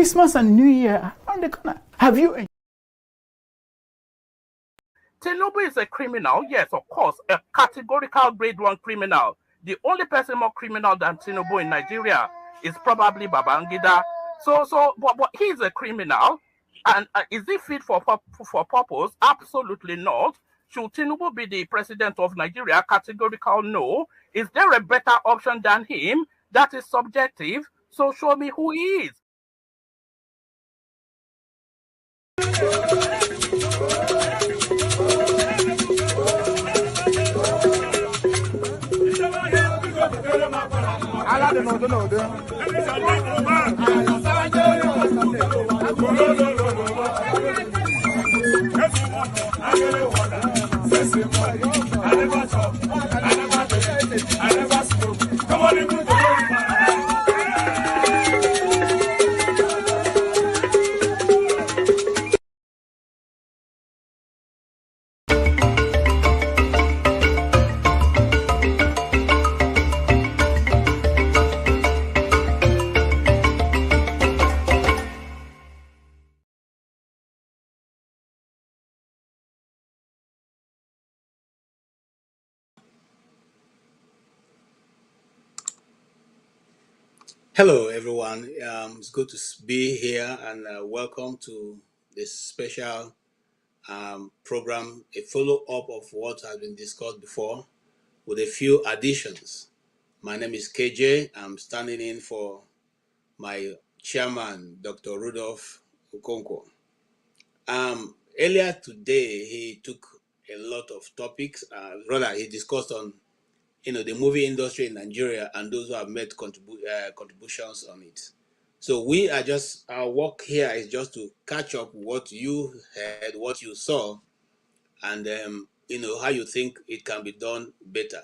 Christmas and New Year are around the corner. Have you? Tinubu is a criminal, yes, of course, a categorical grade 1 criminal. The only person more criminal than Tinubu in Nigeria is probably Babangida. But he's a criminal, and is he fit for purpose? Absolutely not. Should Tinubu be the president of Nigeria? Categorical no. Is there a better option than him? That is subjective. So show me who he is. Hello, everyone. It's good to be here, and welcome to this special program, a follow-up of what has been discussed before with a few additions. My name is KJ. I'm standing in for my chairman, Dr. Rudolph Okonkwo. Earlier today, he took a lot of topics. Rather, he discussed on the movie industry in Nigeria and those who have made contributions on it. So we are just, our work here is just to catch up what you heard, what you saw, and how you think it can be done better.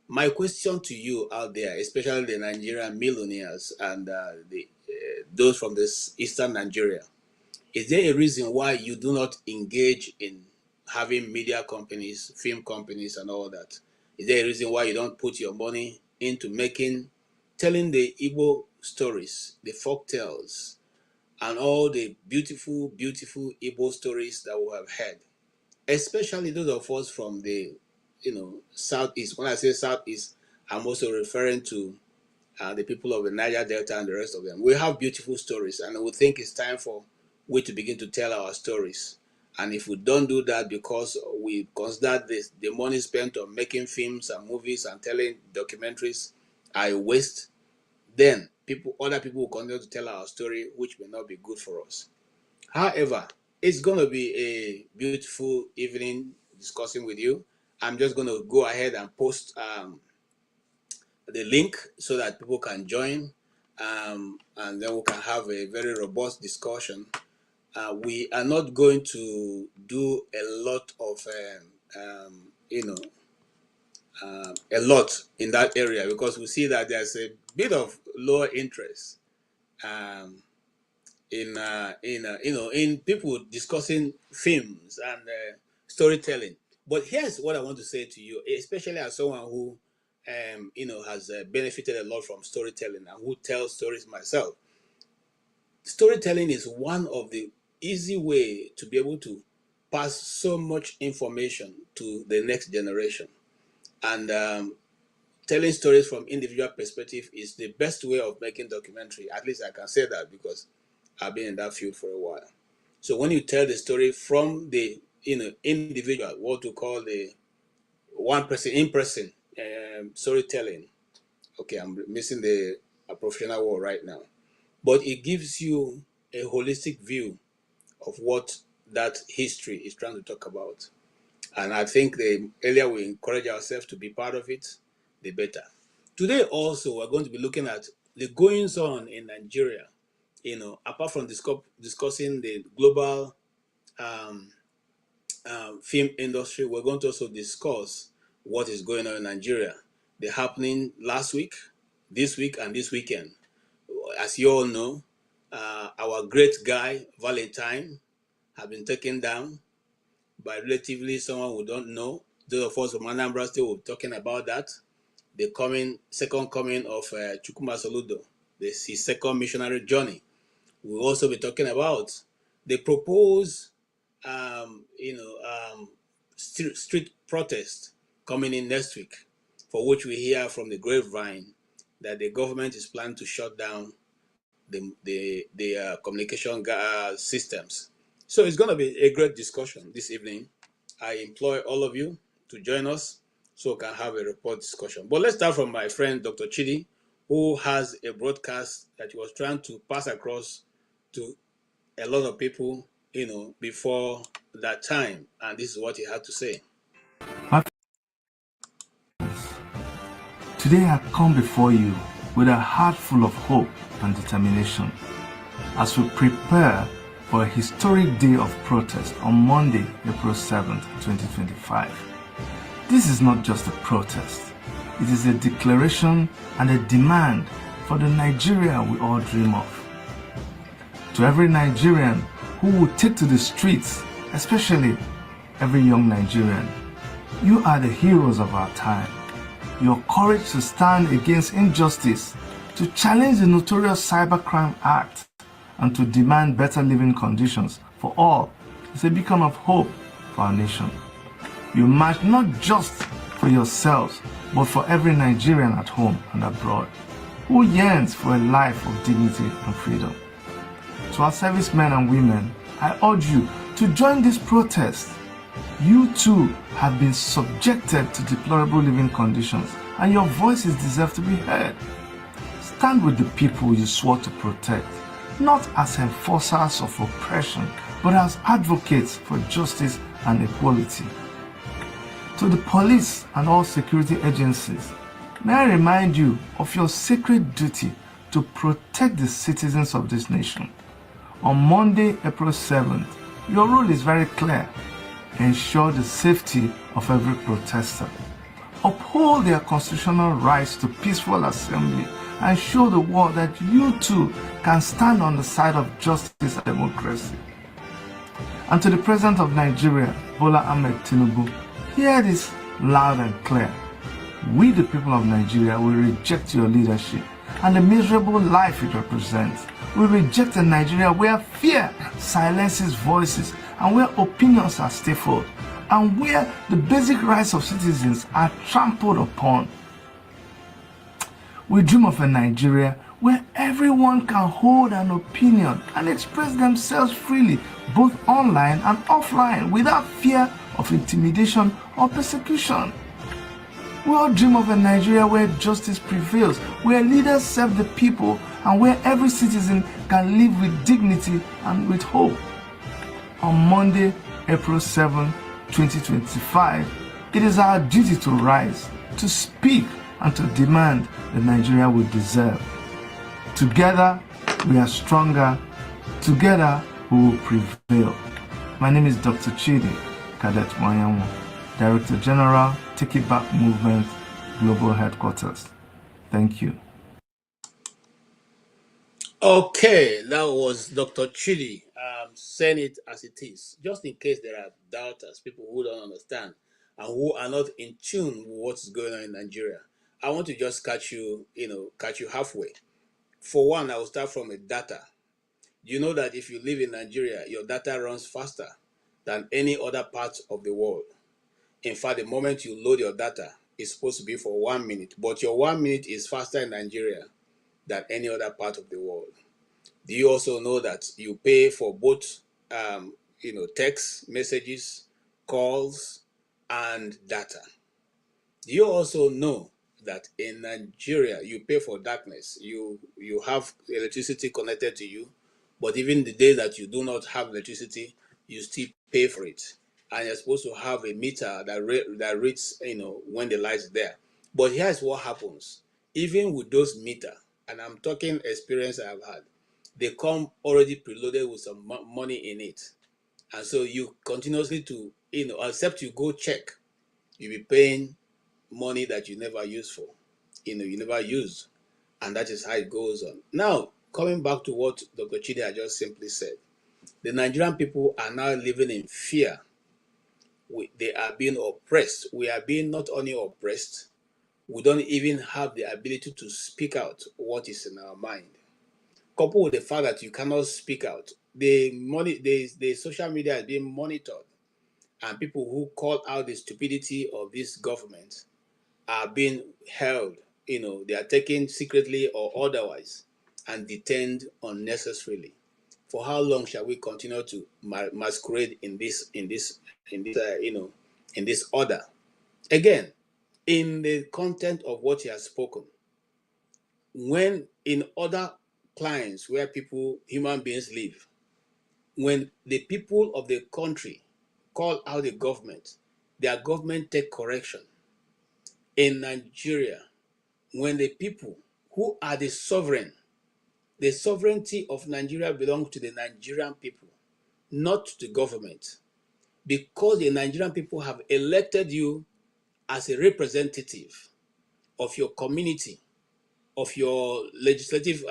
My question to you out there, especially the Nigerian millionaires and those from this Eastern Nigeria, is there a reason why you do not engage in having media companies, film companies, and all that? Is there a reason why you don't put your money into telling the Igbo stories, the folk tales, and all the beautiful, beautiful Igbo stories that we have heard? Especially those of us from the, Southeast. When I say Southeast, I'm also referring to the people of the Niger Delta and the rest of them. We have beautiful stories, and we think it's time for we to begin to tell our stories. And if we don't do that because we consider the money spent on making films and movies and telling documentaries are a waste, then other people will continue to tell our story, which may not be good for us. However, it's going to be a beautiful evening discussing with you. I'm just going to go ahead and post the link so that people can join, and then we can have a very robust discussion. We are not going to do a lot of, a lot in that area because we see that there's a bit of lower interest in people discussing films and storytelling. But here's what I want to say to you, especially as someone who, has benefited a lot from storytelling and who tells stories myself. Storytelling is one of the easy way to be able to pass so much information to the next generation. And telling stories from individual perspective is the best way of making documentary. At least I can say that because I've been in that field for a while. So when you tell the story from the individual, what we call the one person in person storytelling. Okay, I'm missing the professional word right now, but it gives you a holistic view of what that history is trying to talk about. And I think the earlier we encourage ourselves to be part of it, the better. Today also, we're going to be looking at the goings on in Nigeria. Apart from discussing the global film industry, we're going to also discuss what is going on in Nigeria. The happening last week, this week, and this weekend. As you all know, our great guy, Valentine, have been taken down by relatively someone we don't know. Those of us from Anambra State will be talking about that. The second coming of Chukwuma Soludo, his second missionary journey. We'll also be talking about the proposed, street protest coming in next week, for which we hear from the grapevine that the government is planning to shut down the communication systems. So it's going to be a great discussion this evening. I implore all of you to join us so we can have a report discussion. But let's start from my friend Dr. Chidi, who has a broadcast that he was trying to pass across to a lot of people, before that time. And this is what he had to say. Today I come before you with a heart full of hope and determination as we prepare for a historic day of protest on Monday, April 7th, 2025. This is not just a protest, it is a declaration and a demand for the Nigeria we all dream of. To every Nigerian who will take to the streets, especially every young Nigerian, you are the heroes of our time. Your courage to stand against injustice, to challenge the notorious Cybercrime Act, and to demand better living conditions for all is a beacon of hope for our nation. You march not just for yourselves, but for every Nigerian at home and abroad who yearns for a life of dignity and freedom. To our servicemen and women, I urge you to join this protest. You too have been subjected to deplorable living conditions, and your voices deserve to be heard. Stand with the people you swore to protect, not as enforcers of oppression, but as advocates for justice and equality. To the police and all security agencies, may I remind you of your sacred duty to protect the citizens of this nation. On Monday, April 7th, your role is very clear. Ensure the safety of every protester. Uphold their constitutional rights to peaceful assembly and show the world that you too can stand on the side of justice and democracy. And to the President of Nigeria, Bola Ahmed Tinubu, hear this loud and clear. We, the people of Nigeria, will reject your leadership and the miserable life it represents. We reject a Nigeria where fear silences voices and where opinions are stifled and where the basic rights of citizens are trampled upon. We dream of a Nigeria where everyone can hold an opinion and express themselves freely, both online and offline, without fear of intimidation or persecution. We all dream of a Nigeria where justice prevails, where leaders serve the people, and where every citizen can live with dignity and with hope. On Monday, April 7, 2025, it is our duty to rise, to speak, and to demand the Nigeria we deserve. Together, we are stronger. Together, we will prevail. My name is Dr. Chidi Cadet Wanyanwo, Director General, Take It Back Movement, Global Headquarters. Thank you. Okay, that was Dr. Chidi saying it as it is, just in case there are doubters, people who don't understand and who are not in tune with what's going on in Nigeria. I want to just catch you halfway. For one, I will start from a data. You know that if you live in Nigeria, your data runs faster than any other part of the world. In fact, the moment you load your data, it's supposed to be for 1 minute, but your 1 minute is faster in Nigeria than any other part of the world. Do you also know that you pay for both, text messages, calls, and data? Do you also know that in Nigeria you pay for darkness? You have electricity connected to you, but even the day that you do not have electricity, you still pay for it, and you're supposed to have a meter that reads, when the light is there. But here's what happens: even with those meter, and I'm talking experience I've had, they come already preloaded with some money in it, and so you continuously to, except you go check, you'll be paying money that you never use for, you never use, and that is how it goes on. Now, coming back to what Dr. Chidi just simply said, the Nigerian people are now living in fear. They are being oppressed. We are being not only oppressed, we don't even have the ability to speak out what is in our mind. coupled with the fact that you cannot speak out, the social media is being monitored, and people who call out the stupidity of this government are being held. They are taken secretly or otherwise and detained unnecessarily. For how long shall we continue to masquerade in this order? Again, in the content of what he has spoken, when in other climes where human beings live, when the people of the country call out the government, their government take correction. In Nigeria, when the people who are the sovereignty of Nigeria belongs to the Nigerian people, not to the government, because the Nigerian people have elected you as a representative of your community, of your legislative,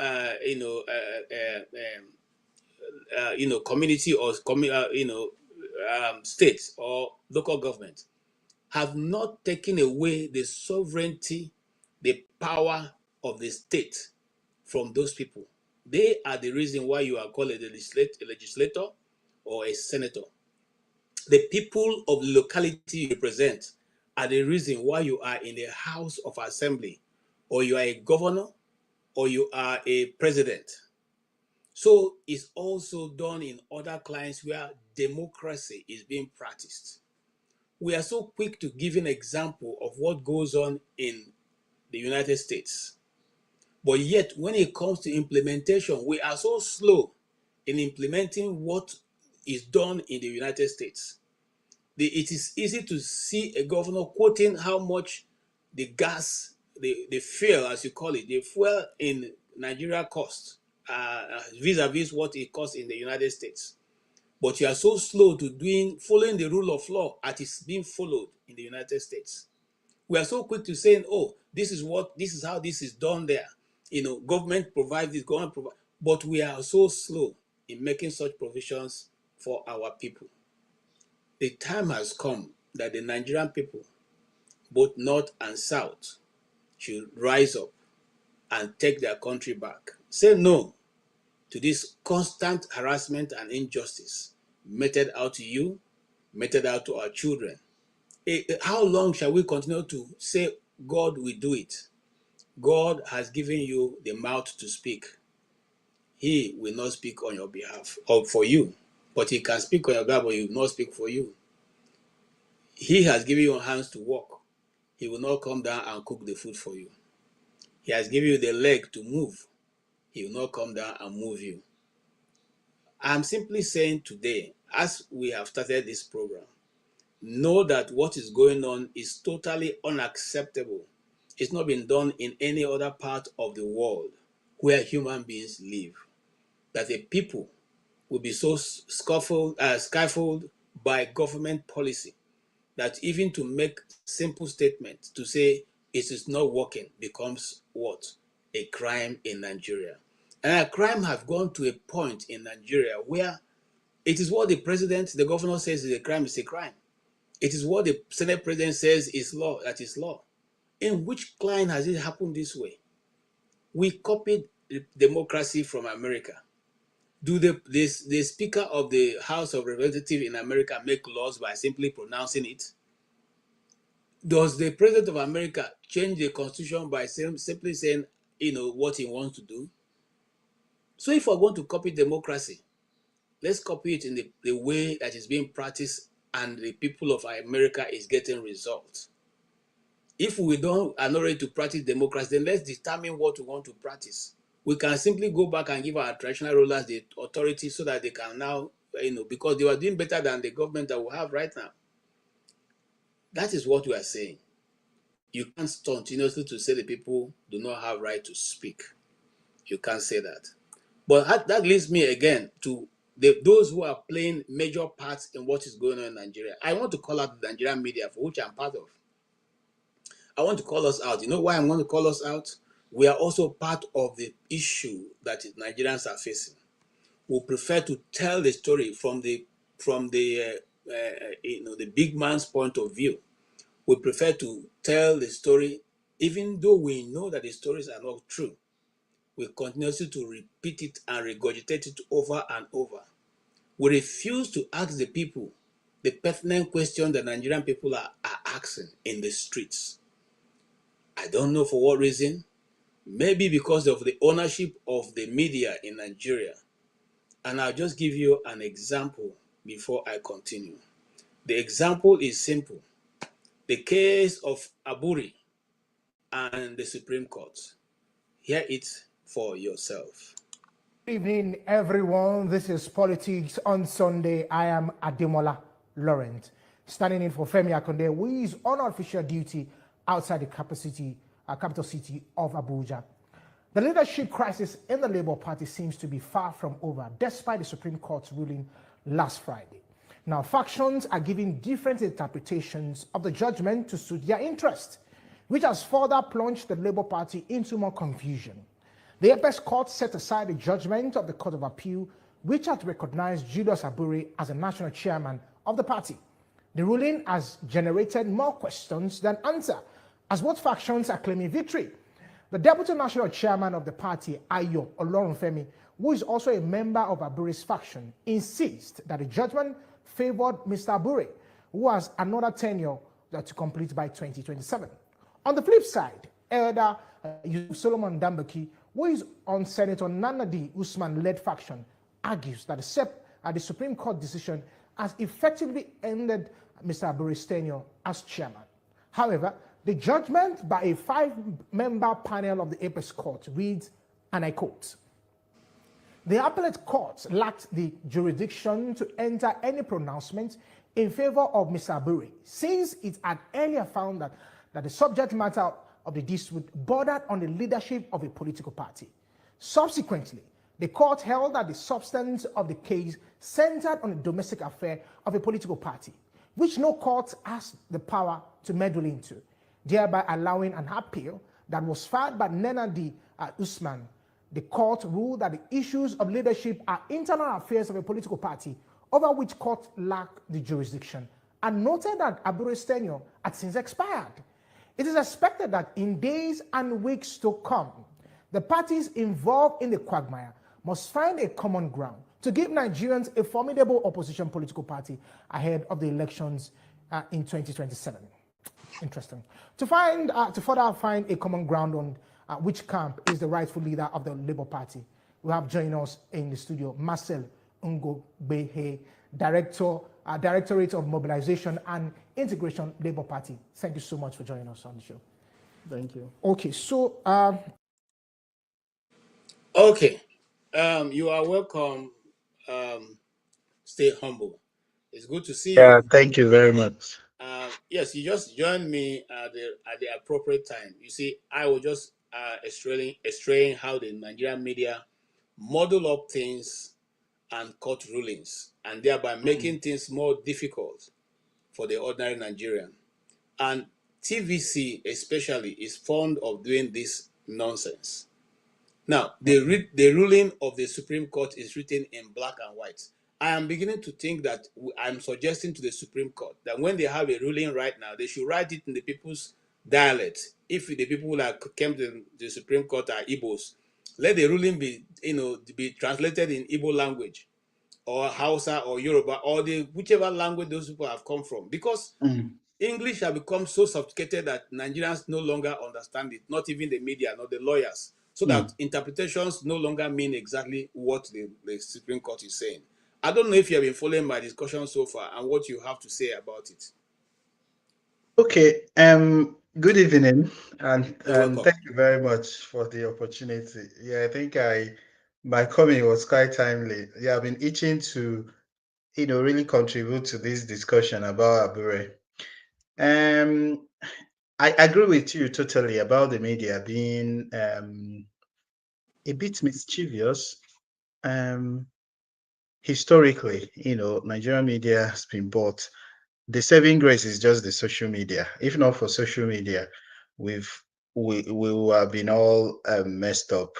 community or states or local government, have not taken away the sovereignty, the power of the state from those people. They are the reason why you are called a legislator or a senator. The people of the locality you represent are the reason why you are in the House of Assembly, or you are a governor, or you are a president. So it's also done in other climes where democracy is being practiced. We are so quick to give an example of what goes on in the United States. But yet, when it comes to implementation, we are so slow in implementing what is done in the United States. It is easy to see a governor quoting how much the gas, the fuel, as you call it, the fuel in Nigeria costs vis-a-vis what it costs in the United States. But you are so slow to following the rule of law as it's being followed in the United States. We are so quick to saying, oh, this is how this is done there. Government provides this, government provides, but we are so slow in making such provisions for our people. The time has come that the Nigerian people, both North and South, should rise up and take their country back. Say no to this constant harassment and injustice meted out to you, meted out to our children. How long shall we continue to say God will do it? God has given you the mouth to speak. He will not speak on your behalf or for you, but he can speak on your behalf, but he will not speak for you. He has given you hands to walk. He will not come down and cook the food for you. He has given you the leg to move. He will not come down and move you. I'm simply saying today, as we have started this program, know that what is going on is totally unacceptable. It's not been done in any other part of the world where human beings live. That the people will be so stifled by government policy that even to make simple statements to say it is not working becomes what? A crime in Nigeria. And a crime has gone to a point in Nigeria where it is what the governor says is a crime is a crime. It is what the Senate President says is law, that is law. In which clime has it happened this way? We copied democracy from America. Do the Speaker of the House of Representatives in America make laws by simply pronouncing it? Does the President of America change the Constitution by simply saying, what he wants to do? So if we're going to copy democracy, let's copy it in the way that is being practiced and the people of America is getting results. If we are not ready to practice democracy, then let's determine what we want to practice. We can simply go back and give our traditional rulers the authority so that they can now, because they were doing better than the government that we have right now. That is what we are saying. You can't continuously to say the people do not have right to speak. You can't say that. But that leads me again to those who are playing major parts in what is going on in Nigeria. I want to call out the Nigerian media, for which I'm part of. I want to call us out. You know why I'm going to call us out? We are also part of the issue that Nigerians are facing. We prefer to tell the story from the big man's point of view. We prefer to tell the story, even though we know that the stories are not true. we continuously to repeat it and regurgitate it over and over. We refuse to ask the people the pertinent question that Nigerian people are asking in the streets. I don't know for what reason. Maybe because of the ownership of the media in Nigeria. And I'll just give you an example before I continue. The example is simple. The case of Aburi and the Supreme Court. Hear it for yourself. Good evening, everyone. This is Politics on Sunday. I am Ademola Laurent, standing in for Femi Akonde, who is on official duty outside the capital city of Abuja. The leadership crisis in the Labour Party seems to be far from over, despite the Supreme Court's ruling last Friday. Now, factions are giving different interpretations of the judgment to suit their interest, which has further plunged the Labour Party into more confusion. The Apex Court set aside the judgment of the Court of Appeal, which had recognized Julius Abure as a national chairman of the party. The ruling has generated more questions than answers, as both factions are claiming victory. The deputy national chairman of the party, Ayo Olorunfemi, who is also a member of Abure's faction, insists that the judgment favored Mr. Abure, who has another tenure to complete by 2027. On the flip side, Elder Yusuf Solomon Dambaki, who is on Senator Nanadi Usman-led faction, argues that the Supreme Court decision has effectively ended Mr. Abure's tenure as chairman. However, the judgment by a 5-member panel of the Apex Court reads, and I quote, "The appellate court lacked the jurisdiction to enter any pronouncement in favor of Mr. Abure, since it had earlier found that the subject matter of the dispute bordered on the leadership of a political party. Subsequently, the court held that the substance of the case centered on the domestic affair of a political party, which no court has the power to meddle into, thereby allowing an appeal that was filed by Nenadi Usman. The court ruled that the issues of leadership are internal affairs of a political party over which court lacked the jurisdiction, and noted that Abure's tenure had since expired. It is expected that in days and weeks to come, the parties involved in the quagmire must find a common ground to give Nigerians a formidable opposition political party ahead of the elections in 2027. Interesting. To further find a common ground on which camp is the rightful leader of the Labour Party, we have joining us in the studio Marcel Ngogbehe, Directorate of Mobilization and Integration, Labour Party. Thank you so much for joining us on the show. Thank you. Okay, so You are welcome. Stay humble. It's good to see Yeah, you. thank you very much. Yes, you just joined me at the appropriate time. You see, I was just estraying how the Nigerian media model up things and court rulings, and thereby making things more difficult for the ordinary Nigerian. And TVC especially is fond of doing this nonsense. Now, the ruling of the Supreme Court is written in black and white. I am beginning to think that I'm suggesting to the Supreme Court that when they have a ruling right now, they should write it in the people's dialect. If the people that came to the Supreme Court are Igbos, let the ruling be translated in Igbo language, or Hausa or Yoruba, or whichever language those people have come from. Because English has become so sophisticated that Nigerians no longer understand it, not even the media, not the lawyers. So that interpretations no longer mean exactly what the Supreme Court is saying. I don't know if you have been following my discussion so far and what you have to say about it. Okay. Good evening, and thank you very much for the opportunity. Yeah, I think my coming was quite timely. Yeah, I've been itching to, really contribute to this discussion about Abure. I agree with you totally about the media being a bit mischievous. Historically, Nigerian media has been bought. The saving grace is just the social media. If not for social media, we will have been all messed up,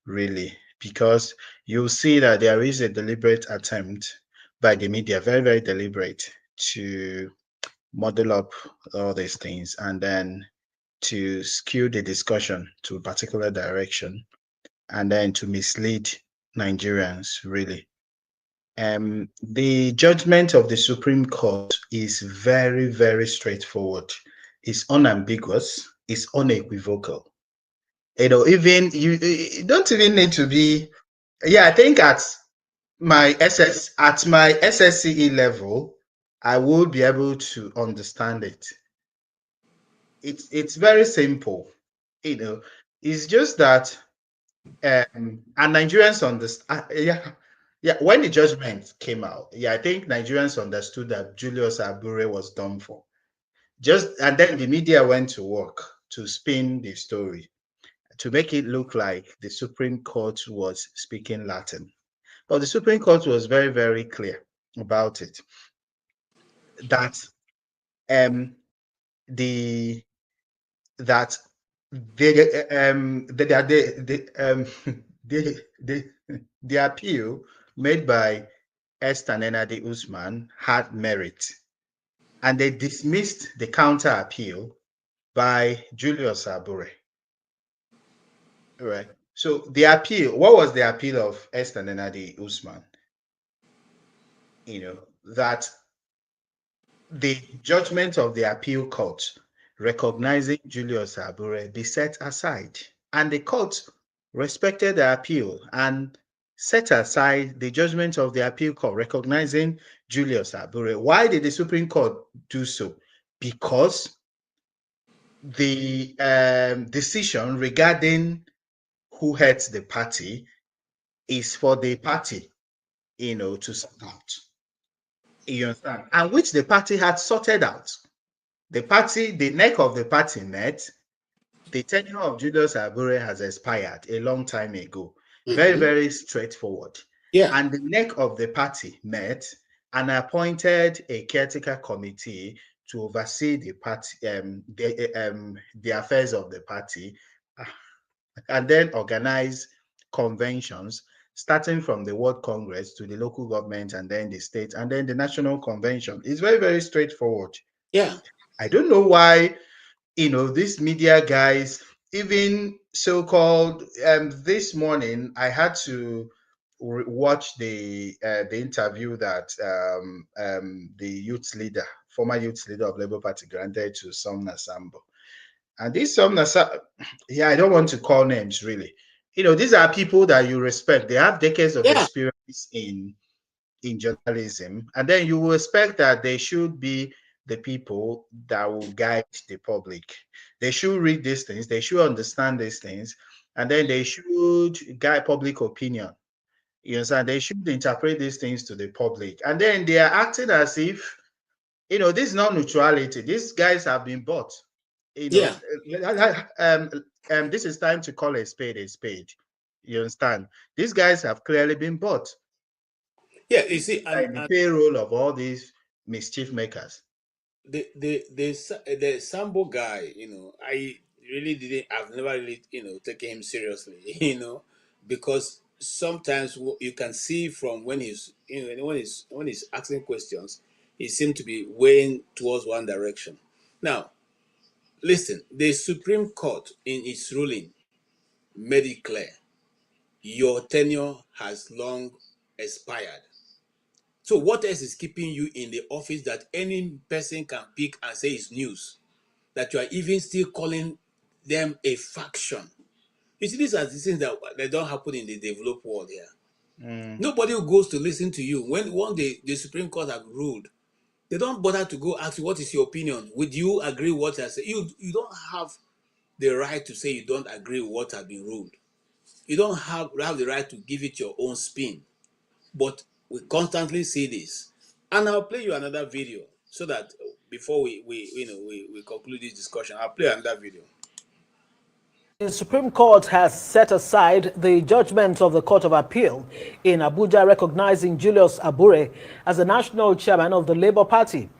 really, because you'll see that there is a deliberate attempt by the media, very, very deliberate, to model up all these things and then to skew the discussion to a particular direction. and then to mislead Nigerians, really. The judgment of the Supreme Court is very, very straightforward. It's unambiguous. It's unequivocal. Even you don't even need to be. Yeah, I think at my SSCE level, I would be able to understand it. It's very simple. It's just that and Nigerians understand. Yeah. When the judgment came out, I think Nigerians understood that Julius Abure was done for. And then the media went to work to spin the story to make it look like the Supreme Court was speaking Latin. But the Supreme Court was very, very clear about it. That the that the appeal made by Esther Nenadi Usman had merit, and they dismissed the counter appeal by Julius Abure. Right. So the appeal, what was the appeal of Esther Nenadi Usman? That the judgment of the appeal court recognizing Julius Abure be set aside. And the court respected the appeal and set aside the judgment of the appeal court recognizing Julius Abure. Why did the Supreme Court do so? Because the decision regarding who heads the party is for the party, to sort out. You understand? And which the party had sorted out. The neck of the party met. The tenure of Julius Abure has expired a long time ago. Very, very straightforward. Yeah. And the neck of the party met and appointed a caretaker committee to oversee the party, the affairs of the party, and then organize conventions, starting from the World Congress to the local government, and then the state, and then the national convention. It's very, very straightforward. Yeah. I don't know why, these media guys, even so-called, this morning, I had to watch the interview that the former youth leader of Labour Party granted to Somna Sambo. And this Somna Sambo, I don't want to call names really. These are people that you respect. They have decades of experience in journalism. And then you will expect that they should be the people that will guide the public. They should read these things. They should understand these things. And then they should guide public opinion. You understand? They should interpret these things to the public. And then they are acting as if, this is not neutrality. These guys have been bought. This is time to call a spade a spade. You understand? These guys have clearly been bought. Yeah, you see, and the payroll of all these mischief makers. The Sambo guy, I really didn't. I've never really, taken him seriously, because sometimes you can see from when he's, when he's asking questions, he seems to be weighing towards one direction. Now, listen, the Supreme Court in its ruling made it clear your tenure has long expired. So what else is keeping you in the office that any person can pick and say is news? That you are even still calling them a faction? You see, these are the things that don't happen in the developed world here. Nobody who goes to listen to you. When one day the Supreme Court have ruled, they don't bother to go ask you, what is your opinion? Would you agree with what I say? You don't have the right to say you don't agree with what has been ruled. You don't have the right to give it your own spin. But we constantly see this. And I'll play you another video so that before we conclude this discussion, I'll play another video. The Supreme Court has set aside the judgment of the Court of Appeal in Abuja recognizing Julius Abure as the national chairman of the Labour Party.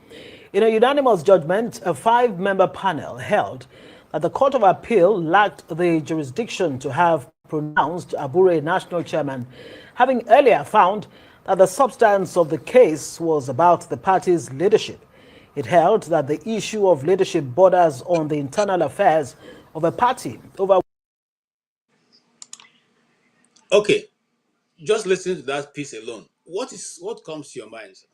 In a unanimous judgment, a 5-member panel held that the Court of Appeal lacked the jurisdiction to have pronounced Abure national chairman, having earlier found that the substance of the case was about the party's leadership. It held that the issue of leadership borders on the internal affairs of a party over. Okay, just listen to that piece alone. What comes to your mind, sir?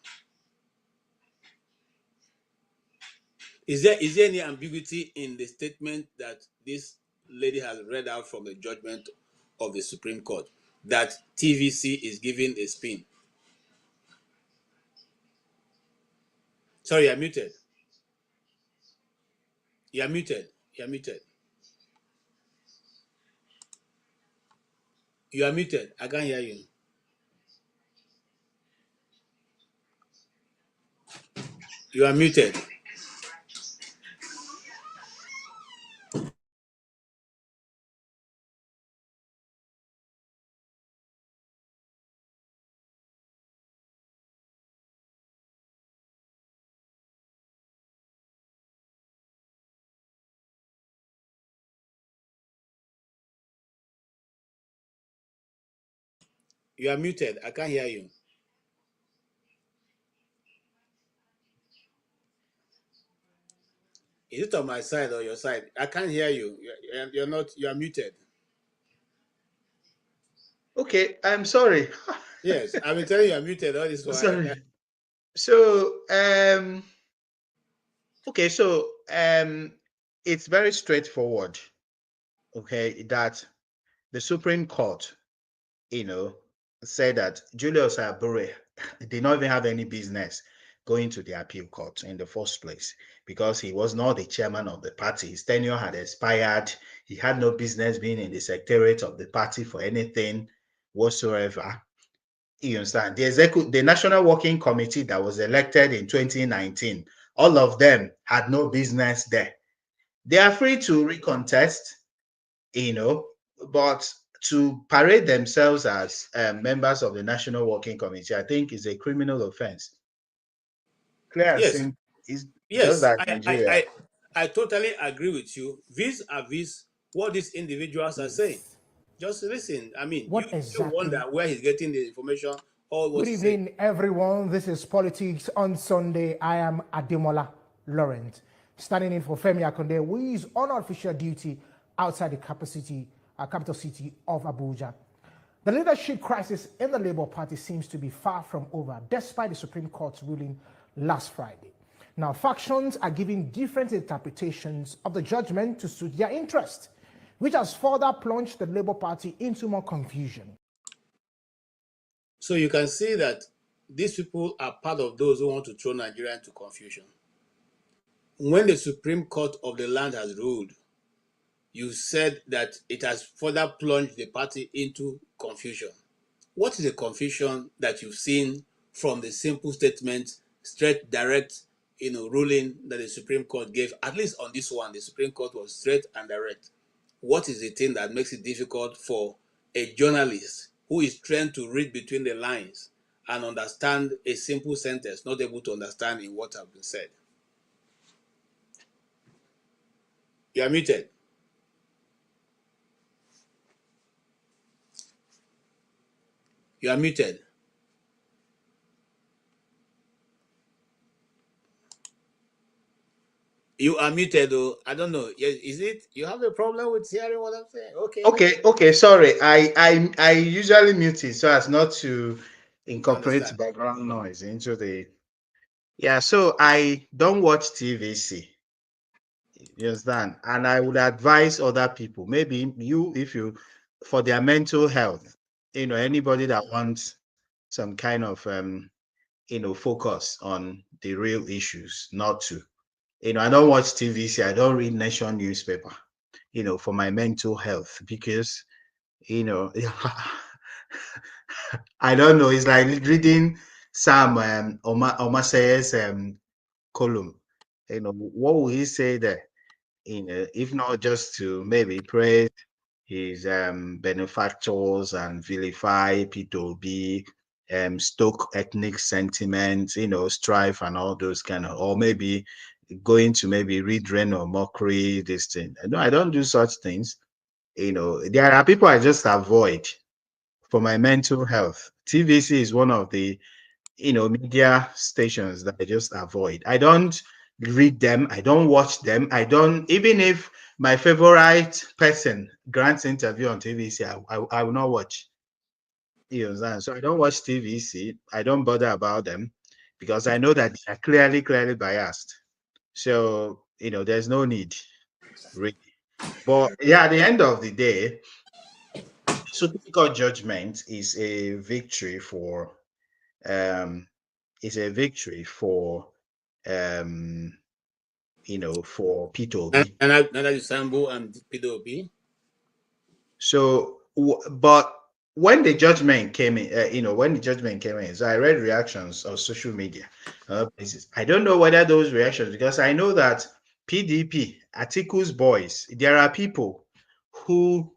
Is there any ambiguity in the statement that this lady has read out from the judgment of the Supreme Court that TVC is giving a spin? Sorry, you're muted. You're muted. You're muted. You are muted. I can't hear you. You are muted. You are muted. I can't hear you. Is it on my side or your side? I can't hear you. You're not. You are muted. Okay, I'm sorry. Yes, I've been telling you, you're muted all this while. Sorry. So okay, so it's very straightforward. Okay, that the Supreme Court, said that Julius Abure did not even have any business going to the appeal court in the first place because he was not the chairman of the party. His tenure had expired. He had no business being in the secretariat of the party for anything whatsoever. You understand? The National Working Committee that was elected in 2019, all of them had no business there. They are free to recontest, but to parade themselves as members of the National Working Committee, I think is a criminal offense. Clear Yes. and is Yes, just like Nigeria. I totally agree with you. Vis-a-vis what these individuals are saying. Just listen. I mean, What you exactly? wonder where he's getting the information or what Good he's saying. evening, everyone. This is Politics on Sunday. I am Ademola Laurent, standing in for Femi Akonde, who is on official duty outside the capital city of Abuja. The leadership crisis in the Labour Party seems to be far from over, despite the Supreme Court's ruling last Friday. Now, factions are giving different interpretations of the judgment to suit their interest, which has further plunged the Labour Party into more confusion. So you can see that these people are part of those who want to throw Nigeria into confusion. When the Supreme Court of the land has ruled, you said that it has further plunged the party into confusion. What is the confusion that you've seen from the simple statement, straight, direct, ruling that the Supreme Court gave? At least on this one, the Supreme Court was straight and direct. What is the thing that makes it difficult for a journalist who is trained to read between the lines and understand a simple sentence, not able to understand in what has been said? You are muted. You are muted. You are muted, though. I don't know. Is it you have a problem with hearing what I'm saying? Okay. Sorry, I usually mute it so as not to incorporate background noise into the. Yeah, so I don't watch TVC. You understand? And I would advise other people, maybe for their mental health, anybody that wants some kind of focus on the real issues, not to. I don't watch TVC, I don't read Nation newspaper, for my mental health because, I don't know, it's like reading Sam Omaseye's column. What will he say there? If not just to maybe praise his benefactors and vilify P2B, stoke ethnic sentiments, strife and all those kind of, or maybe going to maybe read rain or mockery, this thing. No, I don't do such things. There are people I just avoid for my mental health. TVC is one of the media stations that I just avoid. I don't read them. I don't watch them. I don't, even if my favorite person grants interview on TVC, I will not watch. You understand? So I don't watch TVC. I don't bother about them because I know that they are clearly biased. So there's no need, really. But yeah, at the end of the day, Supreme Court judgment um is a victory for um for And, P2B. and that is Sambo and PWB. So, but when the judgment came in, so I read reactions on social media, places. I don't know whether those reactions, because I know that PDP, Atiku's boys, there are people who,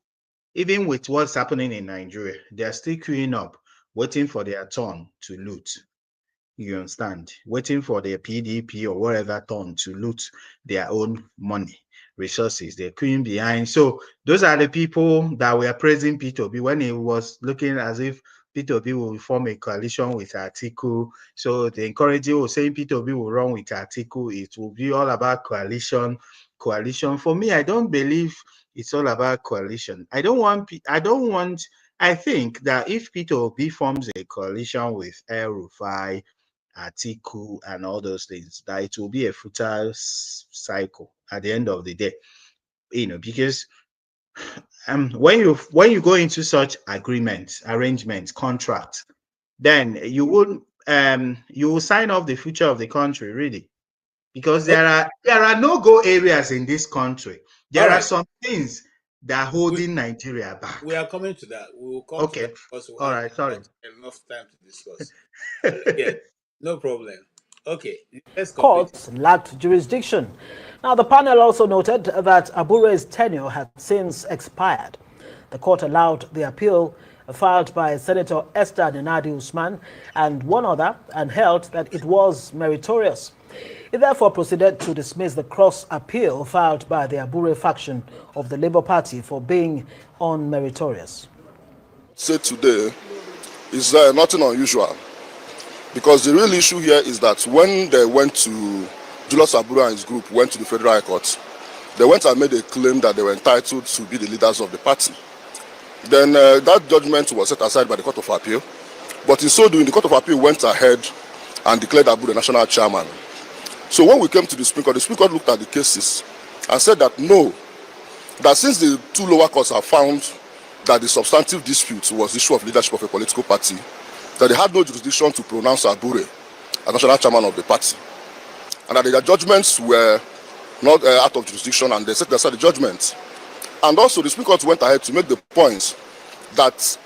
even with what's happening in Nigeria, they are still queuing up, waiting for their turn to loot. You understand? Waiting for their PDP or whatever turn to loot their own money, resources. They're queuing behind. So those are the people that were praising P2B when it was looking as if P2B will form a coalition with Atiku. So the encouraging was saying P2B will run with Atiku. It will be all about coalition. Coalition. For me, I don't believe it's all about coalition. I think that if P2B forms a coalition with El Rufai, Atiku, and all those things, that it will be a futile cycle at the end of the day. Because when you go into such agreements, arrangements, contracts, then you will sign off the future of the country, really. Because there are no-go areas in this country. There are some things that are holding Nigeria back. We are coming to that. We will come to Okay. that because we All have right. Sorry. not enough time to discuss. Yeah, no problem. Okay, let's complete. Courts lacked jurisdiction. Now, the panel also noted that Abure's tenure had since expired. The court allowed the appeal filed by Senator Esther Nenadi Usman and one other and held that it was meritorious. It therefore proceeded to dismiss the cross appeal filed by the Abure faction of the Labour Party for being unmeritorious. Say today is nothing unusual, because the real issue here is that when they went to Julius Abure and his group went to the Federal High Court, they went and made a claim that they were entitled to be the leaders of the party. Then that judgment was set aside by the Court of Appeal, but in so doing, the Court of Appeal went ahead and declared Abure the national chairman. So when we came to the Supreme Court looked at the cases and said that no, that since the two lower courts have found that the substantive dispute was the issue of leadership of a political party, that they had no jurisdiction to pronounce Abure as national chairman of the party, and that their judgments were not out of jurisdiction, and they set aside the judgment. And also the Supreme Court went ahead to make the point that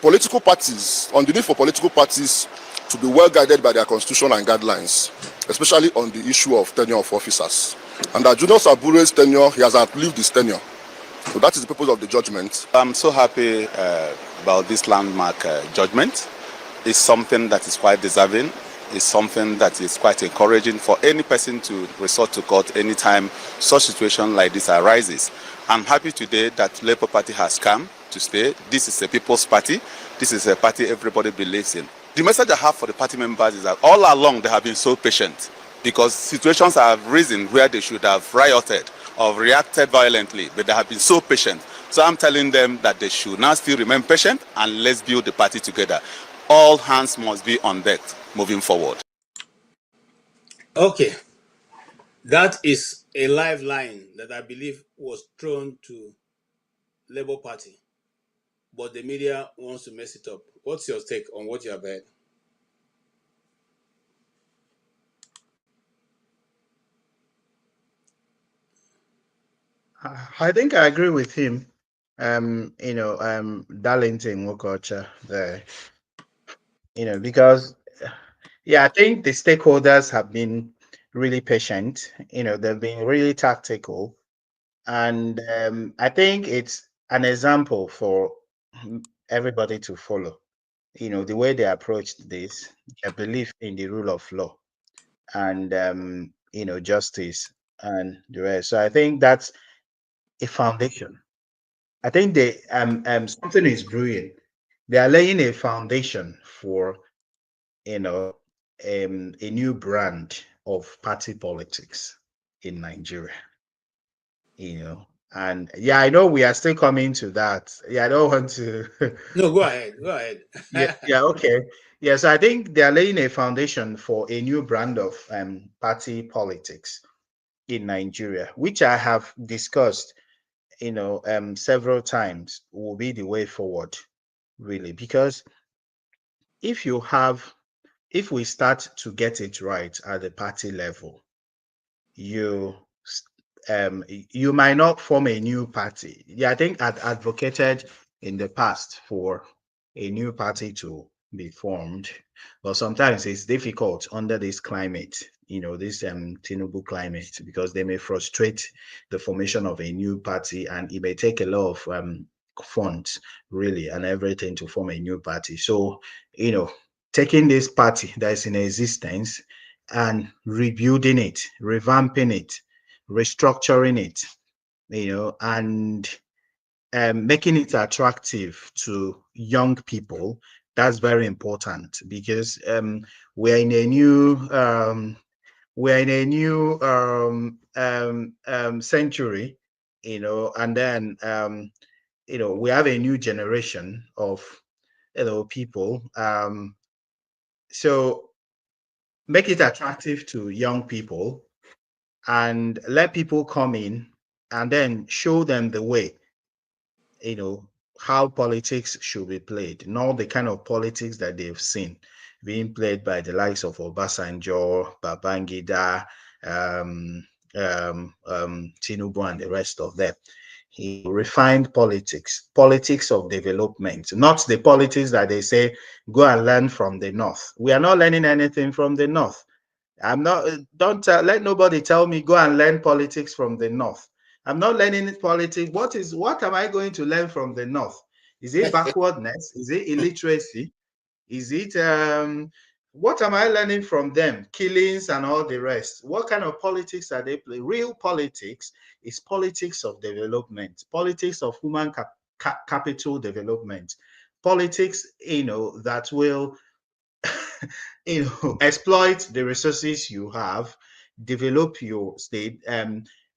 political parties, on the need for political parties to be well guided by their constitution and guidelines, especially on the issue of tenure of officers. And that Julius Abure's tenure, he has outlived his tenure. So that is the purpose of the judgment. I'm so happy about this landmark judgment. It's something that is quite deserving. It's something that is quite encouraging for any person to resort to court anytime such situation like this arises. I'm happy today that Labour Party has come to stay. This is a people's party. This is a party everybody believes in. The message I have for the party members is that all along they have been so patient, because situations have risen where they should have rioted or reacted violently, but they have been so patient. So I'm telling them that they should now still remain patient, and let's build the party together. All hands must be on deck moving forward. Okay, that is a lifeline that I believe was thrown to Labour Party, but the media wants to mess it up. What's your take on what you have heard? I think I agree with him. Darlington Wokocha there. Because I think the stakeholders have been really patient. They've been really tactical, and I think it's an example for everybody to follow. The way they approached this, their belief in the rule of law, and justice and the rest. So I think that's a foundation. I think they something is brewing. They are laying a foundation for a new brand of party politics in Nigeria. And yeah, I know we are still coming to that. Yeah, I don't want to. No, go ahead. Go ahead. Yeah, okay. Yes, I think they are laying a foundation for a new brand of party politics in Nigeria, which I have discussed, several times, will be the way forward, really. Because if you have, if we start to get it right at the party level, you you might not form a new party. Yeah, I think I'd advocated in the past for a new party to be formed, but sometimes it's difficult under this climate, this Tinubu climate, because they may frustrate the formation of a new party, and it may take a lot of funds, really, and everything to form a new party. So, taking this party that is in existence and rebuilding it, revamping it, restructuring it, and making it attractive to young people. That's very important, because we're in a new century, and then we have a new generation of people. So make it attractive to young people and let people come in, and then show them the way, how politics should be played, not the kind of politics that they've seen being played by the likes of Obasanjo, Babangida, Tinubu, and the rest of them. He refined politics of development, not the politics that they say, go and learn from the North. We are not learning anything from the North. I'm not, don't let nobody tell me go and learn politics from the North. I'm not learning politics. What am I going to learn from the North? Is it backwardness? Is it illiteracy? Is it, what am I learning from them? Killings and all the rest. What kind of politics are they playing? Real politics is politics of development, politics of human capital development, politics, that will exploit the resources you have, develop your state,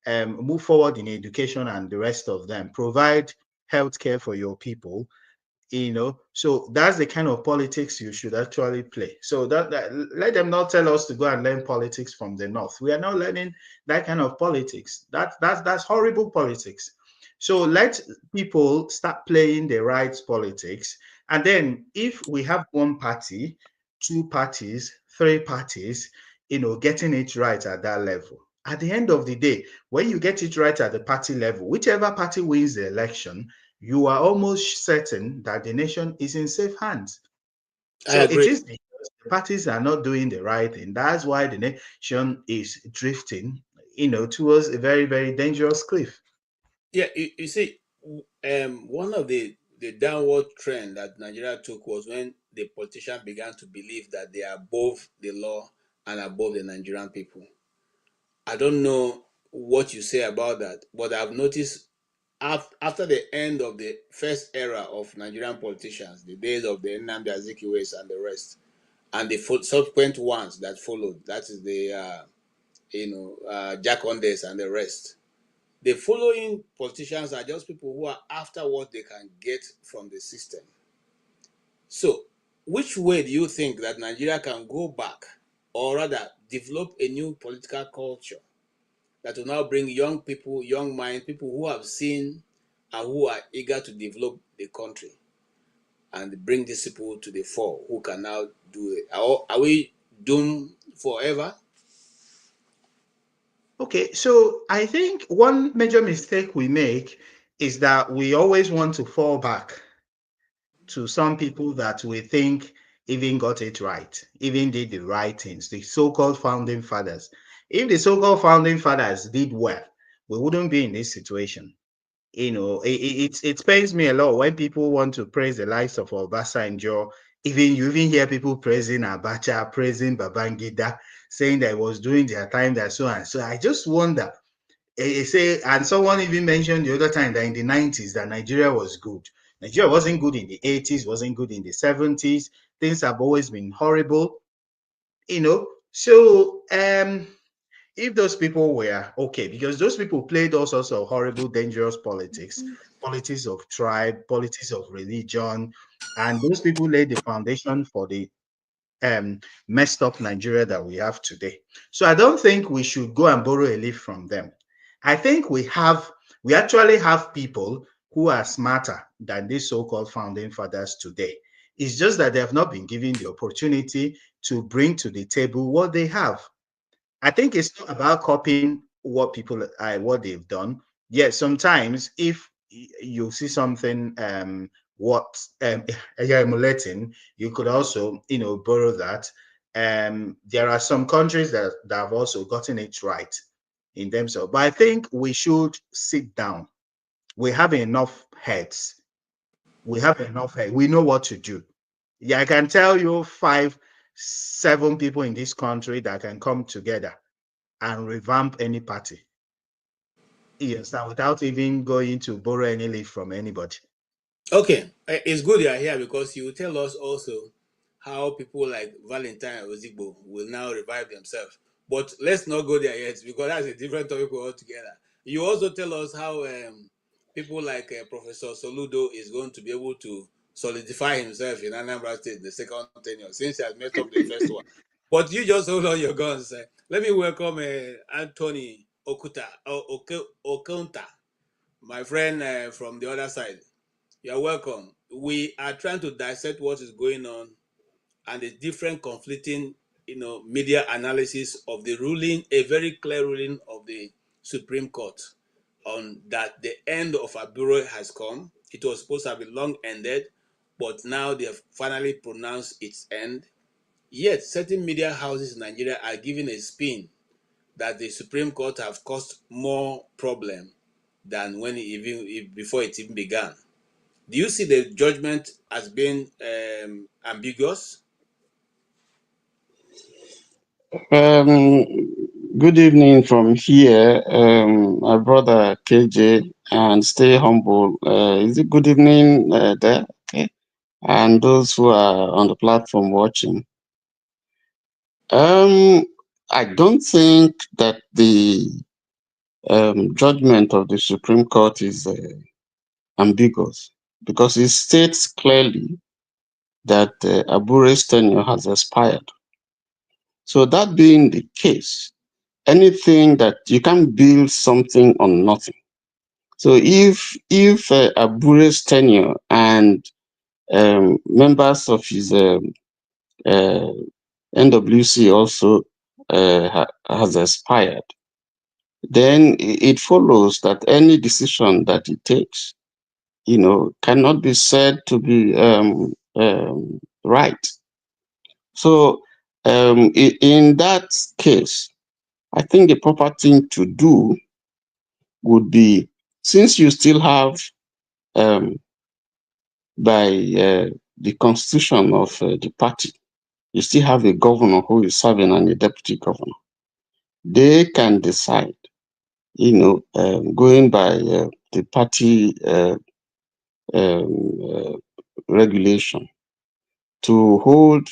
move forward in education and the rest of them, provide healthcare for your people, so that's the kind of politics you should actually play. So that let them not tell us to go and learn politics from the North. We are not learning that kind of politics. That's horrible politics. So let people start playing the right politics, and then if we have one party, two parties, three parties, getting it right at that level. At the end of the day, when you get it right at the party level, whichever party wins the election, you are almost certain that the nation is in safe hands. I So agree. it is because the parties are not doing the right thing. That's why the nation is drifting, towards a very, very dangerous cliff. Yeah, you see, one of the downward trend that Nigeria took was when the politicians began to believe that they are above the law and above the Nigerian people. I don't know what you say about that, but I've noticed after the end of the first era of Nigerian politicians, the days of the Nnamdi Azikiwes and the rest, and the subsequent ones that followed, that is the Jack Ondes and the rest. The following politicians are just people who are after what they can get from the system. So, which way do you think that Nigeria can go back, or rather develop a new political culture that will now bring young people, young minds, people who have seen and who are eager to develop the country, and bring these people to the fore who can now do it? Are we doomed forever? Okay, so I think one major mistake we make is that we always want to fall back to some people that we think even got it right, even did the right things, the so-called founding fathers. If the so-called founding fathers did well, we wouldn't be in this situation. It pains me a lot when people want to praise the likes of Obasanjo. You even hear people praising Abacha, praising Babangida, saying that it was during their time that so and so. I just wonder. And someone even mentioned the other time that in the 90s that Nigeria was good. Nigeria wasn't good in the 80s, wasn't good in the 70s. Things have always been horrible, So If those people were okay, because those people played all sorts of horrible, dangerous politics, politics of tribe, politics of religion, and those people laid the foundation for the messed up Nigeria that we have today. So I don't think we should go and borrow a leaf from them. I think we actually have people who are smarter than these so-called founding fathers today. It's just that they have not been given the opportunity to bring to the table what they have. I think it's not about copying what people what they've done. Yes, sometimes if you see something what you're emulating, you could also borrow that. There are some countries that have also gotten it right in terms of, but I think we should sit down. We have enough heads. We have enough heads. We know what to do. Yeah, I can tell you 5, 7 people in this country that can come together and revamp any party. Yes, without even going to borrow any leaf from anybody. Okay, it's good you are here because you will tell us also how people like Valentine Ozigbo will now revive themselves. But let's not go there yet because that's a different topic altogether. You also tell us how people like Professor Soludo is going to be able to solidify himself in Anambra State in the second tenure since he has messed up the first one. But you just hold on your guns. Let me welcome Anthony Okonta, my friend from the other side. You're welcome. We are trying to dissect what is going on and the different conflicting, media analysis of the ruling, a very clear ruling of the Supreme Court on that the end of Abure has come. It was supposed to have been long ended, but now they have finally pronounced its end. Yet, certain media houses in Nigeria are giving a spin that the Supreme Court have caused more problem than before it even began. Do you see the judgment as being ambiguous? Um, Good evening from here, my brother KJ, and stay humble. Is it good evening there? Okay. And those who are on the platform watching. I don't think that the judgment of the Supreme Court is ambiguous because it states clearly that Abure's tenure has expired. So that being the case, anything that you can build something on nothing. So if Abure's tenure and members of his NWC also has expired, then it follows that any decision that he takes, cannot be said to be right. So in that case, I think the proper thing to do would be, since you still have by the constitution of the party, you still have a governor who is serving and a deputy governor. They can decide, going by the party regulation, to hold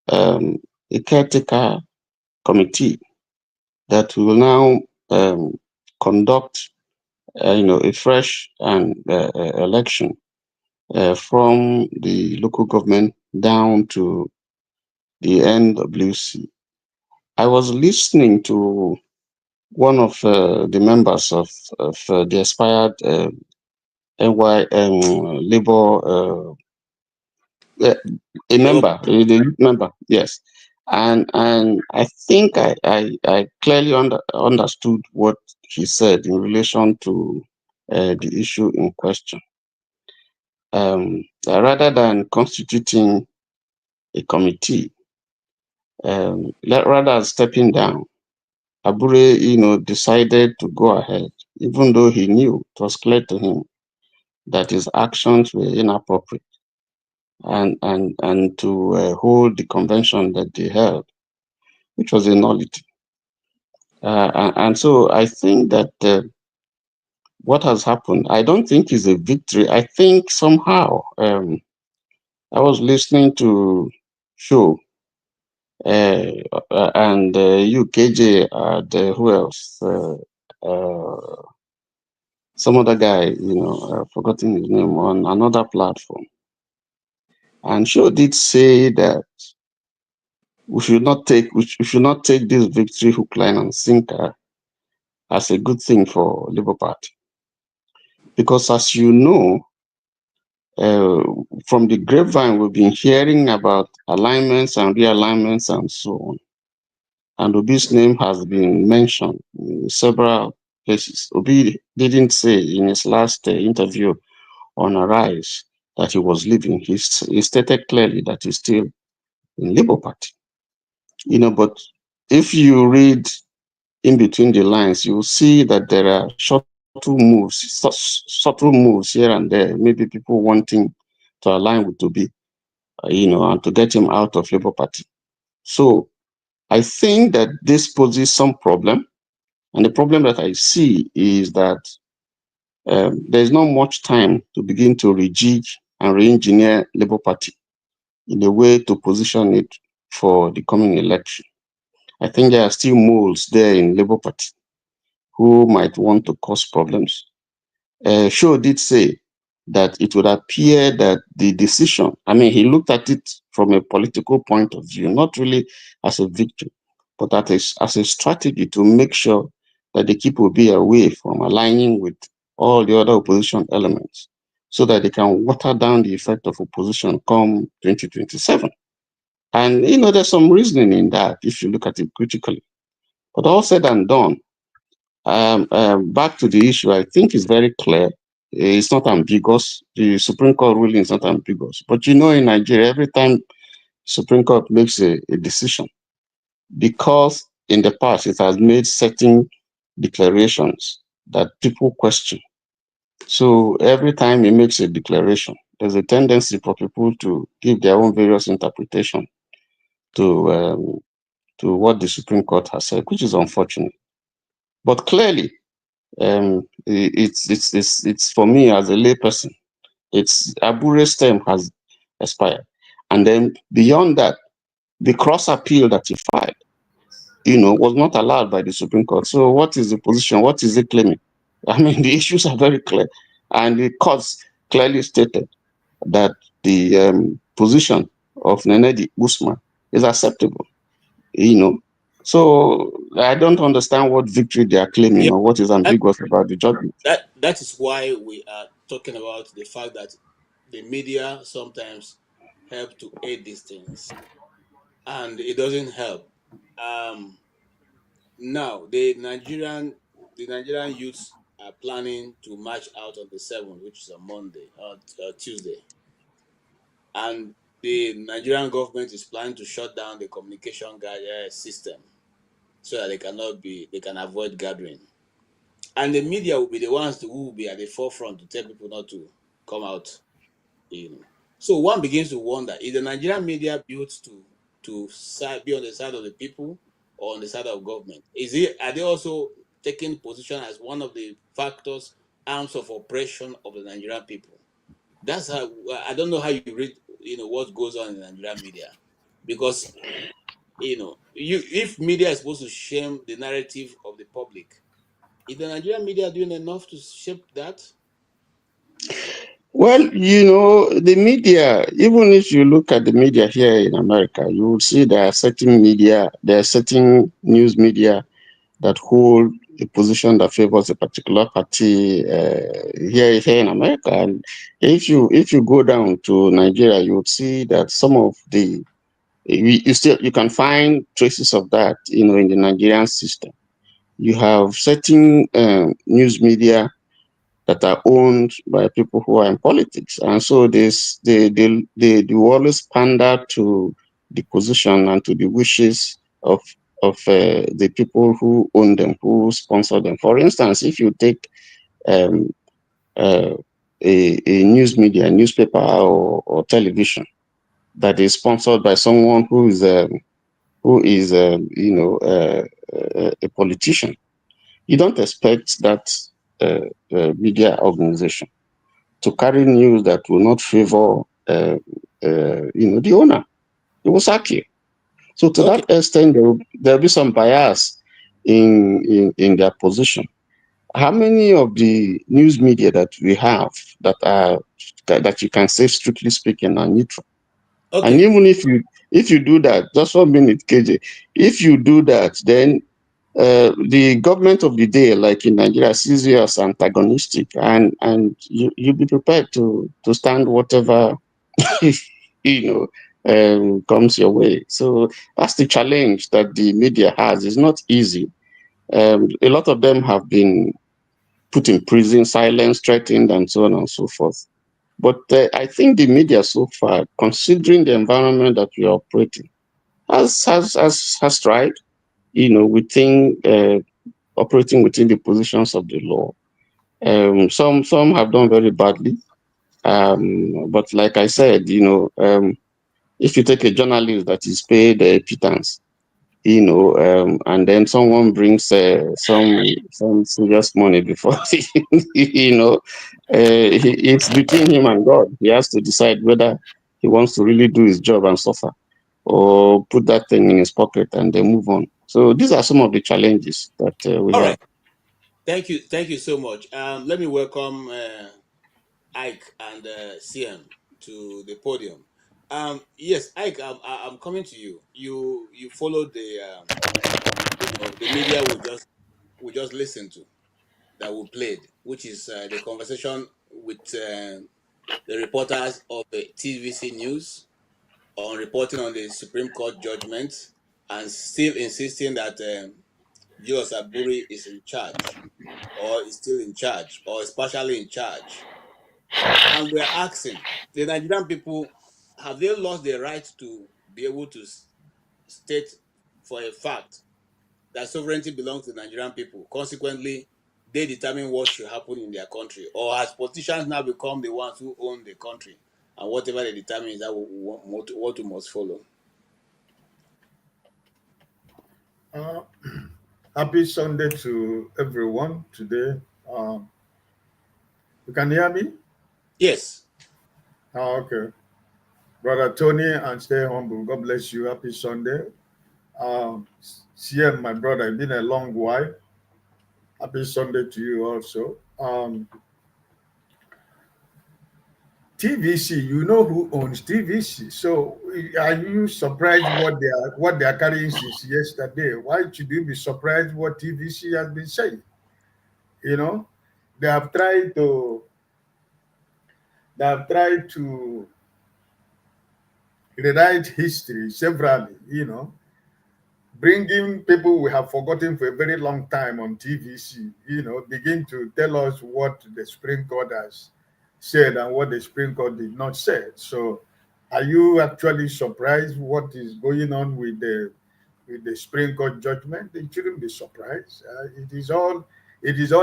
a caretaker committee that will now conduct, a fresh election from the local government down to the NWC. I was listening to one of the members of the expired NY Labour, a member, yes. And I think I clearly understood what he said in relation to the issue in question. Rather than constituting a committee, rather than stepping down, Abure, decided to go ahead, even though he knew, it was clear to him that his actions were inappropriate, and to hold the convention that they held, which was a nullity. And so I think that what has happened, I don't think is a victory. I think somehow, I was listening to show and UKJ, who else? Some other guy, I've forgotten his name, on another platform. And Shaw did say that we should not take this victory hook, line, and sinker as a good thing for Labour Party, because as you know, from the grapevine, we've been hearing about alignments and realignments and so on. And Obi's name has been mentioned in several places. Obi didn't say in his last interview on Arise that he was leaving. He stated clearly that he's still in Labour Party. But if you read in between the lines, you will see that there are subtle moves here and there. Maybe people wanting to align with Obi, and to get him out of Labour Party. So I think that this poses some problem. And the problem that I see is that there's not much time to begin to rejig and re-engineer Labour Party in a way to position it for the coming election. I think there are still moles there in Labour Party who might want to cause problems. Shaw did say that it would appear that the decision, he looked at it from a political point of view, not really as a victory, but as a strategy to make sure that the keep will be away from aligning with all the other opposition elements so that they can water down the effect of opposition come 2027. And, there's some reasoning in that if you look at it critically. But all said and done, back to the issue, I think it's very clear. It's not ambiguous. The Supreme Court ruling is not ambiguous. But in Nigeria, every time Supreme Court makes a decision, because in the past it has made certain declarations that people question. So every time it makes a declaration, there's a tendency for people to give their own various interpretation to what the Supreme Court has said, which is unfortunate. But clearly, it's for me as a layperson, it's Abure's term has expired, and then beyond that, the cross appeal that he filed, was not allowed by the Supreme Court. So what is the position? What is it claiming? The issues are very clear, and the courts clearly stated that the position of Nenedi Usman is acceptable. So I don't understand what victory they are claiming or what is ambiguous about the judgment. That is why we are talking about the fact that the media sometimes help to aid these things, and it doesn't help. Now the Nigerian youths are planning to march out on the 7th, which is a Monday or Tuesday, and the Nigerian government is planning to shut down the communication system so that they can avoid gathering. And the media will be the ones who will be at the forefront to tell people not to come out. So one begins to wonder: is the Nigerian media built to be on the side of the people or on the side of government? Are they also taking position as one of the factors, arms of oppression of the Nigerian people? That's how I don't know how you read, what goes on in the Nigerian media, because if media is supposed to shame the narrative of the public, is the Nigerian media doing enough to shape that? Well, the media, even if you look at the media here in America, you will see there are certain news media that hold a position that favors a particular party here in America. And if you go down to Nigeria, you would see that some of you can find traces of that, in the Nigerian system. You have certain news media that are owned by people who are in politics, and so they always pander to the position and to the wishes of the people who own them, who sponsor them. For instance, if you take a news media, newspaper or television that is sponsored by someone who is a politician, you don't expect that media organization to carry news that will not favor the owner. It will sack you. So to that extent, there'll be some bias in their position. How many of the news media that we have that you can say, strictly speaking, are neutral? Okay. And even if you do that, just 1 minute, KJ, if you do that, then the government of the day, like in Nigeria, sees you as antagonistic, and you'll be prepared to stand whatever comes your way. So that's the challenge that the media has. It's not easy. A lot of them have been put in prison, silenced, threatened, and so on and so forth. But I think the media so far, considering the environment that we are operating, has tried, within operating within the positions of the law. Some have done very badly. But like I said, if you take a journalist that is paid a pittance, and then someone brings some serious money before, it's between him and God. He has to decide whether he wants to really do his job and suffer, or put that thing in his pocket and then move on. So these are some of the challenges that we All have. right. Thank you so much. Let me welcome Ike and CM to the podium. Yes, Ike, I'm coming to you. You followed the media we just listened to, that we played, which is the conversation with the reporters of the TVC News on reporting on the Supreme Court judgment, and still insisting that Julius Aburi is in charge, or is still in charge, or is partially in charge. And we're asking the Nigerian people, have they lost the right to be able to state for a fact that sovereignty belongs to the Nigerian people? Consequently, they determine what should happen in their country. Or has politicians now become the ones who own the country, and whatever they determine is that what we must follow? Happy Sunday to everyone today. You can hear me? Yes. Okay. Brother Tony, and stay humble. God bless you. Happy Sunday. CM, my brother, it's been a long while. Happy Sunday to you also. TVC, you know who owns TVC. So are you surprised what they are carrying since yesterday? Why should you be surprised what TVC has been saying? They have tried to rewrite history severally, bringing people we have forgotten for a very long time on TVC, begin to tell us what the Supreme Court has said and what the Supreme Court did not say. So are you actually surprised what is going on with the Supreme Court judgment? You shouldn't be surprised. It is all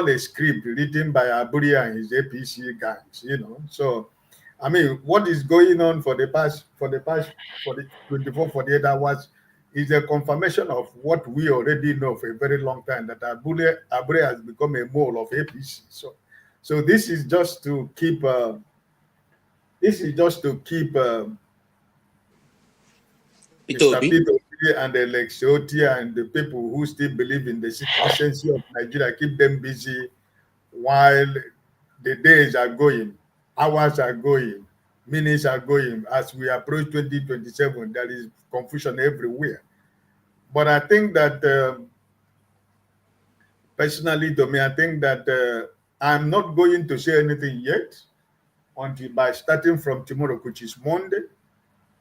a script written by Aburi and his APC gangs, So I mean, what is going on for the 24, 48 hours is a confirmation of what we already know for a very long time, that Abure has become a mole of APC. So this is just to keep Mr. Peter and the Lexiotia and the people who still believe in the decency of Nigeria, keep them busy while the days are going, hours are going, minutes are going. As we approach 2027, there is confusion everywhere. But I think that, personally to me, I think that I'm not going to say anything yet until by starting from tomorrow, which is Monday.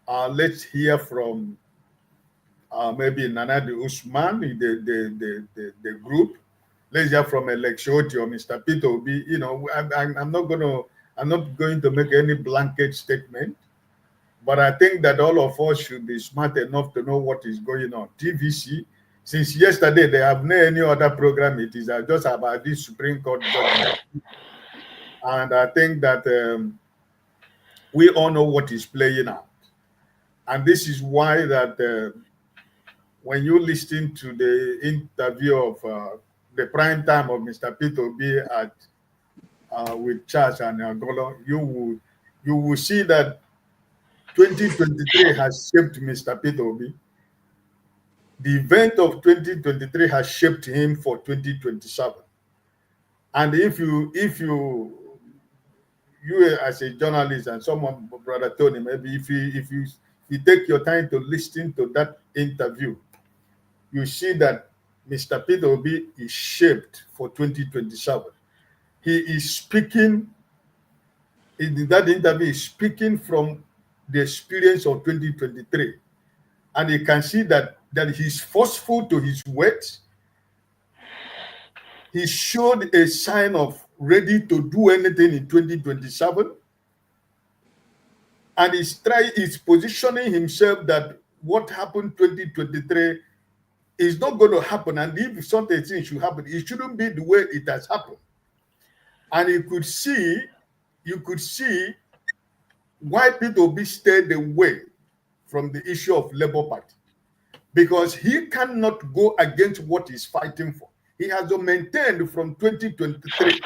Let's hear from maybe Nanadi Usman, the group. Let's hear from Alexioti or Mr. Peter Obi. I'm not going to make any blanket statement, but I think that all of us should be smart enough to know what is going on. TVC, since yesterday, they have no any other program. It is just about this Supreme Court judgment. And I think that we all know what is playing out. And this is why that when you listen to the interview of the prime time of Mr. Peter Obi at with Charles and Angolo, you will see that 2023 has shaped Mr. Peter Obi. the event of 2023 has shaped him for 2027. And if you as a journalist and someone, Brother Tony, maybe if you take your time to listen to that interview, you see that Mr. Peter Obi is shaped for 2027. He is speaking in that interview, is speaking from the experience of 2023. And you can see that he's forceful to his words. He showed a sign of ready to do anything in 2027. And he's positioning himself that what happened 2023 is not going to happen. And if something should happen, it shouldn't be the way it has happened. And you could see why Peter Obi stayed away from the issue of Labour Party, because he cannot go against what he's fighting for. He has maintained from 2023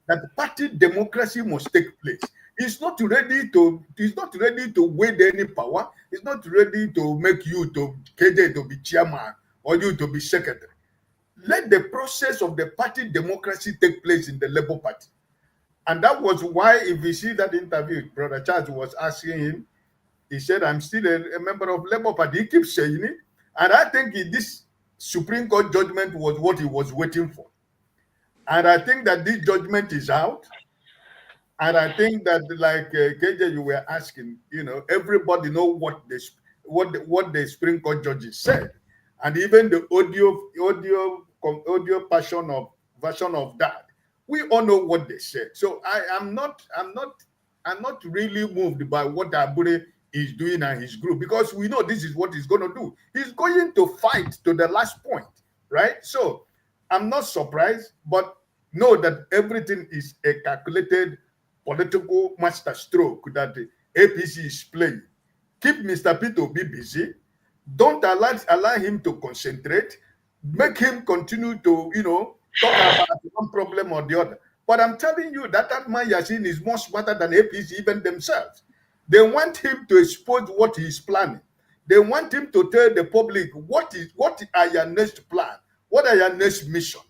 that party democracy must take place. He's not ready to wade any power. He's not ready to make you to KJ to be chairman or you to be secretary. Let the process of the party democracy take place in the Labour Party. And that was why, if you see that interview, Brother Charles was asking him, he said, I'm still a member of Labour Party. He keeps saying it. And I think this Supreme Court judgment was what he was waiting for. And I think that this judgment is out. And I think that, like KJ, you were asking, everybody know what the Supreme Court judges said. And even the audio version of that, we all know what they said. So I'm not really moved by what Abure is doing and his group, because we know this is what he's going to do. He's going to fight to the last point, right? So I'm not surprised, but know that everything is a calculated political masterstroke that the APC is playing. Keep Mr. Peter Obi busy. Don't allow him to concentrate. Make him continue to, talk about one problem or the other. But I'm telling you that man Yassin is more smarter than APC, even themselves. They want him to expose what he's planning. They want him to tell the public what are your next plan, what are your next mission,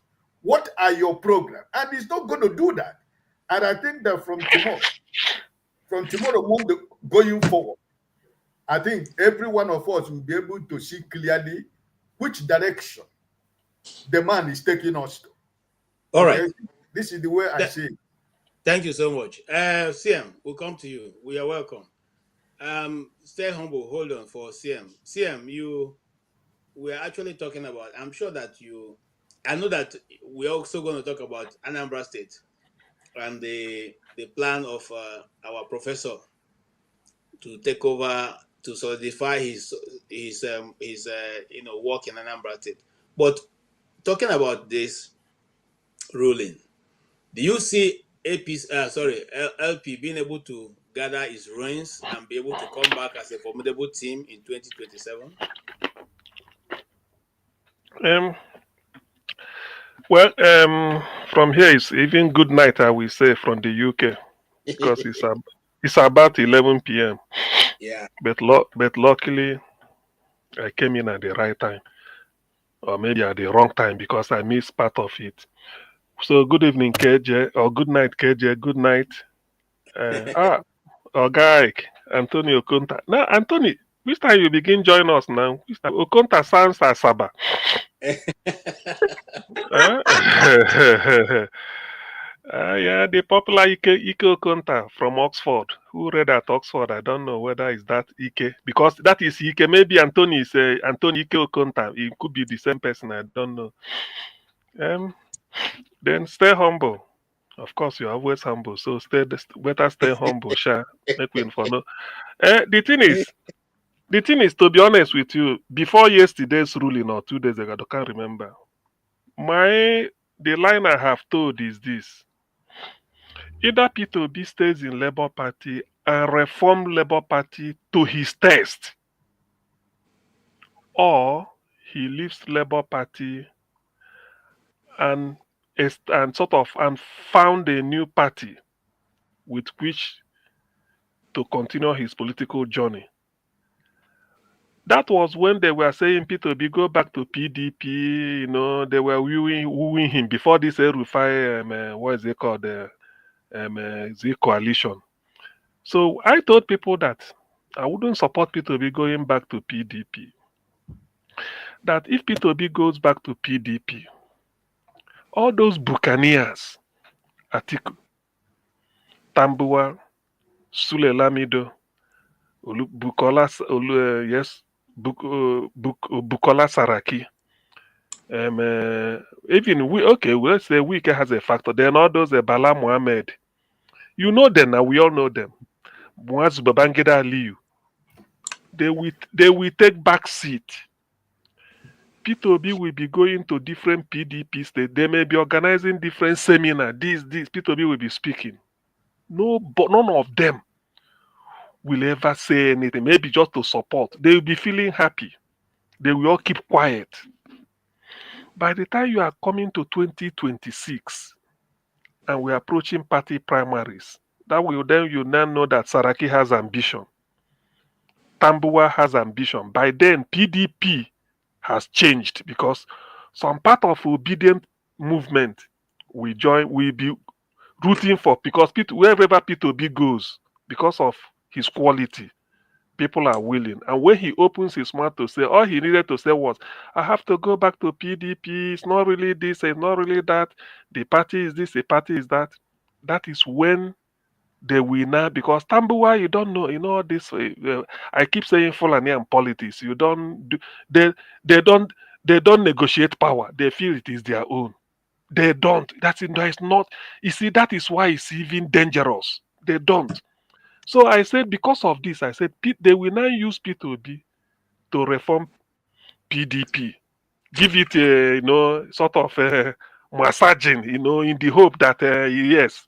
what are your program, and he's not going to do that. And I think that from tomorrow going forward, I think every one of us will be able to see clearly which direction the man is taking us to. All right. This is the way I see it. Thank you so much. CM, we'll come to you. We are welcome. Stay humble. Hold on for CM. CM, we're actually talking about, I'm sure that I know that we're also going to talk about Anambra State and the plan of our professor to take over, to solidify his work in Anambra State. But talking about this ruling, do you see LP being able to gather his reins and be able to come back as a formidable team in 2027? From here it's even good night, I will say, from the UK, because it's about 11 p.m. Yeah. But luckily, I came in at the right time, or maybe at the wrong time, because I missed part of it. So good evening, KJ, or good night, KJ. Good night. Guy, Antonio Okonta. Now, Anthony, which time you begin join us now? Which time? Okonta sounds as Saba. Yeah, the popular Ike Okonta from Oxford, who read at Oxford. I don't know whether it's that Ike, because that is Ike. Maybe Anthony is Anthony Ike Okonta. It could be the same person. I don't know. Then stay humble. Of course, you're always humble. So better stay humble, Sha. Make we for no. The thing is, to be honest with you, before yesterday's ruling or 2 days ago, I can't remember. The line I have told is this: either Peter Obi stays in Labour Party and reform Labour Party to his taste, or he leaves Labour Party and found a new party with which to continue his political journey. That was when they were saying Peter B go back to PDP. You know, they were wooing him before this Rufai, what is it called? The coalition. So I told people that I wouldn't support Peter B going back to PDP. That if Peter B goes back to PDP, all those buccaneers, Atiku, Tambuwa, Sule Lamido, Bukola, Bukola Saraki. Even let's say Wike has a factor. Then all those Bala Mohammed, you know them now. We all know them. Muaz Babangida Aliyu, they will take back seat. P2B will be going to different PDP states. They may be organizing different seminars. This P2B will be speaking. None of them will ever say anything. Maybe just to support. They will be feeling happy. They will all keep quiet. By the time you are coming to 2026 and we are approaching party primaries, then you now know that Saraki has ambition. Tambuwa has ambition. By then, PDP has changed because some part of obedient movement will be rooting for, because wherever P2B goes, because of his quality, people are willing. And when he opens his mouth to say, all he needed to say was, I have to go back to PDP, it's not really this, it's not really that, the party is this, the party is that. That is when they will now, because Tambuwa, you don't know, all this. I keep saying Fulani and politics. You don't do, they don't negotiate power. They feel it is their own. They don't. That is not. You see, that is why it's even dangerous. They don't. So I said, because of this, I said they will now use P2B to reform PDP, give it sort of massaging, in the hope that yes.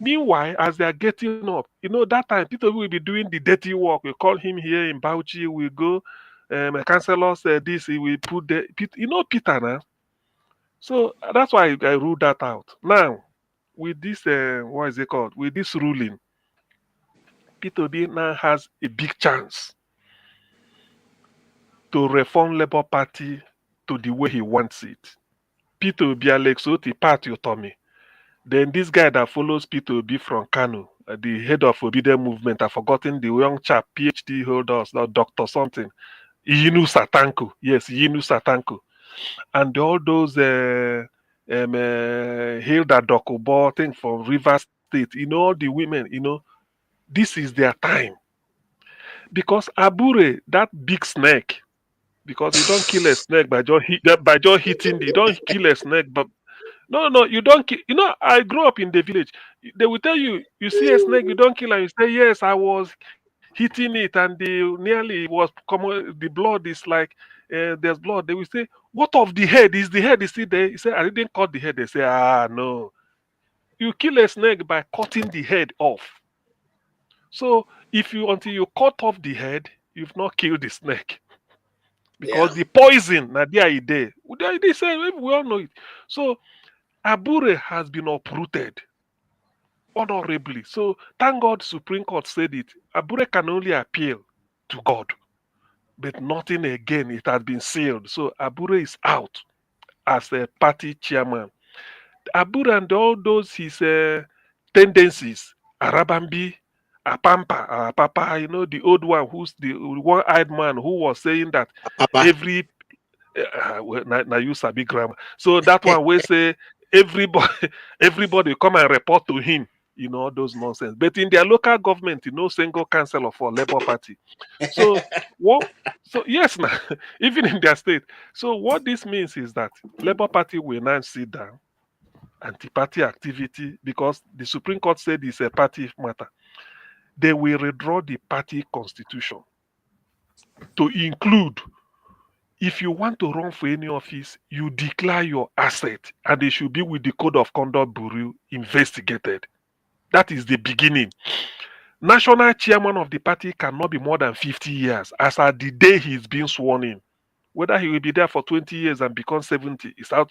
Meanwhile, as they are getting up, that time Peter will be doing the dirty work. We call him here in Bauchi. We go, councillors this. We put Peter now. So that's why I ruled that out. Now, with this, what is it called? With this ruling, Peter B now has a big chance to reform Labour Party to the way he wants it. Peter B Alex Oti party Tommy. Then this guy that follows P2B from Kano, the head of Obedient Movement, I've forgotten the young chap, PhD holder, Dr. something, Yinu Satanko. Yes, Yinu Satanko. And all those Hilda Dokubo thing from Rivers State, all the women, this is their time. Because Abure, that big snake, because you don't kill a snake by just hitting, you don't kill a snake, but no, you don't kill. I grew up in the village. They will tell you, you see a snake, you don't kill, and you say, yes, I was hitting it, and nearly was common. The blood is like there's blood. They will say, what of the head? Is the head still there? You say, I didn't cut the head. They say, no. You kill a snake by cutting the head off. So until you cut off the head, you've not killed the snake. Because the poison, Nadia Ide, they say, we all know it. So Abure has been uprooted honorably. So thank God Supreme Court said it. Abure can only appeal to God, but nothing again. It has been sealed. So Abure is out as a party chairman. Abure and all those his tendencies, Arabambi, Apampa, Papa, the old one, who's the one-eyed man who was saying that every now you sabi grammar. So that one will say everybody come and report to him, all those nonsense. But in their local government, single councillor for Labour Party. So yes, now even in their state. So what this means is that Labour Party will now sit down, anti-party activity, because the Supreme Court said it's a party matter. They will redraw the party constitution to include, if you want to run for any office, you declare your asset, and they should be with the Code of Conduct Bureau investigated. That is the beginning. National chairman of the party cannot be more than 50 years, as at the day he's being sworn in. Whether he will be there for 20 years and become 70, it's up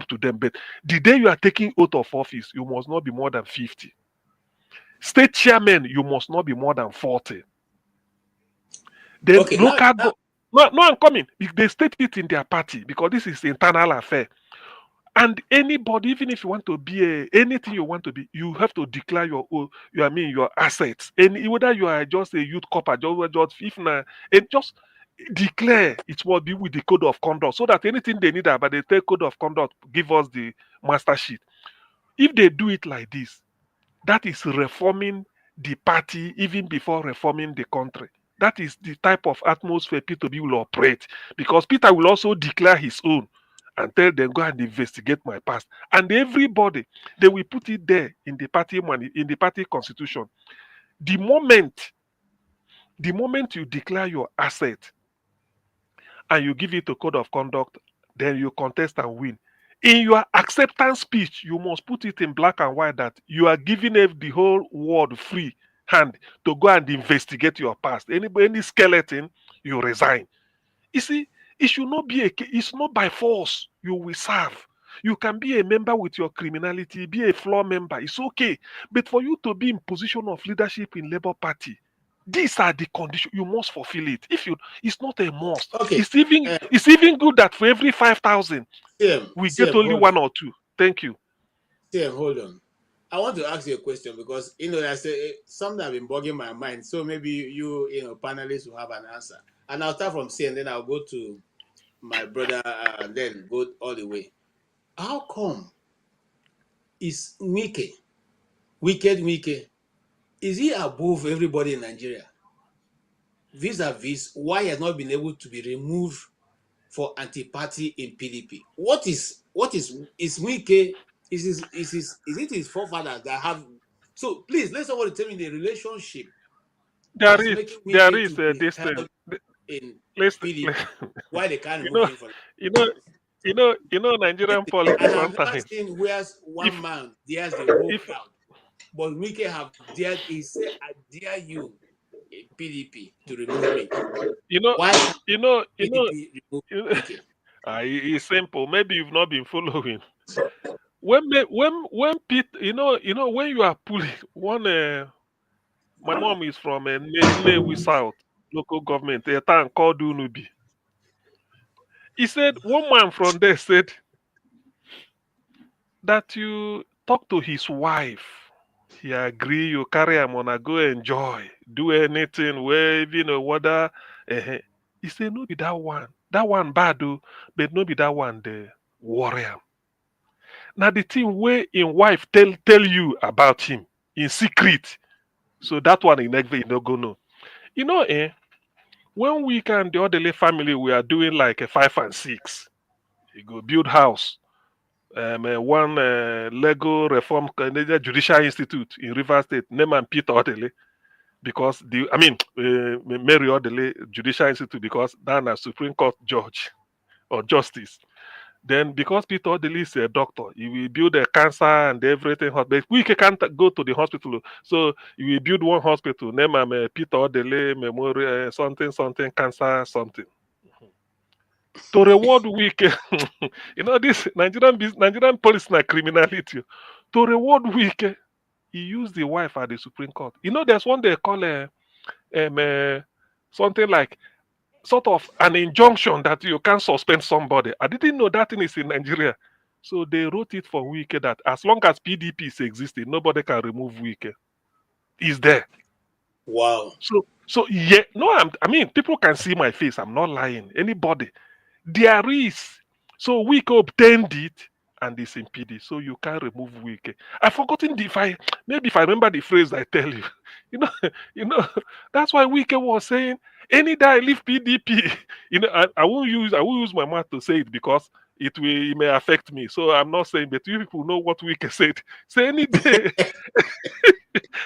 to them. But the day you are taking oath of office, you must not be more than 50. State chairman, you must not be more than 40. Then Okay, No, no, I'm coming. If they state it in their party because this is internal affair. And anybody, even if you want to be anything you want to be, you have to declare your own, your assets. And whether you are just a youth corps, just if na, and just declare it will be with the code of conduct, so that anything they need about the code of conduct, give us the master sheet. If they do it like this, that is reforming the party even before reforming the country. That is the type of atmosphere Peter B will operate, because Peter will also declare his own and tell them go and investigate my past. And everybody, they will put it there in the party money, in the party constitution. The moment you declare your asset and you give it a code of conduct, then you contest and win. In your acceptance speech, you must put it in black and white that you are giving the whole world free hand to go and investigate your past. Any skeleton, you resign. You see, it should not be it's not by force you will serve. You can be a member with your criminality, be a floor member, it's okay. But for you to be in position of leadership in Labour Party, these are the conditions you must fulfill it. If you, it's not a must. Okay. It's even good that for every 5,000, we get only one or two. Thank you. Sam, hold on. I want to ask you a question because I say something have been bugging my mind. So maybe you panelists will have an answer. And I'll start from Sam, then I'll go to my brother, and then go all the way. How come is wicked Wike, is he above everybody in Nigeria? Vis-a-vis why he has not been able to be removed for anti-party in PDP? Is Wike, is it his forefathers that have? So please let somebody tell me the relationship There is a distance in Listen, PDP. Why they can't remove him for Nigerian politics and I've sometimes. never seen where's one man dares the whole crowd. But Wike have dared, he said, I dare you, PDP, to remove me. Why can't PDP remove Wike? It's simple. Maybe you've not been following. When Pete, when you are pulling one, my mom is from Nnewi South local government, a town called Unubi. He said one man from there said that you talk to his wife, he agree, you carry him on a go enjoy, do anything where whether he said no be that one bad though, but no be that one the warrior. Now the thing where in wife tell you about him in secret, so that one in never no go know. When we can the other family we are doing like a 5 and 6, you go build house. One Lego Reform Canadian Judicial Institute in River State, name and Peter Odele, because Mary Odele Judicial Institute, because Dan a Supreme Court judge or justice. Then because Peter Odele is a doctor, he will build a cancer and everything. But we can't go to the hospital, so you will build one hospital, name him Peter Odele Memorial something cancer something. To reward Wike, this Nigerian police na criminality. To reward Wike, he used the wife at the Supreme Court. There's one they call something like sort of an injunction that you can't suspend somebody. I didn't know that thing is in Nigeria. So they wrote it for Wike that as long as PDP is existing, nobody can remove Wike. He's there. Wow. So yeah, no, people can see my face. I'm not lying. Anybody. There is. So Wike obtained it and it's impeded. So you can't remove Wike. I've forgotten if I remember the phrase I tell you. That's why Wike was saying, any day I leave PDP. I won't use my mouth to say it because it may affect me. So I'm not saying, but you people know what Wike said. Say any day.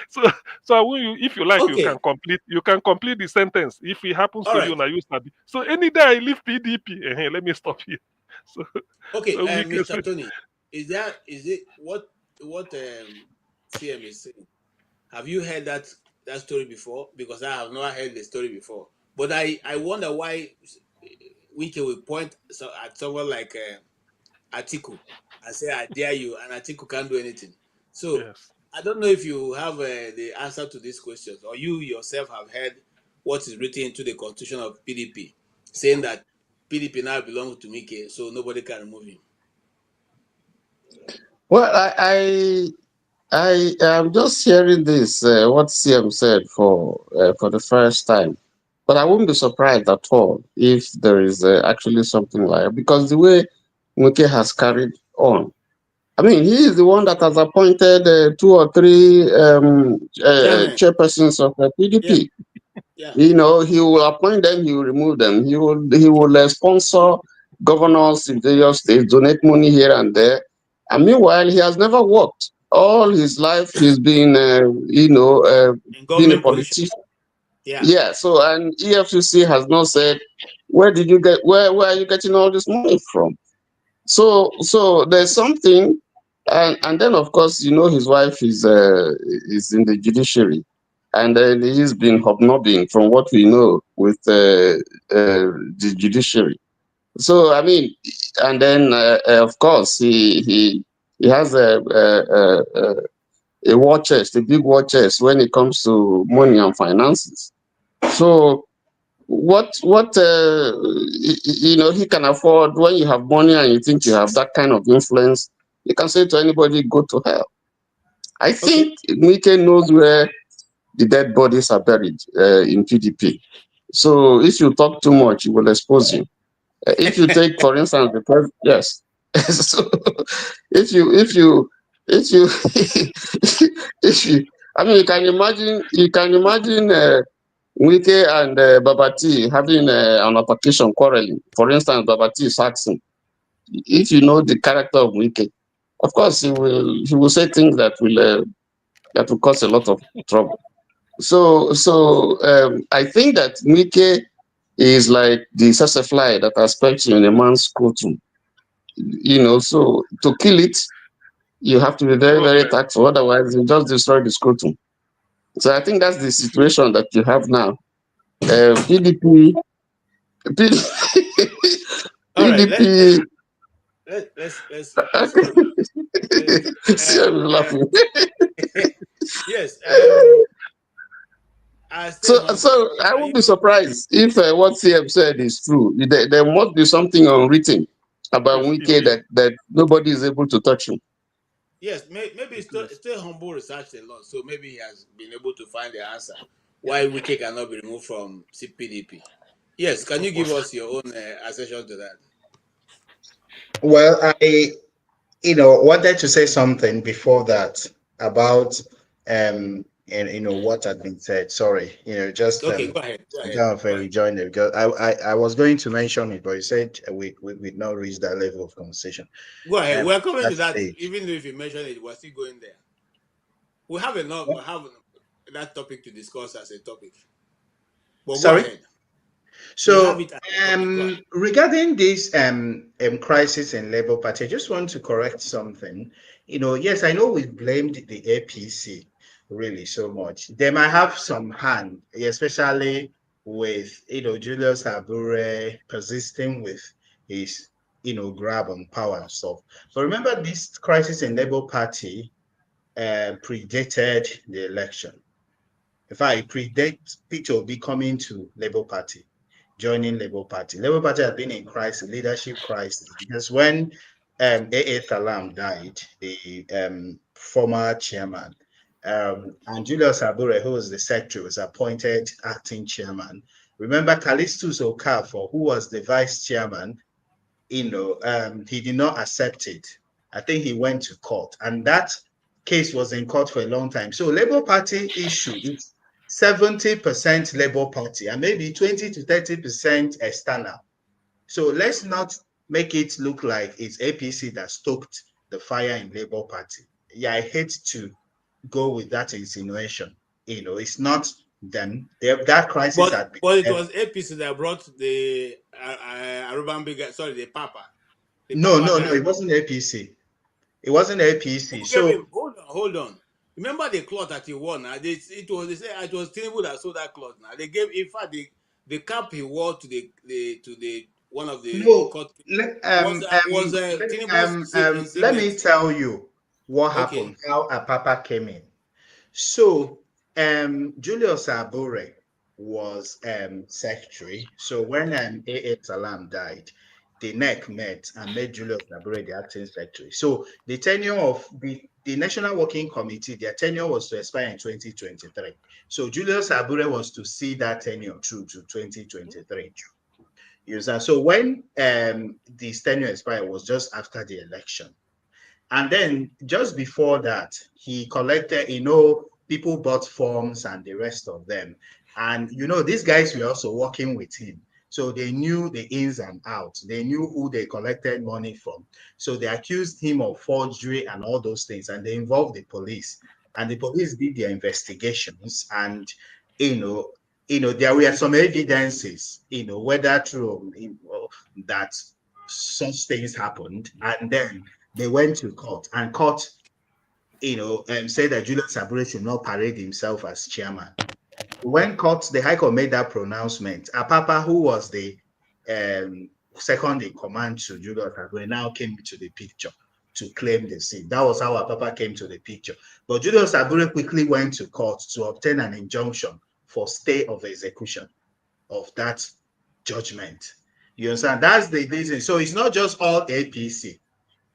So I will, if you like, Okay. you can complete the sentence. If it happens to you now, you study. So any day I leave PDP, let me stop here. So okay, Mr. Tony, is it what CM is saying? Have you heard that story before? Because I have not heard the story before. But I wonder why Wike will point at someone like Atiku and say, I dare you, and Atiku can't do anything. So yes. I don't know if you have the answer to these questions, or you yourself have heard what is written into the constitution of PDP. saying that PDP now belongs to Mike, so nobody can remove him. Well, I am just hearing this, what CM said for the first time, but I wouldn't be surprised at all if there is actually something like it, because the way Wike has carried on. I mean, he is the one that has appointed 2 or 3 Chairman. chairpersons of the PDP. Yeah. You know, he will appoint them, he will remove them. He will sponsor governors in various states, donate money here and there. And meanwhile, he has never worked. All his life, he's been, being a politician. Yeah. Yeah. So, and EFCC has not said, where are you getting all this money from? So there's something, and then of course, his wife is in the judiciary, and then he's been hobnobbing, from what we know, with the judiciary. So I mean, and then of course he has a war chest, a big war chest when it comes to money and finances. So what he can afford, when you have money and you think you have that kind of influence, you can say to anybody, go to hell. I think Mike knows where the dead bodies are buried in PDP. So if you talk too much, you will expose him. If you take, for instance, the president, yes. So if you I mean, you can imagine Wike and Babati having an altercation, quarreling. For instance, Babati is asking, if you know the character of Wike, of course he will say things that will cause a lot of trouble. So I think that Wike is like the sassafly that has perched in a man's scrotum. So to kill it, you have to be very, very tactful. Otherwise, you just destroy the scrotum. So I think that's the situation that you have now. PDP. All right, PDP. let's See, I'm laughing. Yes. So I won't be surprised if what CM said is true. There must be something unwritten about Wike that nobody is able to touch him. Yes, maybe still humble researched a lot, so maybe he has been able to find the answer why Wike cannot be removed from CPDP. Yes, can you give us your own assertion to that? Well, I wanted to say something before that about what had been said. Sorry, just okay, go ahead. kind of rejoin it, because I was going to mention it, but you said we not reach that level of conversation. Go ahead. We're coming to that. Even if you mention it, we're still going there. We have enough. We have that topic to discuss as a topic. But sorry. Go ahead. So regarding this crisis in Labour Party, I just want to correct something. Yes, I know we blamed the APC really so much. They might have some hand, especially with Julius Abure persisting with his grab on power and stuff. But remember, this crisis in Labour Party predated the election. In fact, it predates Peter Obi coming to Labour Party, joining Labour Party. Labour Party had been in crisis, leadership crisis, because when A.A. Thalam died, the former chairman, and Julius Abure, who was the secretary, was appointed acting chairman. Remember, Callistus Okafor, who was the vice chairman, he did not accept it. I think he went to court, and that case was in court for a long time. So Labour Party issue is 70% Labour Party and maybe 20 to 30% external. So let's not make it look like it's APC that stoked the fire in Labour Party. Yeah, I hate to go with that insinuation. It's not them. That crisis had been. But it was APC that brought the the Papa. No, it wasn't APC. It wasn't APC. So hold on. Remember the cloth that he wore now? They say it was Tinubu that sold that cloth now. They gave, in fact, the cap he wore to the one of the let me tell you what happened, how Apapa came in. So Julius Abure was secretary. So when A.A. Salam died, the NEC met and made Julius Abure the acting secretary. So the tenure of the National Working Committee, their tenure was to expire in 2023. So Julius Abure was to see that tenure through to 2023. So when this tenure expired was just after the election. And then just before that, he collected, people bought forms and the rest of them. And, these guys were also working with him. So they knew the ins and outs. They knew who they collected money from. So they accused him of forgery and all those things. And they involved the police. And the police did their investigations. And, there were some evidences, whether true that such things happened. And then they went to court, and court, said that Julius Abure should not parade himself as chairman. When the High Court made that pronouncement, Apapa, who was the second in command to Julius Abure, now came into the picture to claim the seat. That was how Apapa came to the picture. But Julius Abure quickly went to court to obtain an injunction for stay of execution of that judgment. You understand? That's the reason. So it's not just all APC.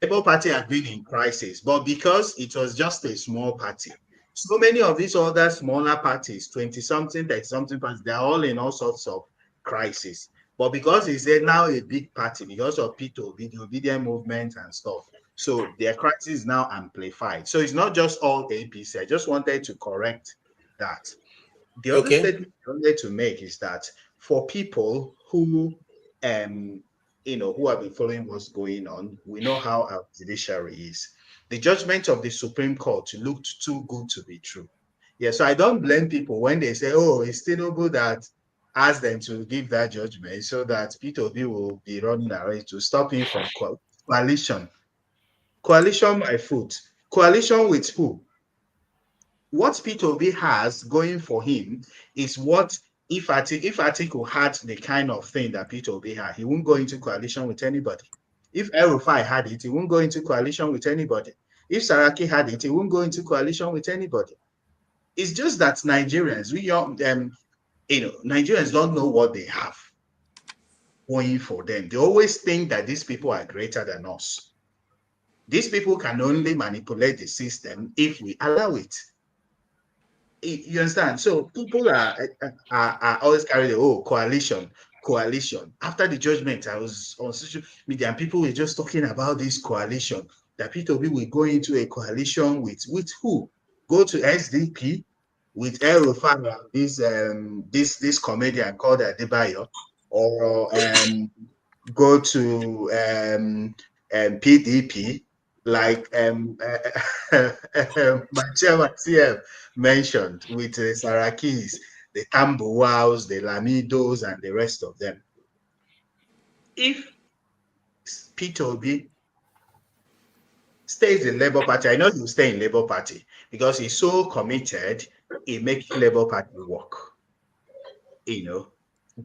Labour Party had been in crisis, but because it was just a small party, so many of these other smaller parties, 20-something, 30-something parties, they're all in all sorts of crisis. But because it's now a big party, because of P2B, the obedient movement and stuff, so their crisis is now amplified. So it's not just all APC. I just wanted to correct that. The other statement I wanted to make is that for people who who have been following what's going on, we know how our judiciary is. The judgment of the Supreme Court looked too good to be true. Yeah, so I don't blame people when they say, oh, it's Tinubu that asked them to give that judgment so that P2B will be running away to stop him from coalition. Coalition by foot. Coalition with who? What P2B has going for him is what if Atiku had the kind of thing that P2B had, he won't go into coalition with anybody. If El-Rufai had it, he won't go into coalition with anybody. If Saraki had it, he won't go into coalition with anybody. It's just that Nigerians, Nigerians don't know what they have going for them. They always think that these people are greater than us. These people can only manipulate the system if we allow it. You understand? So people are always carried coalition. After the judgment, I was on social media and people were just talking about this coalition, that P2B will go into a coalition with who? Go to SDP with El-Rufai, this comedian called Adebayo, or go to PDP, like my chairman CM mentioned, with the Sarakis, the Tambuwaos, the Lamidos, and the rest of them. If P2B stays in Labour Party, I know he'll stay in Labour Party because he's so committed in making Labour Party work.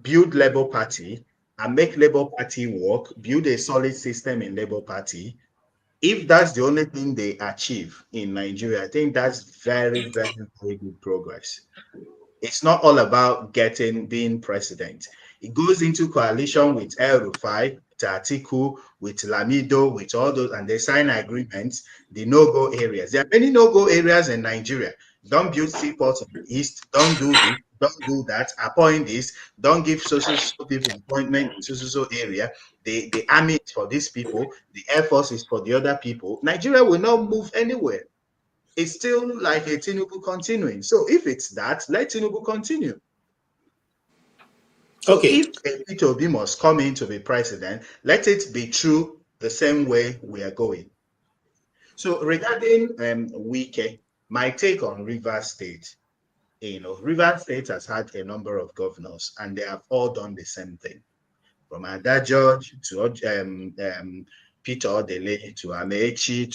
Build Labour Party and make Labour Party work, build a solid system in Labour Party. If that's the only thing they achieve in Nigeria, I think that's very, very, very good progress. It's not all about being president. It goes into coalition with El-Rufai, Atiku, with Lamido, with all those, and they sign agreements, the no-go areas. There are many no-go areas in Nigeria. Don't build seaports in the east, don't do this, don't do that, appoint this, don't give so people appointment in so area. The army is for these people, the Air Force is for the other people. Nigeria will not move anywhere. It's still like a Tinubu continuing. So if it's that, let Tinubu continue. So if P2B must come in to be president, let it be true the same way we are going. So regarding Wike, my take on Rivers State, Rivers State has had a number of governors and they have all done the same thing. From Ada George to Peter Odele to Amechi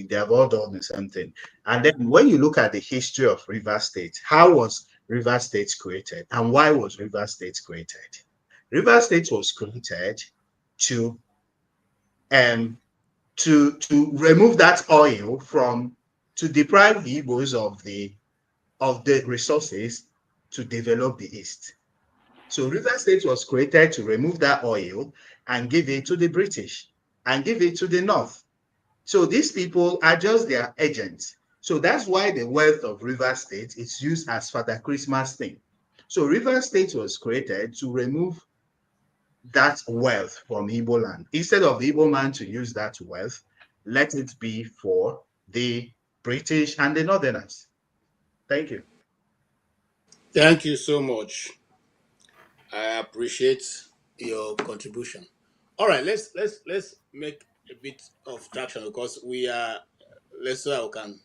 they have all done the same thing. And then when you look at the history of Rivers State, how was Rivers State created and why was Rivers State created? Rivers State was created to remove that oil to deprive the Igbos of the resources to develop the East. So Rivers State was created to remove that oil and give it to the British and give it to the North. So these people are just their agents. So that's why the wealth of Rivers State is used as Father Christmas thing. So Rivers State was created to remove that wealth from Igbo land. Instead of the Igbo man to use that wealth, let it be for the British and the Northerners. Thank you. Thank you so much. I appreciate your contribution. All right, let's make a bit of traction because we are. Let's so I can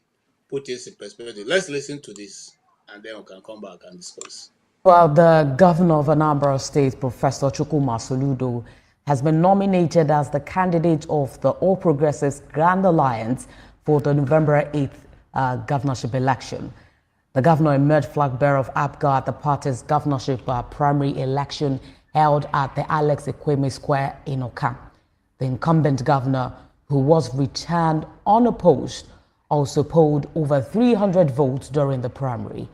put this in perspective. Let's listen to this, and then we can come back and discuss. Well, the governor of Anambra State, Professor Chukwuma Soludo, has been nominated as the candidate of the All Progressives Grand Alliance for the November 8th governorship election. The governor emerged flag bearer of APGA at the party's governorship primary election held at the Alex Ekweme Square in Oka. The incumbent governor, who was returned unopposed, also polled over 300 votes during the primary.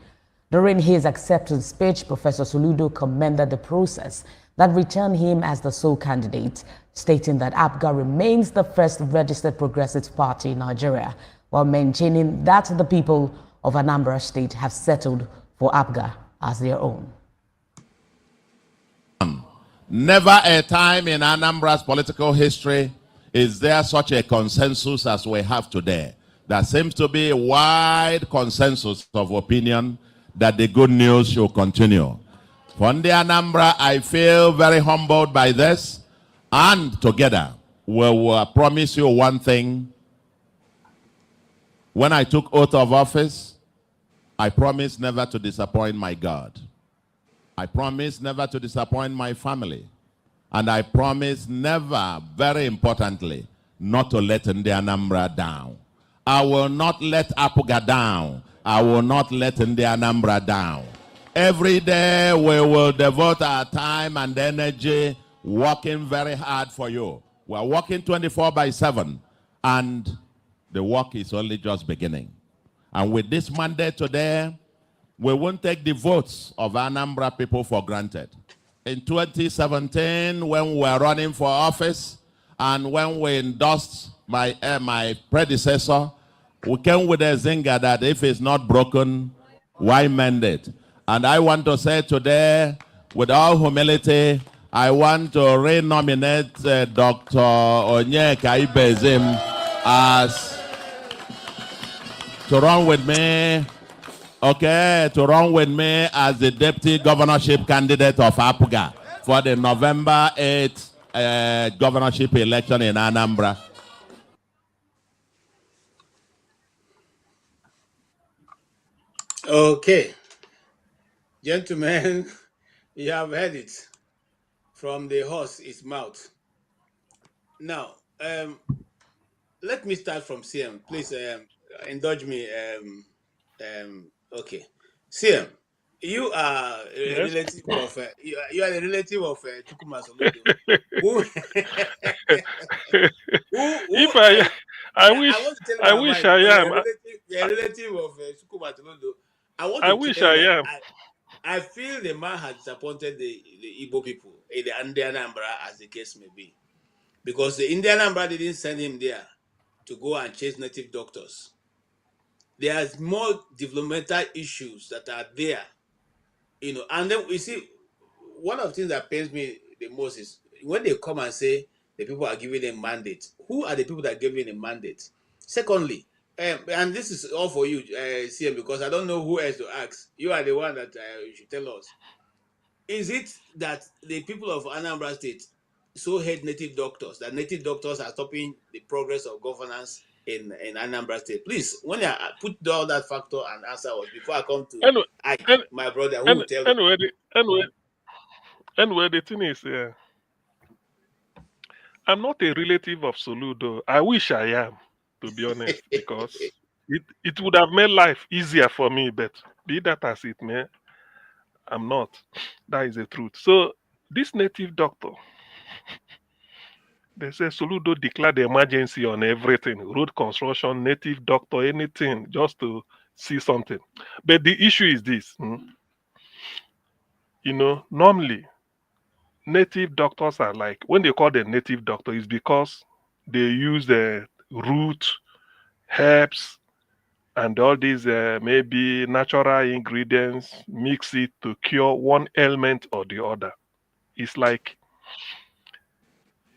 During his acceptance speech, Professor Soludo commended the process that returned him as the sole candidate, stating that APGA remains the first registered progressive party in Nigeria, while maintaining that the people of Anambra State have settled for APGA as their own. Never a time in Anambra's political history is there such a consensus as we have today. There seems to be a wide consensus of opinion that the good news should continue. From the Anambra, I feel very humbled by this, and together we will promise you one thing. When I took oath of office, I promised never to disappoint my God. I promised never to disappoint my family. And I promised never, very importantly, not to let the Anambra down. I will not let APGA down. I will not let the Anambra down. Every day we will devote our time and energy working very hard for you. We're working 24/7, and the work is only just beginning. And with this mandate today, we won't take the votes of Anambra people for granted. In 2017, when we were running for office and when we endorsed my predecessor, we came with a zinger that if it's not broken, why mend it? And I want to say today, with all humility, I want to re-nominate Dr. Onyeka Ibezim as to run with me as the deputy governorship candidate of APGA for the November 8th governorship election in Anambra. Okay, gentlemen, you have heard it from the horse's mouth. Now, let me start from CM. Please indulge me. Okay, CM, you are a relative of you are a relative of Chukwuma Soludo. I wish I am. You're a relative of Chukwuma Soludo. I wish I am. I feel the man has disappointed the Igbo people in the Indian Anambra, as the case may be, because the Indian Anambra didn't send him there to go and chase native doctors. There's more developmental issues that are there, and then we see one of the things that pains me the most is when they come and say the people are giving them mandate. Who are the people that gave you a mandate? Secondly, and this is all for you, CM, because I don't know who else to ask. You are the one that you should tell us. Is it that the people of Anambra State so hate native doctors that native doctors are stopping the progress of governance in Anambra State? Please, when you put all that factor and answer us before I come to my brother who will tell you. Anyway, the thing is, I'm not a relative of Soludo. I wish I am, to be honest, because it would have made life easier for me, but be that as it may, I'm not. That is the truth. So this native doctor, they say Soludo declared the emergency on everything, road construction, native doctor, anything, just to see something. But the issue is this. normally native doctors are like, when they call them native doctor, is because they use the root, herbs, and all these maybe natural ingredients, mix it to cure one ailment or the other. It's like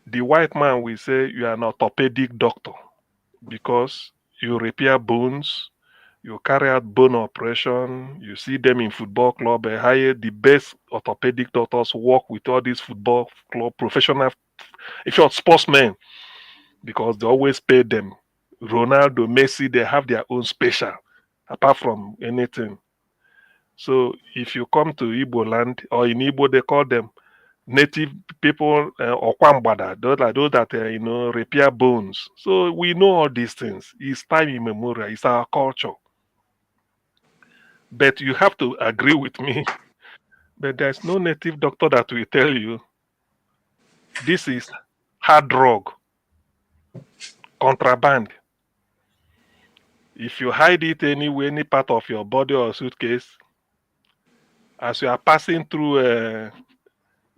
the white man will say you are an orthopedic doctor because you repair bones, you carry out bone operation, you see them in football club, hire the best orthopedic doctors, work with all these football club professional, if you're sportsmen, because they always pay them. Ronaldo, Messi, they have their own special, apart from anything. So if you come to Igbo land, or in Igbo, they call them native people, Okwambada, those that repair bones. So we know all these things. It's time immemorial. It's our culture. But you have to agree with me. But there's no native doctor that will tell you this is hard drug, contraband. If you hide it anywhere, any part of your body or suitcase, as you are passing through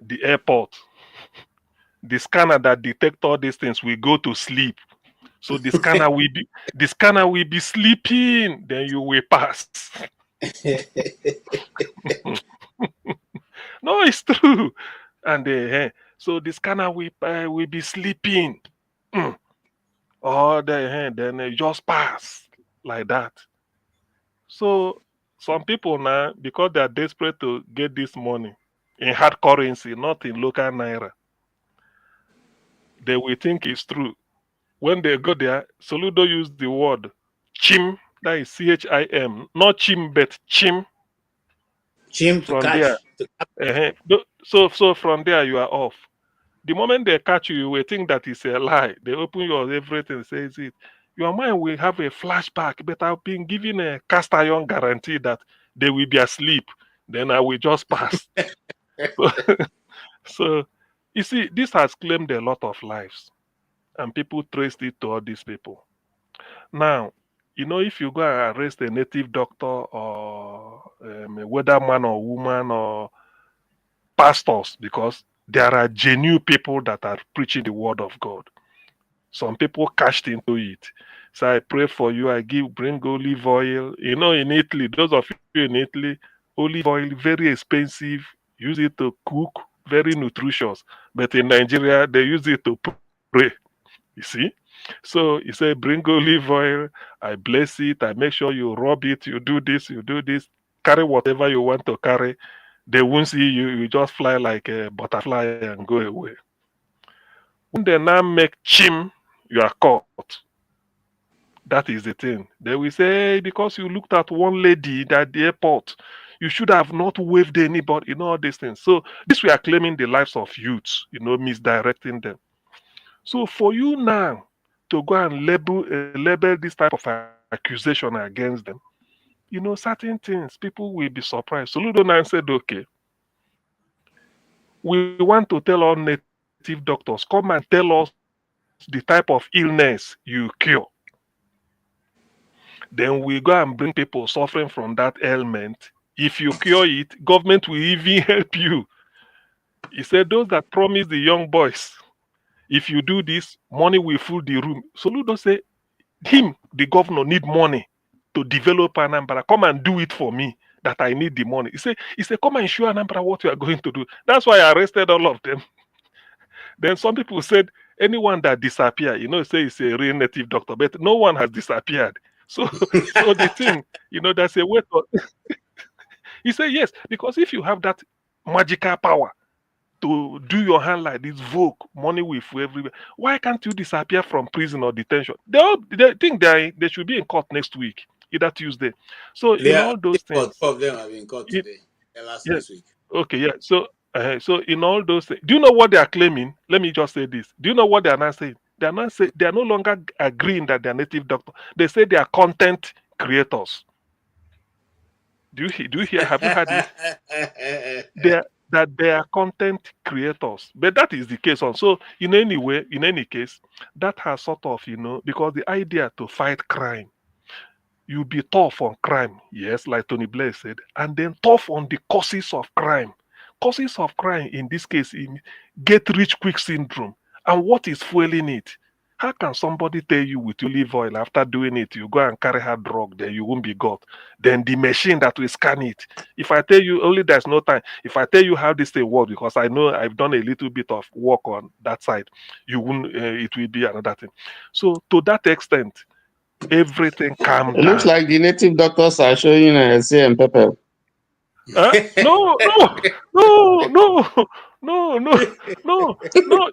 the airport, the scanner that detects all these things will go to sleep. So the scanner will be sleeping, then you will pass. No, it's true. And so the scanner will be sleeping. Or then they just pass like that. So some people now, because they are desperate to get this money in hard currency, not in local naira, they will think it's true. When they go there, Soludo used the word chim, that is CHIM, not chim, but chim. Chim to From catch. there, so from there you are off. The moment they catch you, you will think that it's a lie. They open your everything, says it. Your mind will have a flashback, but I've been given a cast iron guarantee that they will be asleep. Then I will just pass. So, you see, this has claimed a lot of lives, and people traced it to all these people. Now, if you go and arrest a native doctor or a weatherman or woman or pastors, because there are genuine people that are preaching the word of God. Some people cashed into it. So I pray for you. Bring olive oil. In Italy, those of you in Italy, olive oil, very expensive. Use it to cook, very nutritious. But in Nigeria, they use it to pray. You see? So he said, bring olive oil. I bless it. I make sure you rub it. You do this. Carry whatever you want to carry. They won't see you. You just fly like a butterfly and go away. When they now make chim, you are caught. That is the thing. They will say, hey, because you looked at one lady at the airport, you should have not waved anybody, all these things. So this we are claiming the lives of youths, misdirecting them. So for you now to go and label this type of accusation against them, certain things, people will be surprised. So Ludona said, okay, we want to tell all native doctors, come and tell us the type of illness you cure. Then we go and bring people suffering from that ailment. If you cure it, government will even help you. He said, those that promise the young boys, if you do this, money will fill the room. So Ludo say, the governor, need money to develop Anambra. Come and do it for me, that I need the money. He said, come and show Anambra what you are going to do. That's why I arrested all of them. Then some people said, anyone that disappeared, say it's a real native doctor, but no one has disappeared. So the thing, there's a way to. He said, yes, because if you have that magical power to do your hand like this, vogue, money will flow everywhere, why can't you disappear from prison or detention? They think they should be in court next week, either Tuesday. So all those things. Two of them have been caught today, last week. Okay, yeah. So in all those things, do you know what they are claiming? Let me just say this. Do you know what they are not saying? They are no longer agreeing that they are native doctors. They say they are content creators. Do you hear? Have you heard it? They are content creators. But that is the case also. In any case, that has sort of, because the idea to fight crime, you be tough on crime, yes, like Tony Blair said, and then tough on the causes of crime. causes of crime in this case in get rich quick syndrome. And what is fueling it? How can somebody tell you with olive oil after doing it, you go and carry her drug, then you won't be got? Then the machine that will scan it. If I tell you only there's no time, if I tell you how this thing works, because I know I've done a little bit of work on that side, you won't. It will be another thing. So to that extent, everything calmed It looks down. like the native doctors are showing CM Pepper. No, no, no, no, no, no, no.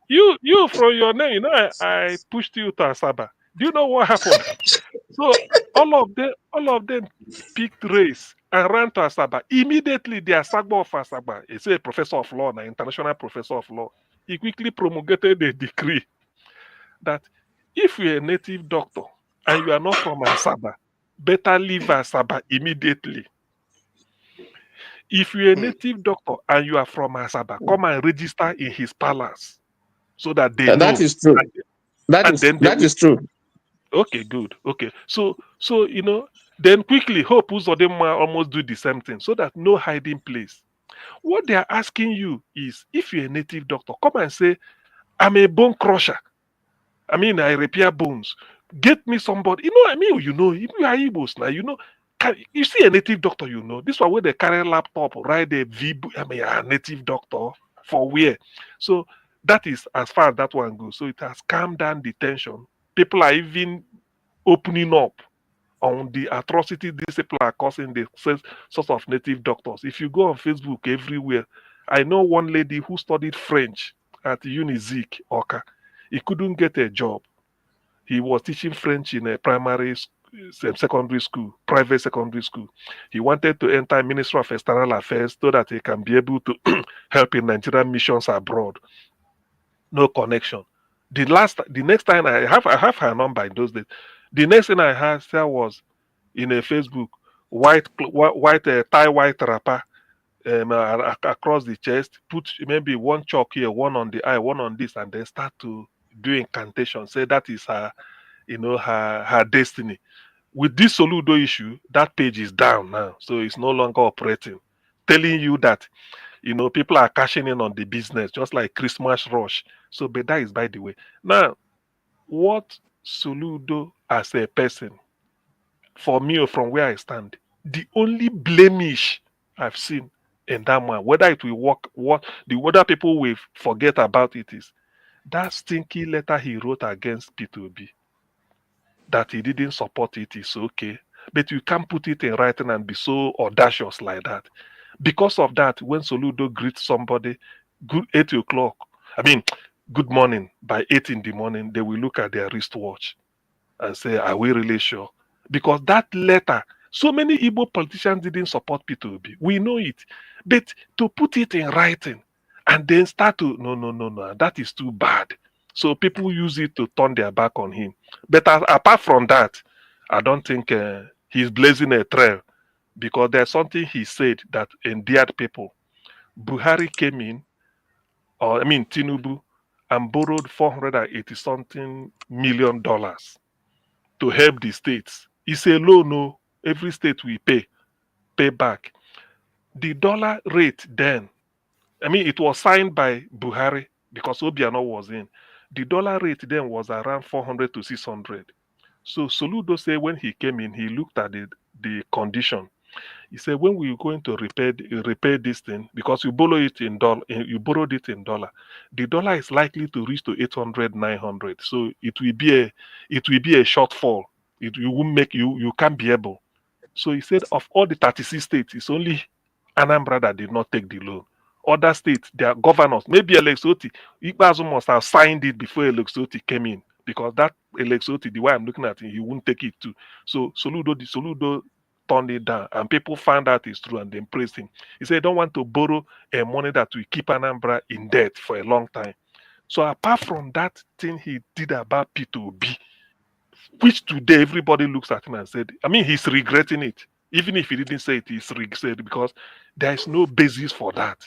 You from your name, you know, I pushed you to Asaba. Do you know what happened? So all of them picked race and ran to Asaba. Immediately, the Asaba of Asaba, he's a professor of law, an international professor of law. He quickly promulgated a decree that if you're a native doctor and you are not from Asaba, better leave Asaba immediately. If you're a native doctor and you are from Asaba, come and register in his palace so that they know. That is true. That is true. Okay, good. Okay. So you know, then quickly Hope Uzodinma almost do the same thing so that no hiding place. What they are asking you is if you're a native doctor, come and say, I'm a bone crusher. I mean, I repair bones. Get me somebody. You know, I mean, you know, if you are Igbos now, you know, you see a native doctor, you know, this one where they carry laptop, right? A native doctor for where? So that is as far as that one goes. So it has calmed down the tension. People are even opening up on the atrocity these people are causing the sorts of native doctors. If you go on Facebook everywhere, I know one lady who studied French at Unizik, Oka. He couldn't get a job. He was teaching French in a secondary school, private secondary school. He wanted to enter Ministry of External Affairs so that he can be able to help in Nigerian missions abroad. No connection. The next time I have her number in those days. The next thing I had was in a Facebook, white tie white wrapper across the chest, put maybe one chalk here, one on the eye, one on this, and then start to do incantation. Say that is her, you know, her destiny. With this Soludo issue, that page is down now, so it's no longer operating, telling you that, you know, people are cashing in on the business, just like Christmas rush. So, but that is by the way. Now, what Soludo as a person, for me or from where I stand, the only blemish I've seen in that man, whether it will work, whether people will forget about it, is that stinky letter he wrote against P2B. That he didn't support it is okay, but you can't put it in writing and be so audacious like that. Because of that, when Soludo greets somebody, good 8 o'clock, good morning, by 8 in the morning, they will look at their wristwatch and say, are we really sure? Because that letter, so many Igbo politicians didn't support P2B. We know it. But to put it in writing and then start to, no, that is too bad. So people use it to turn their back on him. But apart from that, I don't think he's blazing a trail, because there's something he said that endeared people. Buhari came in, Tinubu, and borrowed $480-something million to help the states. It's a loan, no. Every state will pay back. The dollar rate then, it was signed by Buhari because Obiano was in. The dollar rate then was around 400 to 600. So Soludo said when he came in, he looked at the condition. He said, when we're going to repay this thing, because you borrowed it in dollar, the dollar is likely to reach to 800, 900. So it will be a shortfall. You won't make you can't be able. So he said, of all the 36 states, it's only Anambra that did not take the loan. Other states, their governors, maybe Alexoti, Ikbazu must have signed it before Alexoti came in, because that Alexoti, the way I'm looking at it, he wouldn't take it too. So Soludo turned it down, and people found out it's true and then praised him. He said, don't want to borrow a money that will keep Anambra in debt for a long time. So apart from that thing he did about P2B, which today everybody looks at him and said, he's regretting it. Even if he didn't say it, he's regretting it, because there is no basis for that.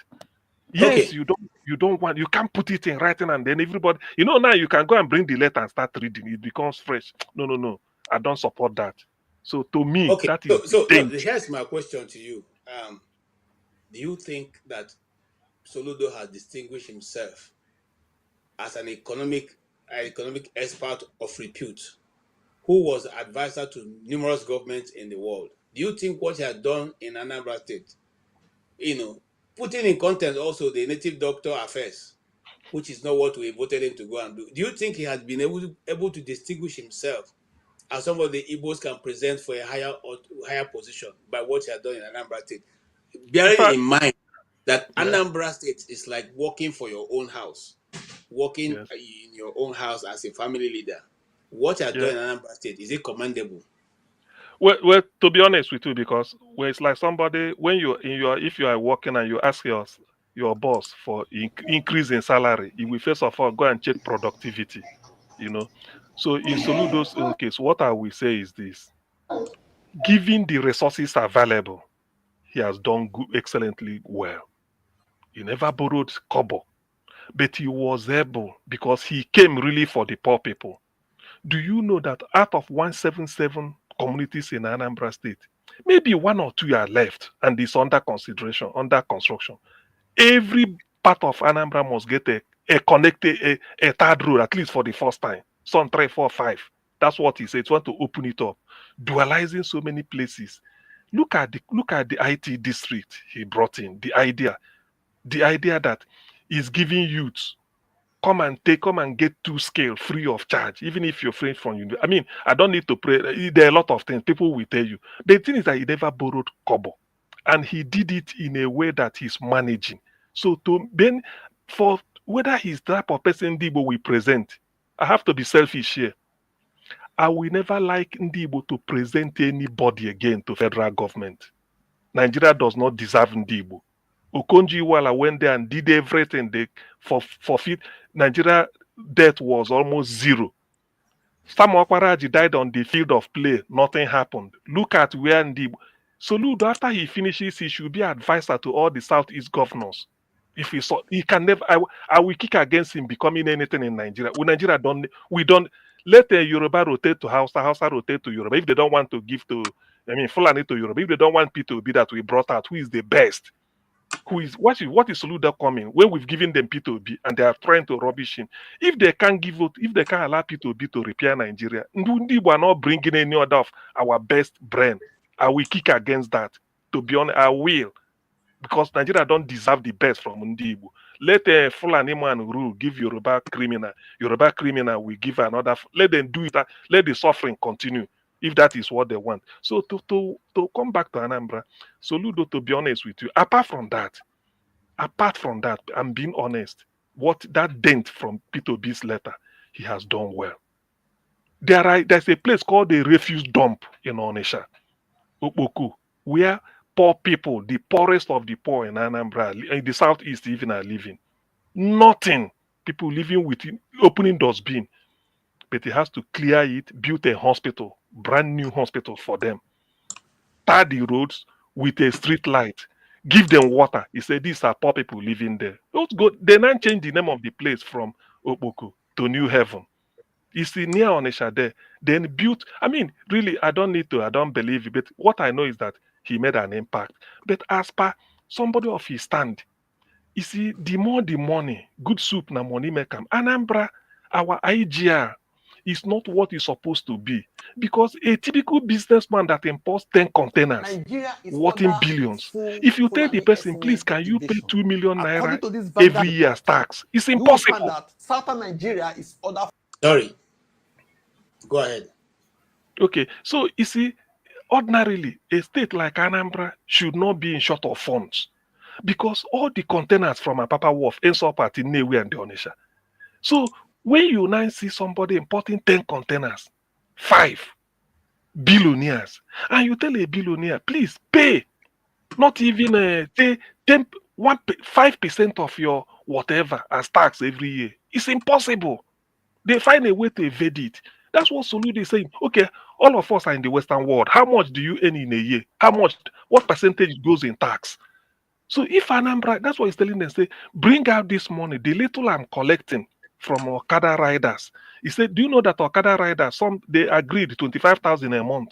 Yes, Okay. you can't put it in writing and then everybody, now you can go and bring the letter and start reading. It becomes fresh. No. I don't support that. So to me, Okay. that is So danger. here's my question to you. do you think that Soludo has distinguished himself as an economic expert of repute who was advisor to numerous governments in the world? Do you think what he had done in Anambra State, putting in context also the native doctor affairs, which is not what we voted him to go and do you think he has been able to distinguish himself as some of the Igbos can present for a higher position by what he has done in Anambra State? Bearing in mind that Anambra State is like working for your own house, working in your own house as a family leader. What you are doing in Anambra State, is it commendable? Well, to be honest with you, because it's like somebody when if you are working and you ask your boss for increase in salary, you will first of all go and check productivity, So in Soludo's own case, what I will say is this: given the resources available, he has done excellently well. He never borrowed kobo, but he was able because he came really for the poor people. Do you know that out of 177 communities in Anambra State, maybe one or two are left and it's under consideration, under construction? Every part of Anambra must get a connected, a third road, at least for the first time. Some 3, 4, 5. That's what he said. He want to open it up, dualizing so many places. Look at the IT district he brought in. The idea that he's giving youths come and get 2 scale free of charge, even if you're free from you. I mean, I don't need to pray. There are a lot of things people will tell you. The thing is that he never borrowed kobo, and he did it in a way that he's managing. So then, for whether he's the type of person Ndibo will present, I have to be selfish here. I will never like Ndibo to present anybody again to federal government. Nigeria does not deserve Ndibo. Okonjo-Iweala went there and did everything for forfeit. Nigeria debt was almost zero. Sam Okhade died on the field of play. Nothing happened. Look at where Ndibo. Soludo, after he finishes, he should be advisor to all the Southeast governors. If he can never, I will kick against him becoming anything in Nigeria. Nigeria don't let the Yoruba rotate to Hausa rotate to Yoruba. If they don't want to give Fulani to Yoruba, if they don't want P2B that we brought out, who is the best? What is Soludo coming when we've given them P2B and they are trying to rubbish him? If they can't allow P2B to repair Nigeria, we are not bringing any other of our best brain. I will kick against that. To be honest, I will, because Nigeria don't deserve the best from Ndibo. Let a Fulani man rule, give Yoruba criminal. Yoruba criminal will give another. Let them do it. Let the suffering continue, if that is what they want. So to come back to Anambra, Soludo, to be honest with you, apart from that, I'm being honest, what that dent from P2B's letter, he has done well. There's a place called the refuse dump in Onitsha, Okpoku, where poor people, the poorest of the poor in Anambra, in the southeast even, are living. Nothing. People living with opening dustbin. But he has to clear it, build a hospital, brand new hospital for them. Tar the roads with a street light. Give them water. He said these are poor people living there. They now change the name of the place from Okpoku to New Heaven. It's near Onitsha there. Then built, really, I don't believe it, but what I know is that he made an impact. But as per somebody of his stand, you see, the more the money, good soup na money make am. Anambra, our IGR is not what it's supposed to be, because a typical businessman that imports 10 containers worth in billions, if you tell the person, please, can you pay 2 million naira every year as tax? It's impossible. Southern Nigeria is other. Sorry. Go ahead. Okay, so you see, ordinarily, a state like Anambra should not be in short of funds, because all the containers from Apapa Wharf ends up at Nnewi and the Onitsha. So when you now see somebody importing 10 containers, 5 billionaires, and you tell a billionaire, please pay, not even 5% of your whatever as tax every year. It's impossible. They find a way to evade it. That's what Soludo is saying. Okay, all of us are in the Western world. How much do you earn in a year? What percentage goes in tax? So if Anambra, that's what he's telling them, say, bring out this money, the little I'm collecting from Okada riders. He said, do you know that Okada riders, they agreed 25,000 a month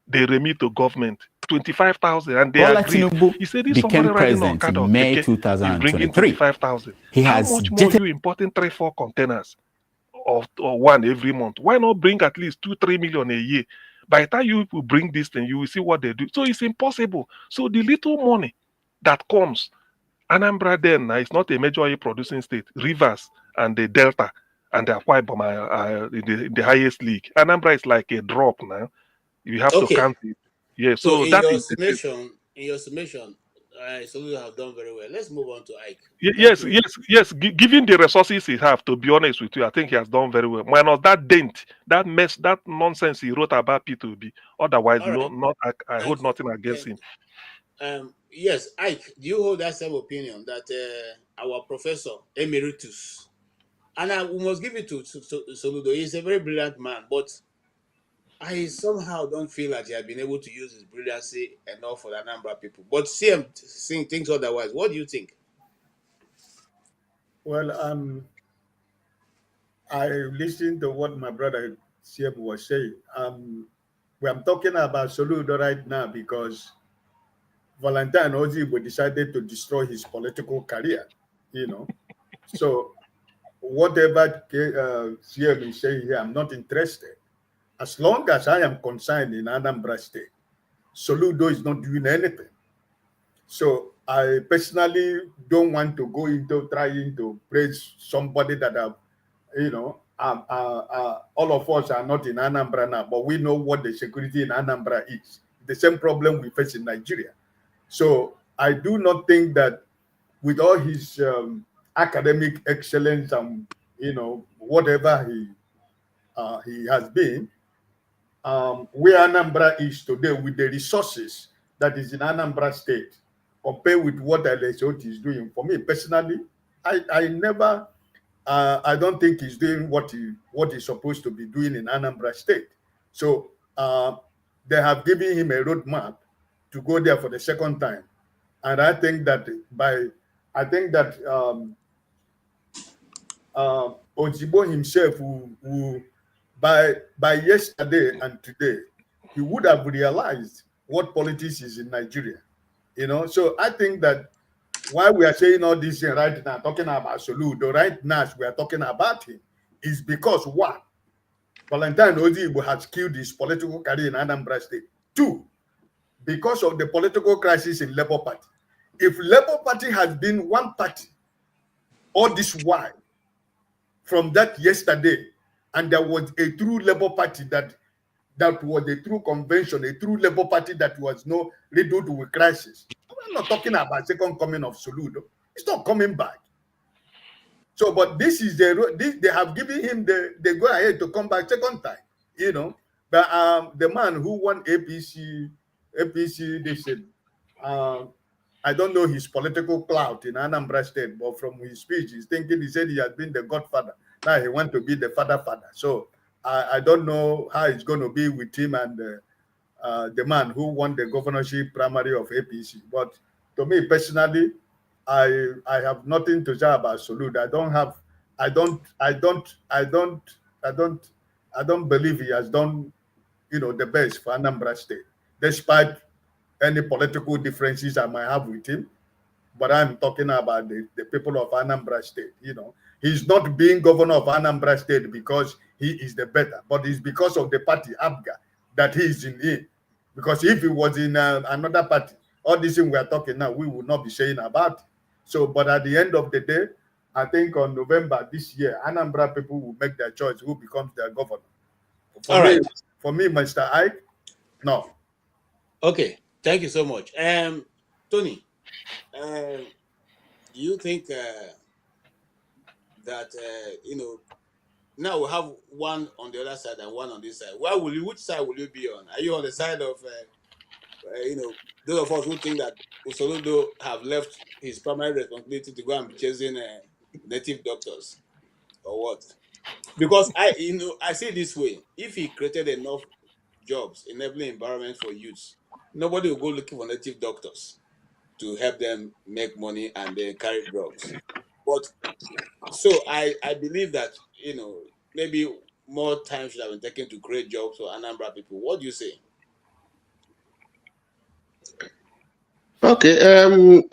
they remit to government 25,000, and they Bola agreed. Tinubu He said, if somebody became riding on president Okada in May is bringing 2023. 25,000. He How has much more jetted you importing 3-4 containers or one every month? Why not bring at least 2-3 million a year? By the time you people bring this thing, you will see what they do. So it's impossible. So the little money that comes, Anambra then is not a major oil producing state. Rivers and the Delta and the Akwa Ibom are in the highest league. Anambra is like a drop now. You have to Okay. count it. Yeah, So so in that your is the thing. summation, Soludo have done very well. Let's move on to Ike. Yes. Given the resources he have, to be honest with you, I think he has done very well. Minus that dent, that mess, that nonsense he wrote about P2B. Otherwise, All right. I hold Thank you. nothing against him. Yes, Ike, do you hold that same opinion that our professor emeritus, and we must give it to Soludo, he's a very brilliant man, but I somehow don't feel like he has been able to use his brilliancy enough for the number of people. But CM thinks otherwise. What do you think? Well, I listened to what my brother CM was saying. I'm talking about Soludo right now because Valentine Ozibo decided to destroy his political career, So whatever CM is saying here, I'm not interested. As long as I am concerned in Anambra State, Soludo is not doing anything. So I personally don't want to go into trying to praise somebody that all of us are not in Anambra now, but we know what the security in Anambra is. The same problem we face in Nigeria. So I do not think that with all his academic excellence and whatever he has been, where Anambra is today with the resources that is in Anambra State, compared with what LSOT is doing. For me personally, I don't think he's doing what he's supposed to be doing in Anambra State. So they have given him a roadmap to go there for the second time, and I think that Ojibo himself will by yesterday and today, he would have realized what politics is in Nigeria. So I think that why we are saying all this right now, talking about Soludo, right now as we are talking about him, is because one, Valentine Ozibo has killed his political career in Anambra State. Two, because of the political crisis in Labour Party. If Labour Party has been one party all this while, from that yesterday, and there was a true Labour Party that was a true convention, a true Labour Party that was not riddled with crisis. I'm not talking about second coming of Soludo. It's not coming back. So, but this is they have given him the go ahead to come back second time, But the man who won APC, I don't know his political clout in Anambra State, but from his speech, he said he has been the godfather. Now he wants to be the father. So I don't know how it's going to be with him and the man who won the governorship primary of APC. But to me personally, I have nothing to say about Soludo. I don't believe he has done, the best for Anambra State, despite any political differences I might have with him. But I'm talking about the people of Anambra State. He's not being governor of Anambra State because he is the better, but it's because of the party ABGA that he is in it. Because if he was in another party, all this thing we are talking now, we would not be saying about it. So, but at the end of the day, I think on November this year, Anambra people will make their choice who becomes their governor. For me, Mr. Ike, no. Okay, thank you so much. Tony, do you think that now we have one on the other side and one on this side? Which side will you be on? Are you on the side of those of us who think that Usoludo have left his primary responsibility to go and be chasing native doctors, or what? Because I see it this way: if he created enough jobs, enabling environment for youths, nobody will go looking for native doctors to help them make money and then carry drugs. But so I believe that maybe more time should have been taken to create jobs for Anambra people. What do you say? Okay,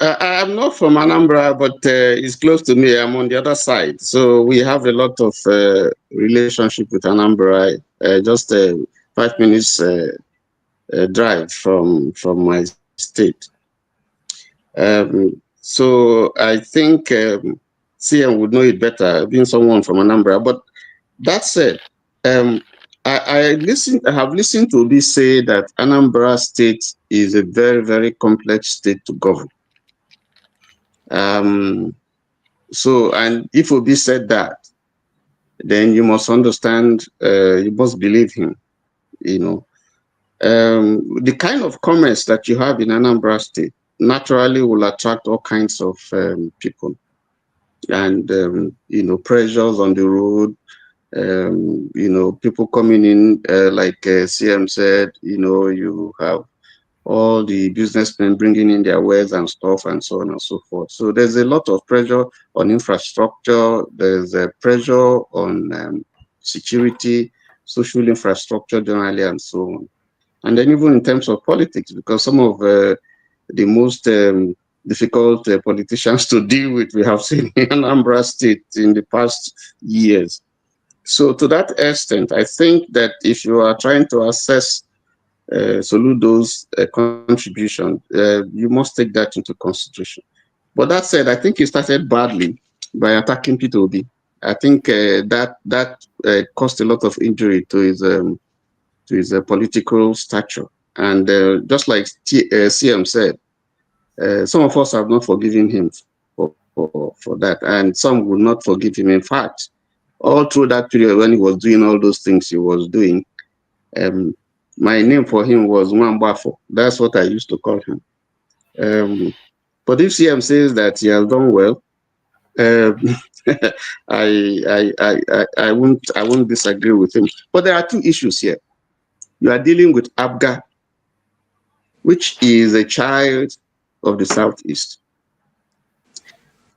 I'm not from Anambra, but it's close to me. I'm on the other side. So we have a lot of relationship with Anambra, just 5 minutes drive from my state. So I think CM would know it better, being someone from Anambra. But that said, I have listened to this say that Anambra State is a very, very complex state to govern. So, and if Obi said that, then you must understand, you must believe him, you know. The kind of commerce that you have in Anambra State naturally will attract all kinds of people. And, you know, pressures on the road, you know, people coming in, like CM said, you know, you have all the businessmen bringing in their wares and stuff and so on and so forth. So there's a lot of pressure on infrastructure. There's a pressure on security, social infrastructure generally, and so on. And then even in terms of politics, because some of the most difficult politicians to deal with, we have seen in Anambra State in the past years. So to that extent, I think that if you are trying to assess Soludo's contribution, you must take that into consideration. But that said, I think he started badly by attacking Peter Obi. I think that caused a lot of injury to his political stature. And just like CM said, some of us have not forgiven him for that, and some will not forgive him. In fact, all through that period when he was doing all those things he was doing, my name for him was Nwambafo. That's what I used to call him. But if CM says that he has done well, I won't disagree with him. But there are two issues here. You are dealing with Abga, which is a child of the Southeast,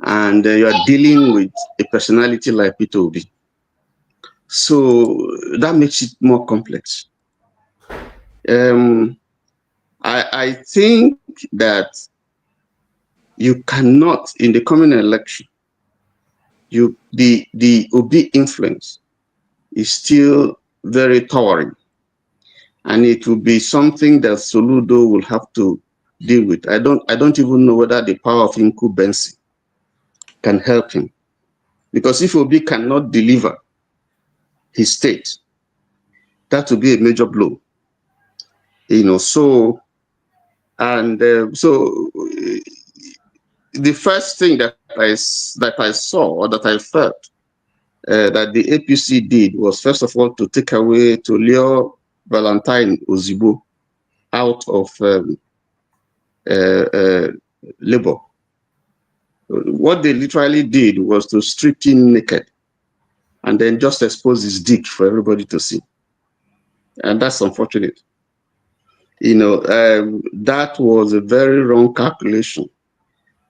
and you are dealing with a personality like Peter Obi. So that makes it more complex. I think that you cannot, in the coming election, the Obi influence is still very towering, and it will be something that Soludo will have to deal with. I don't even know whether the power of incumbency can help him, because if Obi cannot deliver his state, that will be a major blow. You know, so, and so the first thing that I saw, or that I felt that the APC did, was first of all to take away, to lure Valentine Ozibo out of labor. What they literally did was to strip him naked and then just expose his dick for everybody to see. And that's unfortunate. You know, that was a very wrong calculation.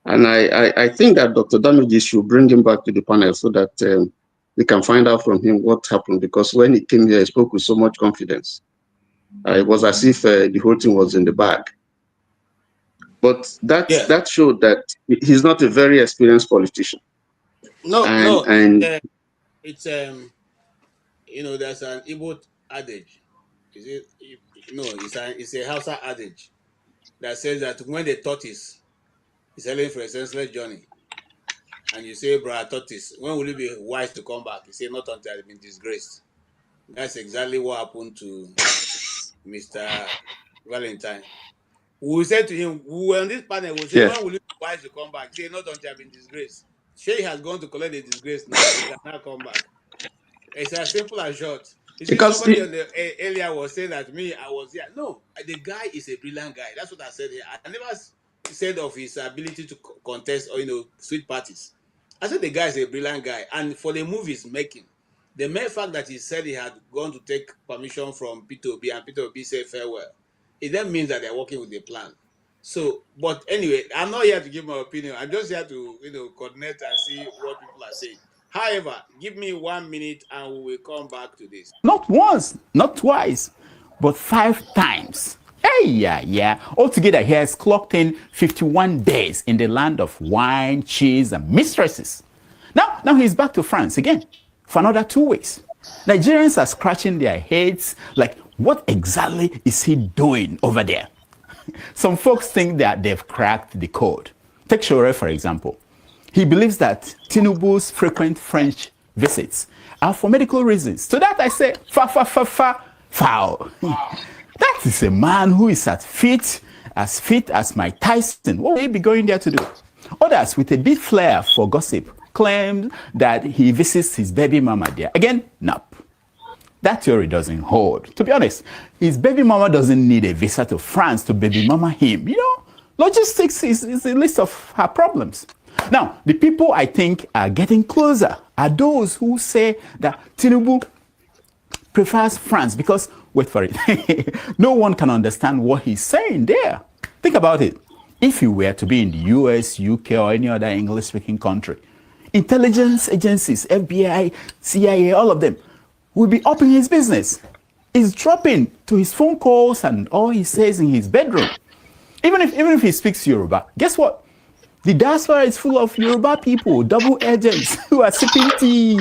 And I think that Dr. Damiji should bring him back to the panel so that we can find out from him what happened. Because when he came here, he spoke with so much confidence. It was as if the whole thing was in the bag. But that showed that he's not a very experienced politician. It's you know, there's an Igbo adage. It's a Hausa adage that says that when the tortoise is heading for a senseless journey, and you say, "Brother tortoise, when will you be wise to come back?" He say, "Not until I've been disgraced." That's exactly what happened to Mr. Valentine. We said to him, we were on this panel, we say, "When will you be wise to come back?" He say, "Not until I've been disgraced." Shay has gone to collect the disgrace now. He cannot come back. It's as simple as short. You see, somebody on the earlier was saying that I was here. No, the guy is a brilliant guy. That's what I said here. I never said of his ability to contest or, sweet parties. I said the guy is a brilliant guy. And for the move he's making, the mere fact that he said he had gone to take permission from Peter Obi and Peter Obi said farewell, it then means that they're working with the plan. So, but anyway, I'm not here to give my opinion. I'm just here to, coordinate and see what people are saying. However, give me 1 minute and we will come back to this. Not once, not twice, but 5 times Hey, yeah. Altogether, he has clocked in 51 days in the land of wine, cheese, and mistresses. Now he's back to France again for another 2 weeks. Nigerians are scratching their heads like, what exactly is he doing over there? Some folks think that they've cracked the code. Take Shore, for example. He believes that Tinubu's frequent French visits are for medical reasons. To that I say, foul. That is a man who is fit as Mike Tyson. What will he be going there to do? Others with a bit flair for gossip claim that he visits his baby mama there. Again, nope. That theory doesn't hold. To be honest, his baby mama doesn't need a visa to France to baby mama him. You know, logistics is a list of her problems. Now, the people I think are getting closer are those who say that Tinubu prefers France because, wait for it, no one can understand what he's saying there. Think about it. If he were to be in the US, UK, or any other English-speaking country, intelligence agencies, FBI, CIA, all of them will be up in his business. He's dropping to his phone calls and all he says in his bedroom. Even if he speaks Yoruba, guess what? The diaspora is full of Yoruba people, double agents who are sipping tea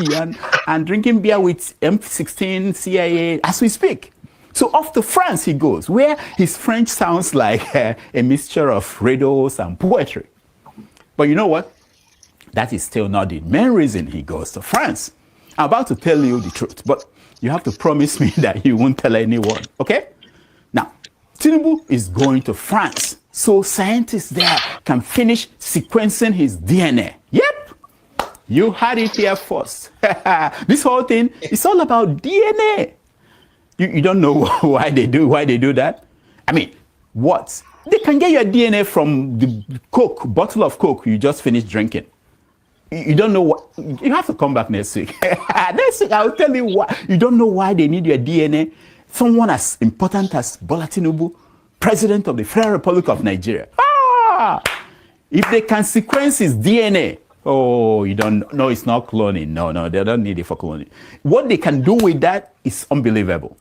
and drinking beer with M16, CIA as we speak. So off to France he goes, where his French sounds like a mixture of riddles and poetry. But you know what? That is still not the main reason he goes to France. I'm about to tell you the truth, but you have to promise me that you won't tell anyone, okay? Now, Tinubu is going to France, so scientists there can finish sequencing his DNA. Yep, you heard it here first. This whole thing is all about DNA. You don't know why they do that? I mean, what? They can get your DNA from the bottle of Coke you just finished drinking. You don't know what, you have to come back next week. Next week, I'll tell you why. You don't know why they need your DNA. Someone as important as Bola Tinubu, President of the Federal Republic of Nigeria. If they can sequence his DNA, oh, you don't know, it's not cloning. No, they don't need it for cloning. What they can do with that is unbelievable.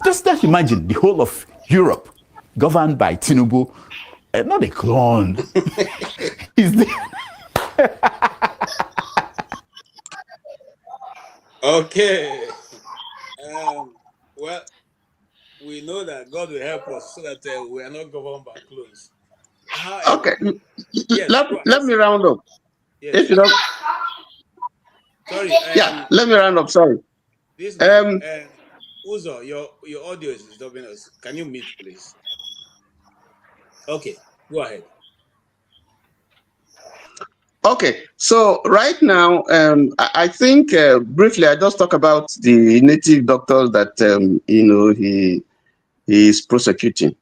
Just imagine the whole of Europe governed by Tinubu, not a clone. Okay. Well, we know that God will help us so that we are not governed by clones. Okay. Yes, let me round up. Yes. If you don't. Sorry. Let me round up. Sorry. This Uzo, your audio is disturbing us. Can you mute, please? Okay, go ahead. Okay, so right now, I think briefly, I just talk about the native doctors that he is prosecuting.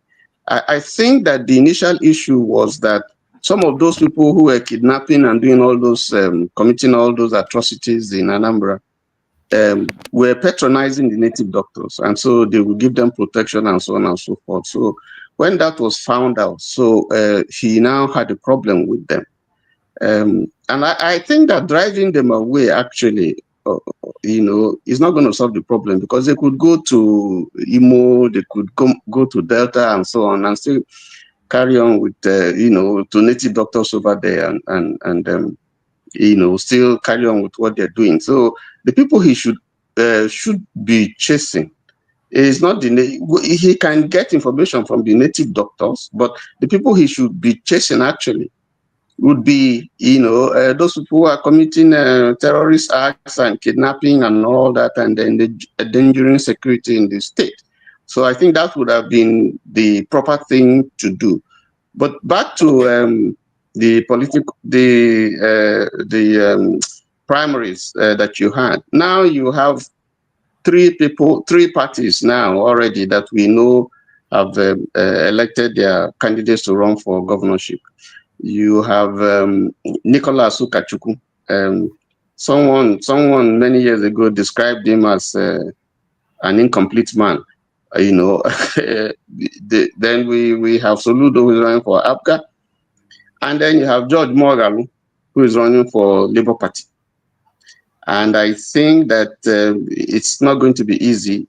I think that the initial issue was that some of those people who were kidnapping and doing all those, committing all those atrocities in Anambra, were patronizing the native doctors, and so they would give them protection and so on and so forth. So when that was found out, so he now had a problem with them. And I think that driving them away actually, is not going to solve the problem, because they could go to Imo, they could go to Delta and so on, and still carry on with, to native doctors over there and still carry on with what they're doing. So the people he should be chasing is not he can get information from the native doctors, but the people he should be chasing actually would be, those people who are committing terrorist acts and kidnapping and all that, and then endangering security in the state. So I think that would have been the proper thing to do. But back to the primaries that you had. Now you have three parties now already that we know have elected their candidates to run for governorship. You have Nicholas Ukachukwu. Someone many years ago described him as an incomplete man. Then we have Soludo, who is running for APGA, and then you have George Morgan, who is running for Labour Party. And I think that it's not going to be easy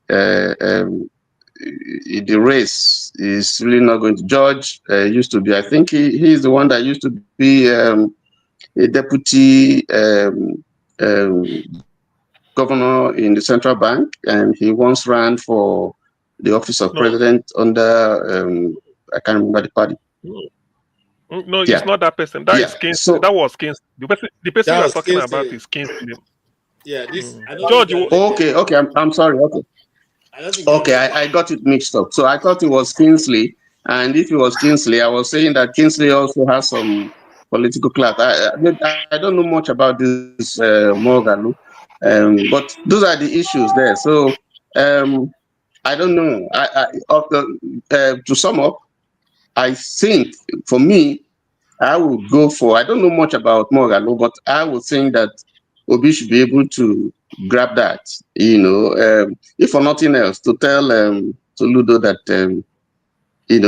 the race is really not going to. George used to be, I think he's the one that used to be a deputy governor in the central bank, and he once ran for the office of president under I can't remember the party. No, it's not that person. That is Kingsley. That was Kingsley. The person you are talking about is Kingsley. Yeah, this George. Okay, I'm sorry. Okay, I got it mixed up. So I thought it was Kingsley, and if it was Kingsley, I was saying that Kingsley also has some political clout. I don't know much about this Morgalu, but those are the issues there. So I don't know. To sum up, I think for me, I would go for. I don't know much about Morgalu, but I would think that Obi should be able to grab that, if for nothing else, to tell Soludo that he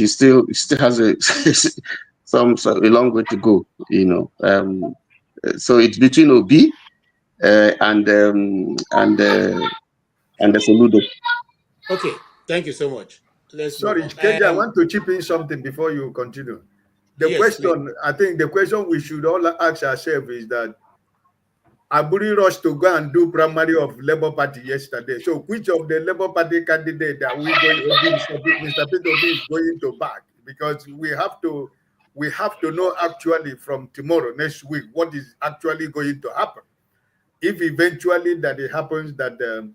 still has a long way to go, so it's between Obi and the Soludo. Okay, thank you so much. Sorry, Kenji, I want to chip in something before you continue. I think the question we should all ask ourselves is that Aburi rushed to go and do primary of Labour Party yesterday. So which of the Labour Party candidate are we going to Mr. Peter Obi is going to back? Because we have to know actually from tomorrow, next week, what is actually going to happen. If eventually that it happens that the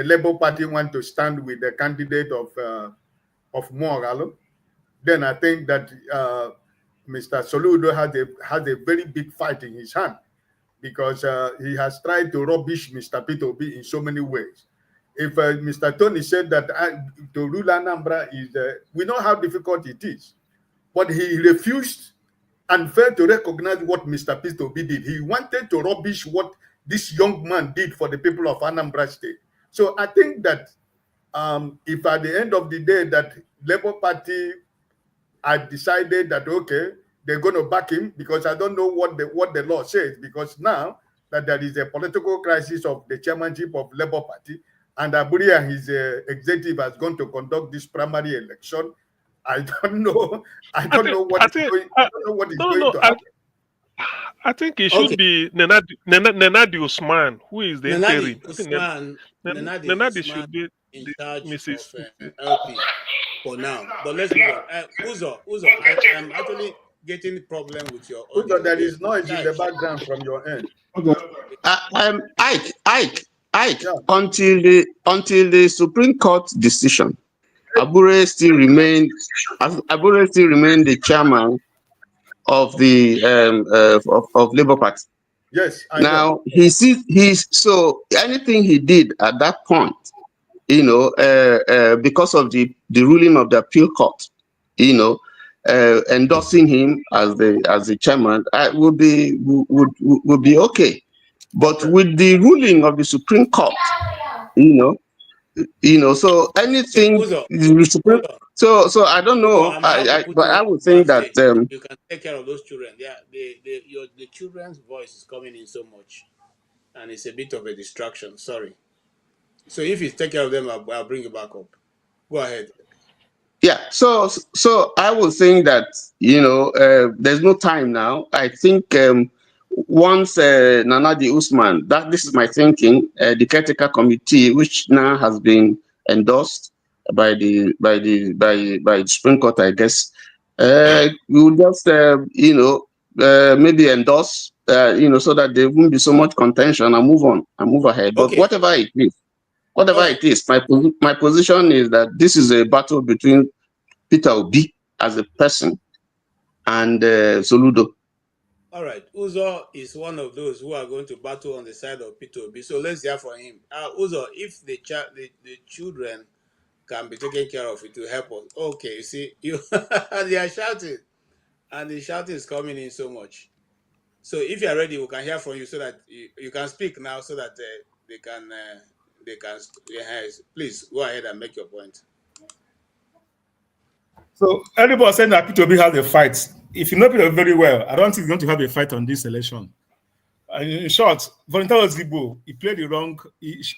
Labour Party want to stand with the candidate of Moralo, then I think that Mr. Soludo has a very big fight in his hand, because he has tried to rubbish Mr. Peter Obi in so many ways. If Mr. Tony said that to rule Anambra is, we know how difficult it is, but he refused and failed to recognize what Mr. Peter Obi did. He wanted to rubbish what this young man did for the people of Anambra State. So I think that if at the end of the day that Labour Party had decided that, okay, they're going to back him, because I don't know what the law says, because now that there is a political crisis of the chairmanship of Labour Party, and Aburi and his executive has gone to conduct this primary election, I don't know what is going to happen. I think it should be Nenadi Usman, who is the interim. Nenadi should be in charge Mrs. of LP for now. But let's move on. Uzo, I'm actually getting the problem with your audio. Uzo, there is noise in the background from your end. Ike. Yeah. Until the Supreme Court decision, Abure still remained the chairman of the of Labour Party. Yes. So anything he did at that point, because of the ruling of the appeal court, endorsing him as the chairman, would be okay. But with the ruling of the Supreme Court, so anything so I don't know. But I would think that you can take care of those children. The children's voice is coming in so much, and it's a bit of a distraction. Sorry. So if you take care of them, I'll bring you back up. Go ahead. Yeah. So I would think that there's no time now. I think once Nanadi Usman, this is my thinking, the caretaker committee, which now has been endorsed by the Supreme Court, I guess, we will just maybe endorse so that there won't be so much contention and move ahead. But whatever it is, my position is that this is a battle between Peter Obi as a person and Soludo. All right, Uzo is one of those who are going to battle on the side of Peter Obi. So let's hear from him. Uzo, if the children can be taken care of, it will help us. Okay, you see, they are shouting, and the shouting is coming in so much. So if you are ready, we can hear from you so that you can speak now, so that they can. Please go ahead and make your point. So everybody saying that Peter Obi has a fight. If you know Peter very well, I don't think he's going to have a fight on this election. In short, Volunteer Zibo, he played he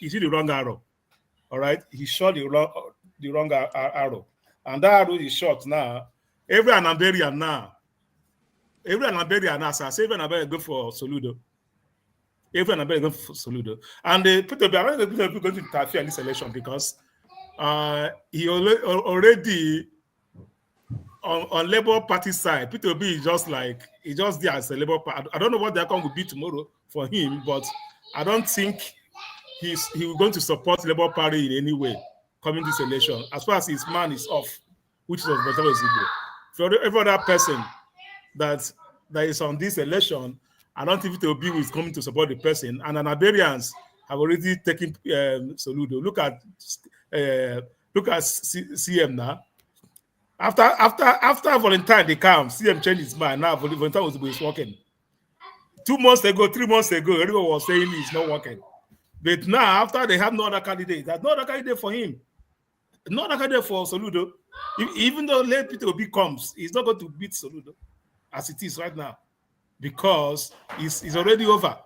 hit the wrong arrow. All right, he shot the wrong arrow, and that arrow is shot now. Every Anambarian now, so I say every Anambarian go for Soludo. Every Anambarian go for Soludo, and the people are not going to interfere in this election because he already on Labour Party side. Peter B is just like he's just there as a Labour Party. I don't know what the outcome will be tomorrow for him, but I don't think he's going to support Labour Party in any way coming this election. As far as his man is off, which is Zibo. For every other person that is on this election, I don't think Peter B is coming to support the person. And Anabarians have already taken Soludo. Look at CM now. After Valentine they come, CM changed his mind. Now Valentine was working. 2 months ago, 3 months ago, everyone was saying he's not working. But now, after they have no other candidate, there's no other candidate for him. No other candidate for Soludo. Even though late Peter Obi comes, he's not going to beat Soludo as it is right now. Because it's already over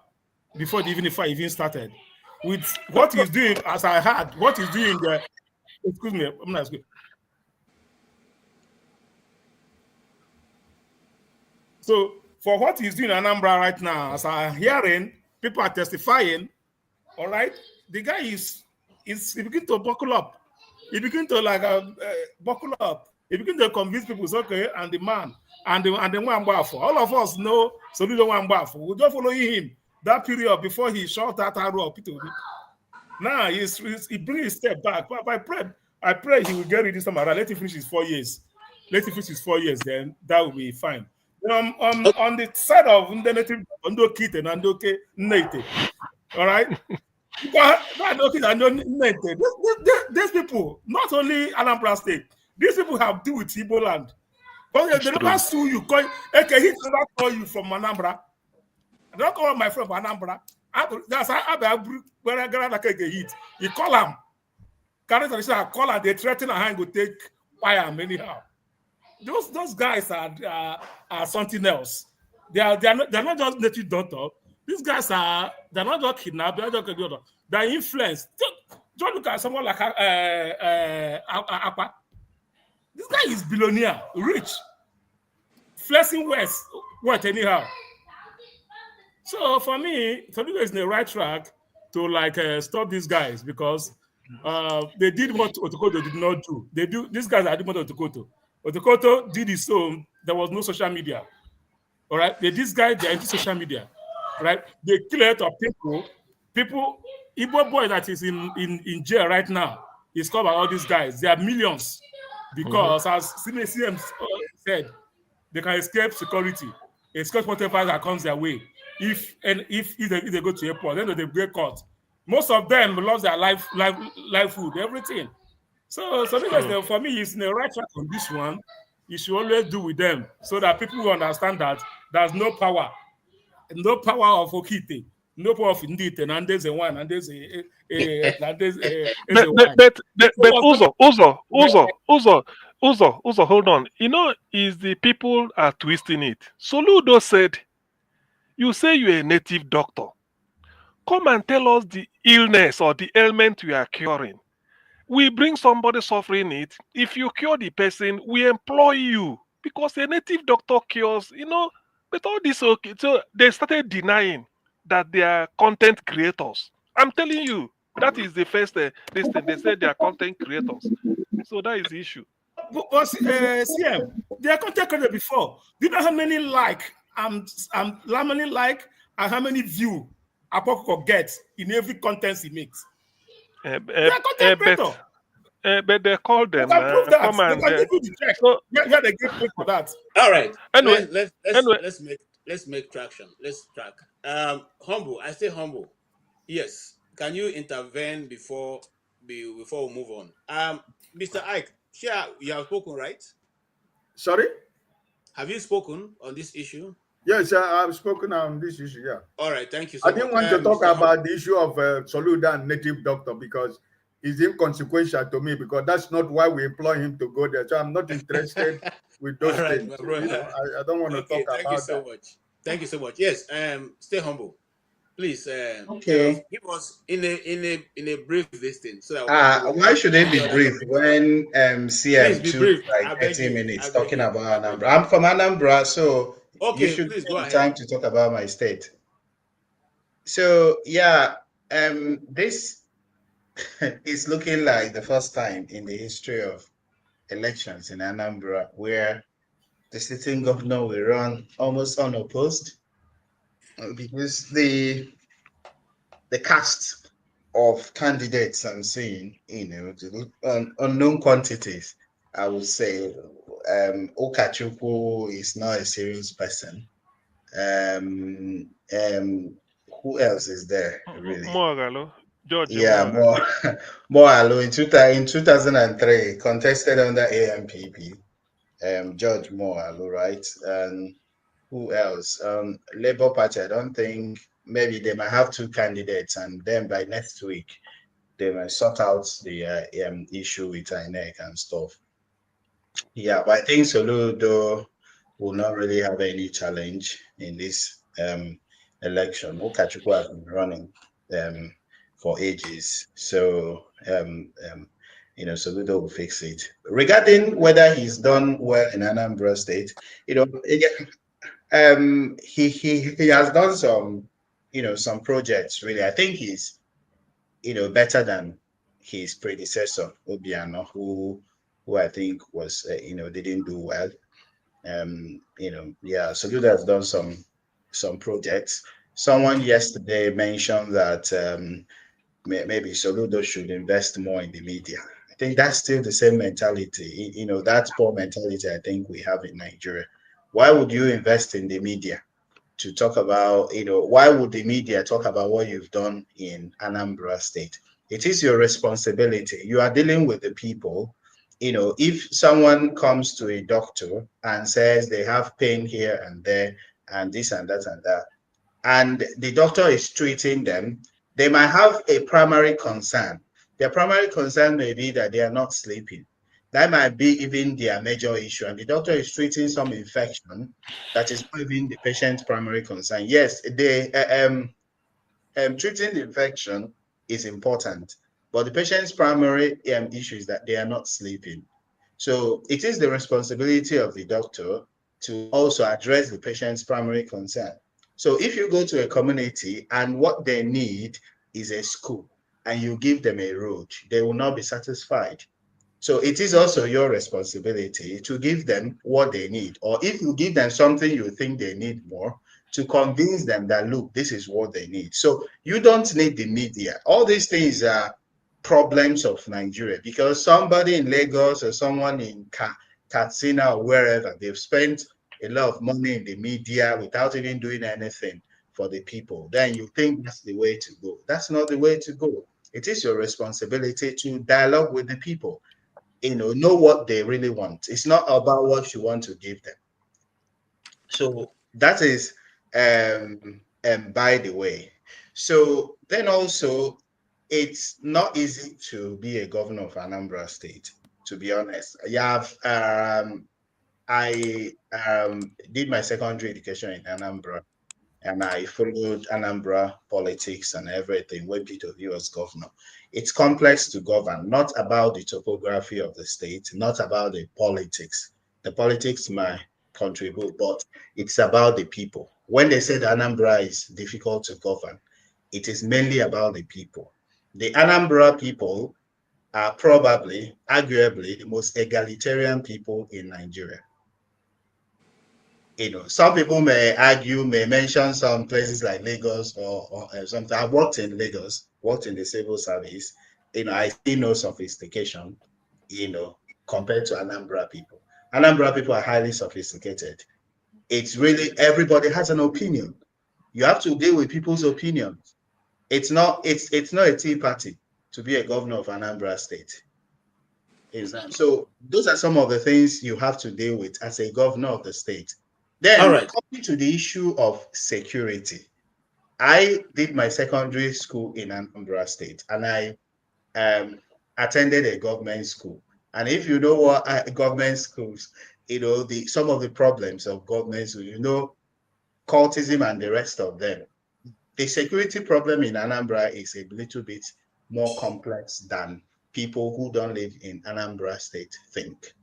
before the fight even started. With what he's doing, as I heard, what he's doing there, excuse me, I'm not asking. So for what he's doing in Anambra right now, as I'm hearing, people are testifying, all right, the guy he begin to buckle up. He begin to buckle up. He begin to convince people, okay, and the man, and the Wambafo. All of us know Soludo Wambafo. We don't follow him that period before he shot that arrow of Peter. Now he brings his step back. But I pray he will get rid of this time around. Let him finish his 4 years. Let him finish his 4 years, then that will be fine. On the side of Ndenetim, Ndokite and Ndoke Nete. All right? These people, not only Anambra State, these people have to do with Igbo land. But they never sue you. Okay, he never call you from Anambra. I don't call my friend from Anambra. That's how when I get a hit. You call him. I call him, they threaten a hand to take fire anyhow. Those guys are something else. They're not just native doctor. These guys they're not just kidnapped, they're influenced. Don't look at someone like Akpa. This guy is billionaire, rich, flexing wealth anyhow. So for me, Soludo is in the right track to stop these guys because they did what Otokoto did not do. These guys are doing what Otokoto. Otokoto did his own. There was no social media. All right, these guys, they're into social media. Right, they kill a lot of people. Igbo boy that is in jail right now is covered by all these guys. They are millions because, as CM said, they can escape security, escape whatever that comes their way. If they go to airport, then they get caught. Most of them lost their livelihood, everything. So because for me, it's in the right track on this one. You should always do with them so that people will understand that there's no power of Okite, no power of Ndite, and there's a one, and there's a Uzo, hold on. Is the people are twisting it. Soludo said, you say you're a native doctor. Come and tell us the illness or the ailment you are curing. We bring somebody suffering it. If you cure the person, we employ you because a native doctor cures, but all this, okay. So they started denying that they are content creators. I'm telling you, that is the first thing. They said they are content creators. So that is the issue. But CM, they are content creators before. Do you know how many and how many view Apoko gets in every content he makes? They are content creators. But they call them. They can prove that. They can give you the check. So, yeah, they get paid for that. All right. Anyway, let's make traction. Let's track. Humble. I say humble. Yes. Can you intervene before we move on? Mr. Ike, you have spoken, right? Sorry? Have you spoken on this issue? Yes, I've spoken on this issue. Yeah. All right. Thank you so much. I didn't want to talk about the issue of Soludo and native doctor because it's inconsequential to me because that's not why we employ him to go there. So I'm not interested with those things. I don't want to talk about that. Thank you so much. Yes, stay humble. Please tell us, Okay. give us in a brief listing so that we can move Why should it to the be other brief topic. when Please CM be took brief. like I beg 30 you. I minutes beg talking you. I about beg Anambra? you. I'm from Anambra, so you Okay, should please take go the ahead. time to talk about my state. So yeah, this is looking like the first time in the history of elections in Anambra where the sitting governor will run almost unopposed because the cast of candidates I'm seeing, unknown quantities, I would say. Okachukwu is not a serious person. Um, um, who else is there really? Moralo, George Yeah, Moralo. more Alo in 2003 contested under AMPP. George Moalo, right? And who else? Labour Party, I don't think, maybe they might have two candidates, and then by next week they might sort out the issue with INEC and stuff. Yeah, but I think Soludo will not really have any challenge in this election. Okachukwu has been running for ages, so Soludo will fix it. Regarding whether he's done well in Anambra State, he has done some projects really. I think he's better than his predecessor Obiano, who I think was didn't do well. Yeah, Soludo has done some projects. Someone yesterday mentioned that maybe Soludo should invest more in the media. I think that's still the same mentality. That poor mentality I think we have in Nigeria. Why would you invest in the media to talk about, why would the media talk about what you've done in Anambra State? It is your responsibility. You are dealing with the people. If someone comes to a doctor and says they have pain here and there and this and that and that, and the doctor is treating them, they might have a primary concern. Their primary concern may be that they are not sleeping. That might be even their major issue. And the doctor is treating some infection that is not even the patient's primary concern. Yes, treating the infection is important, but the patient's primary issue is that they are not sleeping. So it is the responsibility of the doctor to also address the patient's primary concern. So if you go to a community and what they need is a school and you give them a road, they will not be satisfied. So it is also your responsibility to give them what they need. Or if you give them something you think they need more, to convince them that, look, this is what they need. So you don't need the media. All these things are problems of Nigeria because somebody in Lagos or someone in Katsina or wherever, they've spent a lot of money in the media without even doing anything for the people. Then you think that's the way to go. That's not the way to go. It is your responsibility to dialogue with the people. Know what they really want. It's not about what you want to give them. So that is by the way. So then also, it's not easy to be a governor of Anambra State, to be honest. I did my secondary education in Anambra, and I followed Anambra politics and everything when Peter V was governor. It's complex to govern, not about the topography of the state, not about the politics. The politics might contribute, but it's about the people. When they said Anambra is difficult to govern, it is mainly about the people. The Anambra people are probably, arguably, the most egalitarian people in Nigeria. Some people may argue, may mention some places like Lagos or something. I've worked in Lagos, worked in the civil service. I see no sophistication, compared to Anambra people. Anambra people are highly sophisticated. It's really, everybody has an opinion. You have to deal with people's opinions. It's not a tea party to be a governor of Anambra State. So those are some of the things you have to deal with as a governor of the state. Then coming to the issue of security, I did my secondary school in Anambra State, and I attended a government school. And if you know what government schools, some of the problems of government schools, cultism and the rest of them. the security problem in Anambra is a little bit more complex than people who don't live in Anambra State think.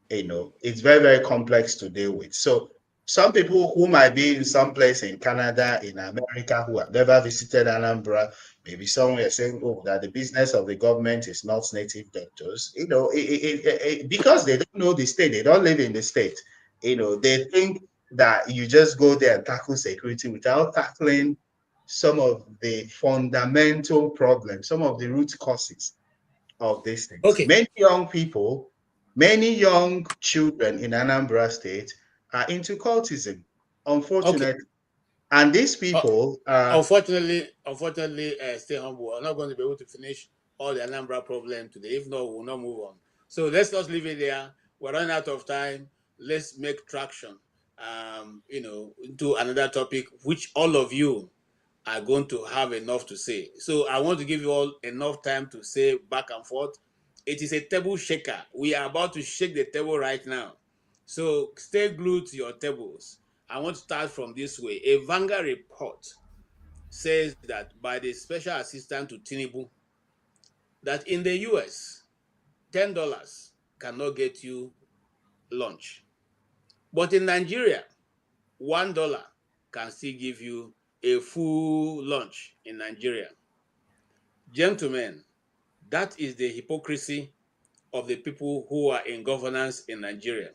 It's very, very complex to deal with. So some people who might be in some place in Canada, in America, who have never visited Anambra, maybe somewhere saying, oh, that the business of the government is not native doctors, because they don't know the state, they don't live in the state, they think that you just go there and tackle security without tackling some of the fundamental problems, some of the root causes of these things. Okay. Many young children in Anambra State are into cultism, unfortunately. Okay. And these people unfortunately, stay humble. I'm not going to be able to finish all the Anambra problem today. If not, we'll not move on. So let's just leave it there. We're running out of time. Let's make traction, into another topic, which all of you are going to have enough to say. So I want to give you all enough time to say back and forth. It is a table shaker. We are about to shake the table right now. So stay glued to your tables. I want to start from this way. A Vanguard report says that by the special assistant to Tinubu, that in the US, $10 cannot get you lunch. But in Nigeria, $1 can still give you a full lunch in Nigeria. Gentlemen, that is the hypocrisy of the people who are in governance in Nigeria.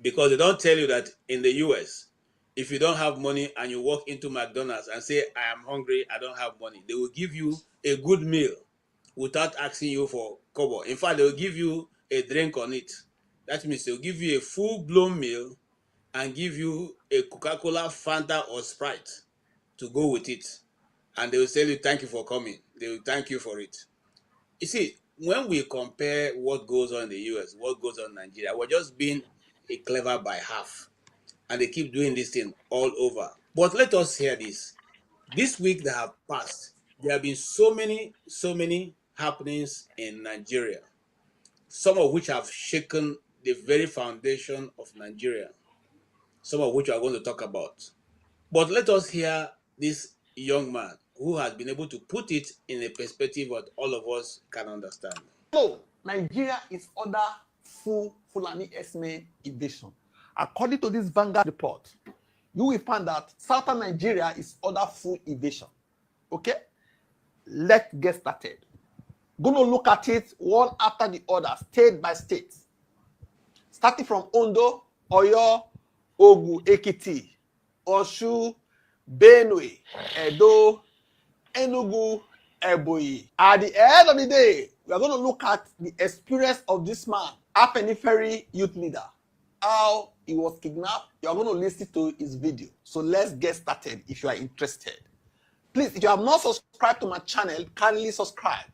Because they don't tell you that in the US, if you don't have money and you walk into McDonald's and say, I am hungry, I don't have money, they will give you a good meal without asking you for kobo. In fact, they will give you a drink on it. That means they'll give you a full-blown meal and give you a Coca-Cola, Fanta, or Sprite to go with it. And they will tell you, thank you for coming. They will thank you for it. You see, when we compare what goes on in the US, what goes on in Nigeria, we're just being a clever by half. And they keep doing this thing all over. But let us hear this. This week that have passed, there have been so many happenings in Nigeria, some of which have shaken the very foundation of Nigeria, some of which we are going to talk about. But let us hear this young man who has been able to put it in a perspective that all of us can understand. No, Nigeria is under full Fulani S-men invasion. According to this Vanguard report, you will find that southern Nigeria is under full invasion. Okay? Let's get started. Gonna look at it one after the other, state by state. Starting from Ondo, Oyo, Ogun, Ekiti, Osun, Benue, Edo, Enugu, Ebonyi. At the end of the day, we are going to look at the experience of this man, Afenifere youth leader, how he was kidnapped. You are going to listen to his video. So let's get started if you are interested. Please, if you have not subscribed to my channel, kindly subscribe.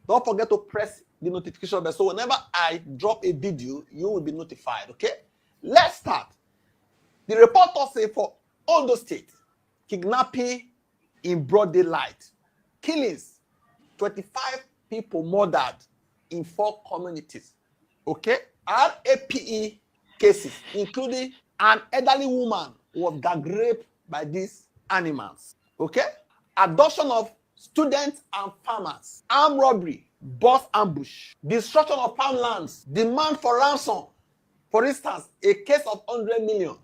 Don't forget to press the notification bell so whenever I drop a video, you will be notified, okay? Let's start. The reporter says for Ondo State, kidnapping in broad daylight, killings, 25 people murdered in 4 communities, okay? RAPE cases, including an elderly woman who was gang raped by these animals, okay? Abduction of students and farmers, armed robbery, bus ambush, destruction of farmlands, demand for ransom. For instance, a case of 100 million.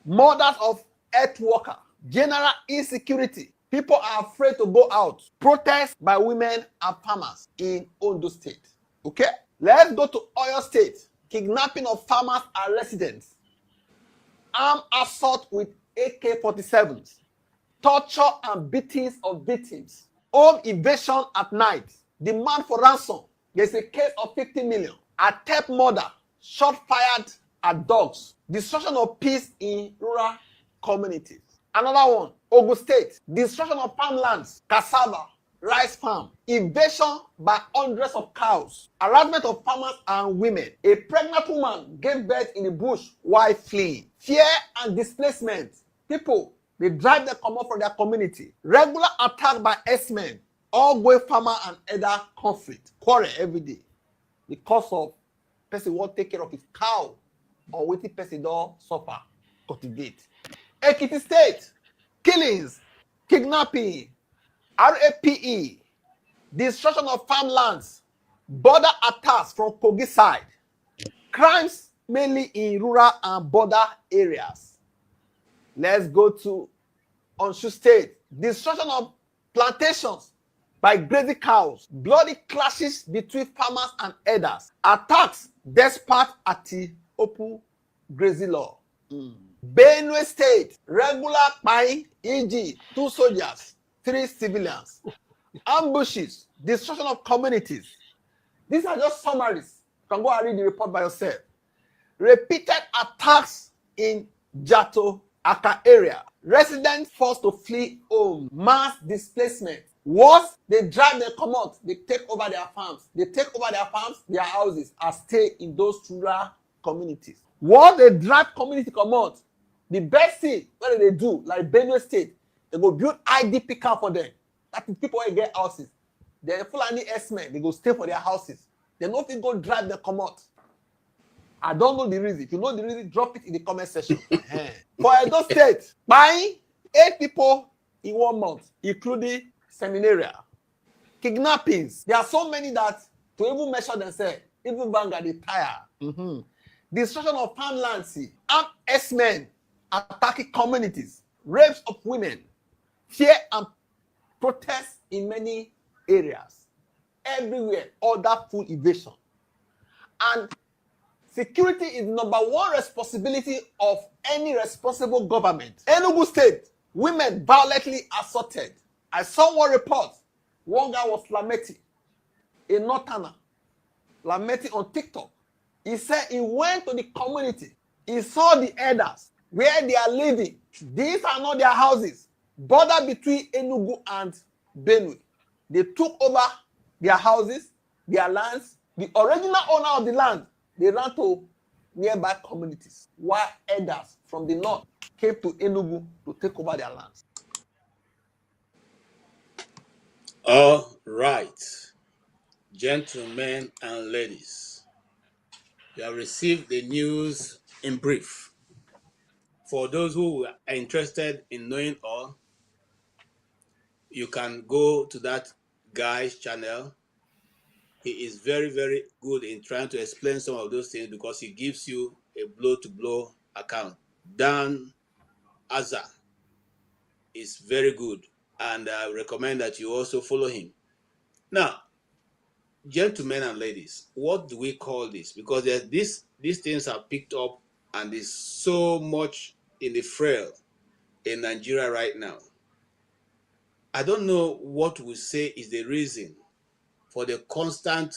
Murders of health worker, general insecurity. People are afraid to go out. Protests by women and farmers in Ondo State. Okay? Let's go to Oyo State. Kidnapping of farmers and residents. Armed assault with AK-47s. Torture and beatings of victims. Home invasion at night. Demand for ransom. There's a case of 50 million. Attempt murder. Shot fired at dogs. Destruction of peace in rural communities. Another one, Ogun State. Destruction of farmlands. Cassava. Rice farm. Invasion by hundreds of cows. Harassment of farmers and women. A pregnant woman gave birth in the bush while fleeing. Fear and displacement. People, they drive them come out from their community. Regular attack by S-men. Ongoing farmer and elder conflict. Quarrel every day. Because of person won't take care of his cow or waiting person don't suffer, cultivate. Ekiti State, killings, kidnapping, RAPE, destruction of farmlands, border attacks from Kogi side, crimes mainly in rural and border areas. Let's go to Onshu State, destruction of plantations by grazing cows, bloody clashes between farmers and herders, attacks despite Ati-Opu grazing law. Benue State, regular by e.g. 2 soldiers, 3 civilians, ambushes, destruction of communities. These are just summaries. You can go and read the report by yourself. Repeated attacks in Jato Aka area. Residents forced to flee home. Mass displacement. Once they drive them come out, they take over their farms. They take over their farms, their houses, and stay in those rural communities. Once they drive community come out, the best thing what they do, like Benue State, they go build IDP camp for them. That is people who get houses. They're Fulani S-men, they go stay for their houses. They don't think go drive them come out. I don't know the reason. If you know the reason, drop it in the comment section. For Edo State, buying 8 people in 1 month, including seminaria. Kidnappings. There are so many that to even measure themselves, even Vanguard, they tire. Destruction of farmlands, armed S-men attacking communities, rapes of women, fear and protests in many areas. Everywhere, order full evasion. And security is #1 responsibility of any responsible government. Enugu State, women violently assaulted. I saw one report. One guy was Lameti, a Northerner, Lameti on TikTok. He said he went to the community. He saw the elders where they are living. These are not their houses. Border between Enugu and Benue. They took over their houses, their lands. The original owner of the land, they ran to nearby communities, while elders from the north came to Enugu to take over their lands. All right, gentlemen and ladies, you have received the news in brief. For those who are interested in knowing all, you can go to that guy's channel. He is very, very good in trying to explain some of those things because he gives you a blow-to-blow account. Dan Azza is very good, and I recommend that you also follow him. Now, gentlemen and ladies, what do we call this? Because these things are picked up and there's so much in the frail in Nigeria right now. I don't know what we say is the reason for the constant,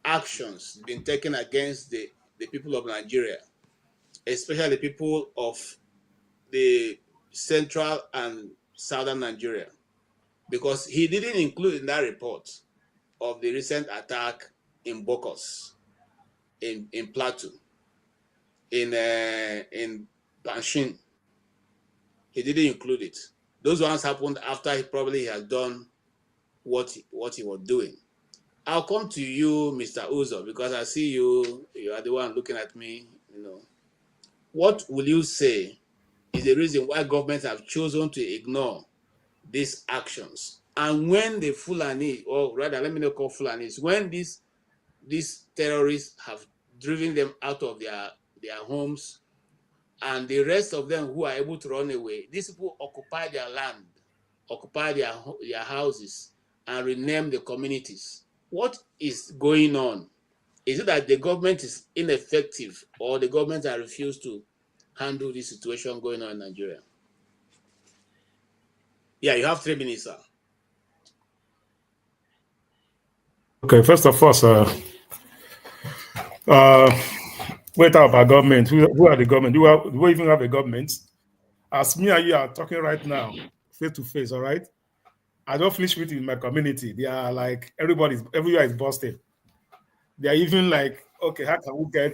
actions being taken against the people of Nigeria, especially the people of the central and southern Nigeria, because he didn't include in that report of the recent attack in Bokos, in Plateau, in Banshin. He didn't include it. Those ones happened after he probably has done what he was doing. I'll come to you, Mr. Uzo, because I see you are the one looking at me. What will you say is the reason why governments have chosen to ignore these actions? And when the Fulani, or rather, let me not call Fulanis, when these terrorists have driven them out of their homes, and the rest of them who are able to run away, these people occupy their land, occupy their houses, and rename the communities. What is going on? Is it that the government is ineffective, or the government has refused to handle this situation going on in Nigeria? Yeah, you have 3 minutes, sir. Okay, first of all, sir, we talk about government. Who are the government? Do we even have a government? As me and you are talking right now, face to face, all right? I don't finish with in my community. They are like, everywhere is busted. They are even like, okay, how can we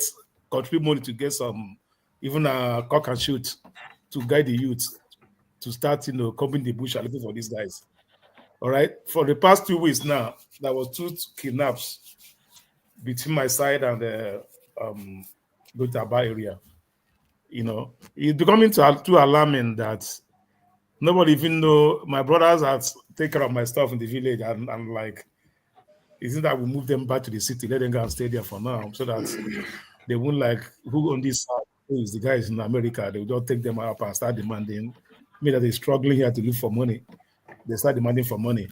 contribute money to get some, even a cock and shoot to guide the youth to start, combing the bush and looking for these guys. All right. For the past 2 weeks now, there was 2 kidnaps between my side and the Gotaba area. You know, it's becoming too alarming that nobody even know. My brothers have taken care of my stuff in the village, and I'm like, isn't that we move them back to the city, let them go and stay there for now, so that they won't like who on this side, who is the guys in America, they will just take them up and start demanding. Me that they're struggling here to look for money, they start demanding for money.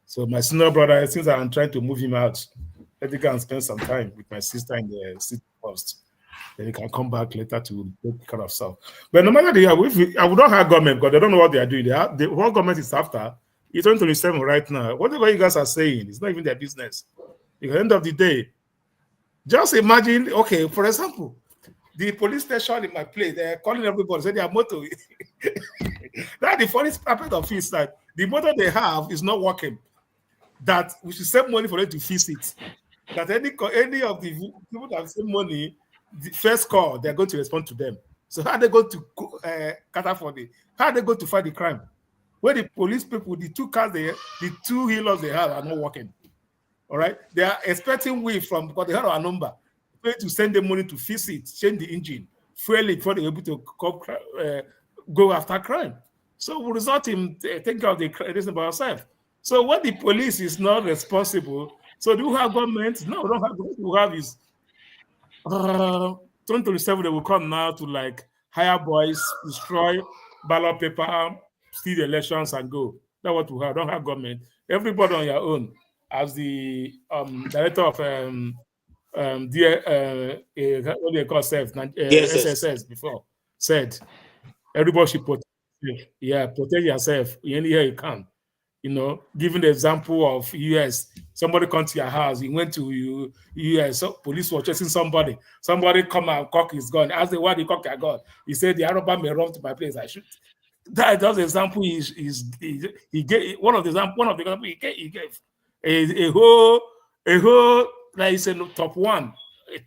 So my senior brother, since I'm trying to move him out, let me go and spend some time with my sister in the city first. Then he can come back later to take care of stuff. But no matter the I would not have government because they don't know what they are doing. What government is after. It's 2027 right now. Whatever you guys are saying, it's not even their business. At the end of the day, just imagine, okay, for example, the police station in my place, they're calling everybody, say their motto. That's the funniest aspect of it, that the motto they have is not working. That we should save money for them to fix it. That any of the people that save money, the first call, they're going to respond to them. So how are they going to cater for how are they going to fight the crime? Where the police people, the two cars, the two healers they have are not working. All right, they are expecting because they have our number, to send them money to fix it, change the engine, fuel it before they're able to go after crime. So we result in taking out the this by ourselves. So when the police is not responsible, so do we have government? No, we don't have. What we have is 2027. They will come now to like hire boys, destroy ballot paper, steal the elections, and go. That's what we have. Don't have government. Everybody on your own. As the director of what do they call SSS before said, everybody should protect yourself anywhere you can. You know, giving the example of US, somebody come to your house, he went to US, so police were chasing somebody come and cock his gun. Ask the why they cock your gun. He said the Arab may run to my place, I shoot. That does example he gave one of the example he gave. A whole like he said, top one.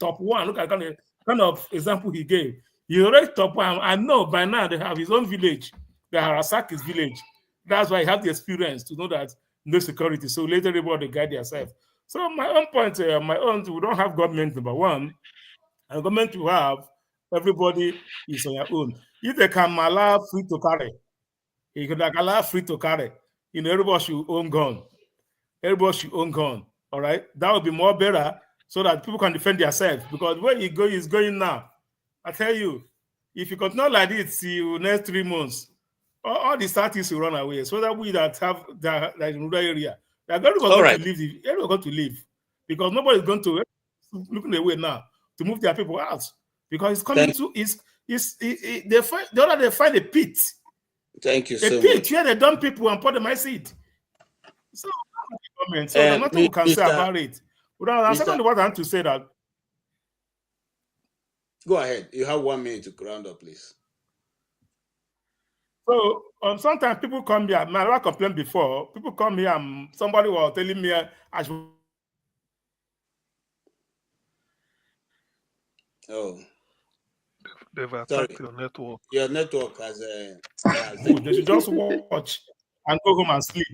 Look at kind of example he gave. He already top one. I know by now they have his own village. They have attacked his village. That's why he have the experience to know that no security. So later everybody guide themselves. So my own point, we don't have government, number one. And government to have, everybody is on your own. If they can allow free to carry, you can allow free to carry. You know, everybody should own gun. Everybody should own gun. All right, that would be more better so that people can defend themselves. Because where he is going now, I tell you, if you continue like this, till next 3 months, all the statistics will run away. So that we that have that in rural area, they're going to leave. Because nobody is going to looking away now to move their people out. Because it's coming they find a pit. Thank you so much. A pit where they dump people and put them in seed. So nothing we can say about it. But secondly, what I want to say that. Go ahead. You have 1 minute to round up, please. So sometimes people come here. I never complained before. People come here and somebody was telling me I should. Oh. They've attacked your network. Your network has they should just watch and go home and sleep.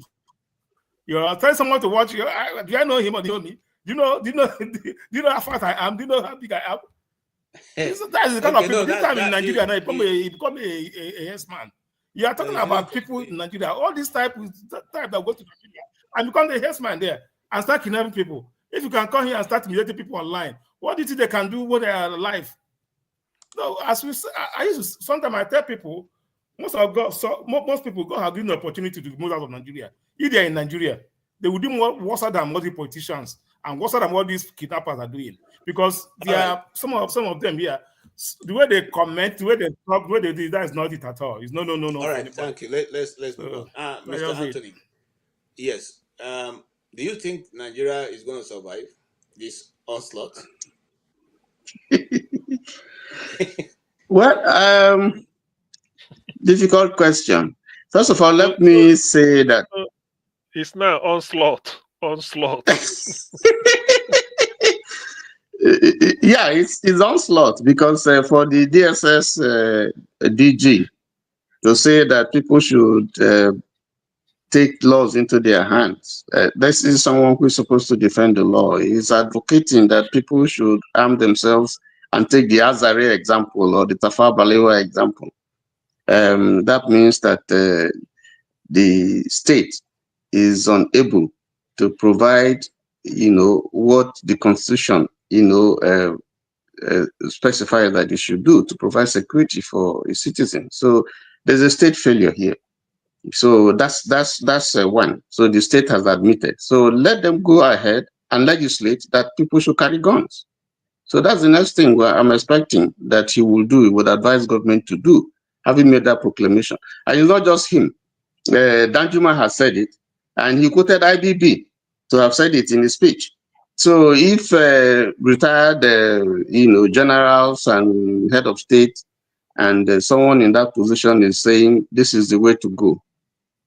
You're telling someone to watch. Do I know him or do you know me? Do you know how fast I am? Do you know how big I am? That is the kind of people. This time in Nigeria, now he become a yes man. You are talking about people in Nigeria. All this type that go to Nigeria and become the yes man there and start kidnapping people. If you can come here and start mutilating people online, what do you think they can do when they are alive? No, sometimes I tell people, most people God have given the opportunity to move out of Nigeria. If they are in Nigeria, they will do worse than what the politicians and worse than what these kidnappers are doing. Because there are some of them here, the way they comment, the way they talk, the way they do, that is not it at all. It's no. All right, thank you. Let's move on. Mr. Anthony. Yes. Do you think Nigeria is going to survive this onslaught? Well, difficult question. First of all, let me say that it's now onslaught. Yeah, it's onslaught because for the DSS DG to say that people should take laws into their hands. This is someone who is supposed to defend the law. He's advocating that people should arm themselves and take the Azare example or the Tafawa Balewa example, that means that the state is unable to provide, what the Constitution, specify that it should do to provide security for its citizens. So there's a state failure here. So that's one. So the state has admitted. So let them go ahead and legislate that people should carry guns. So that's the next thing where I'm expecting that he will do, he would advise government to do, having made that proclamation. And it's not just him. Danjuma has said it, and he quoted IBB to have said it in his speech. So if retired, generals and head of state and someone in that position is saying this is the way to go,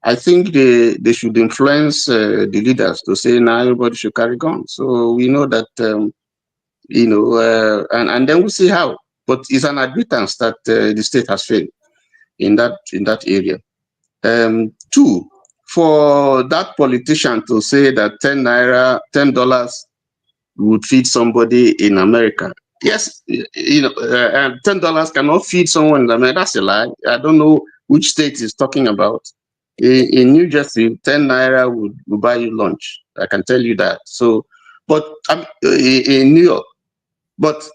I think they should influence the leaders to say now everybody should carry guns. So we know that, and then we'll see how. But it's an admittance that the state has failed in that area. Two, for that politician to say that $10 would feed somebody in America. Yes, $10 cannot feed someone in America. That's a lie. I don't know which state is talking about. In New Jersey, 10 naira would buy you lunch. I can tell you that. So, but in New York, but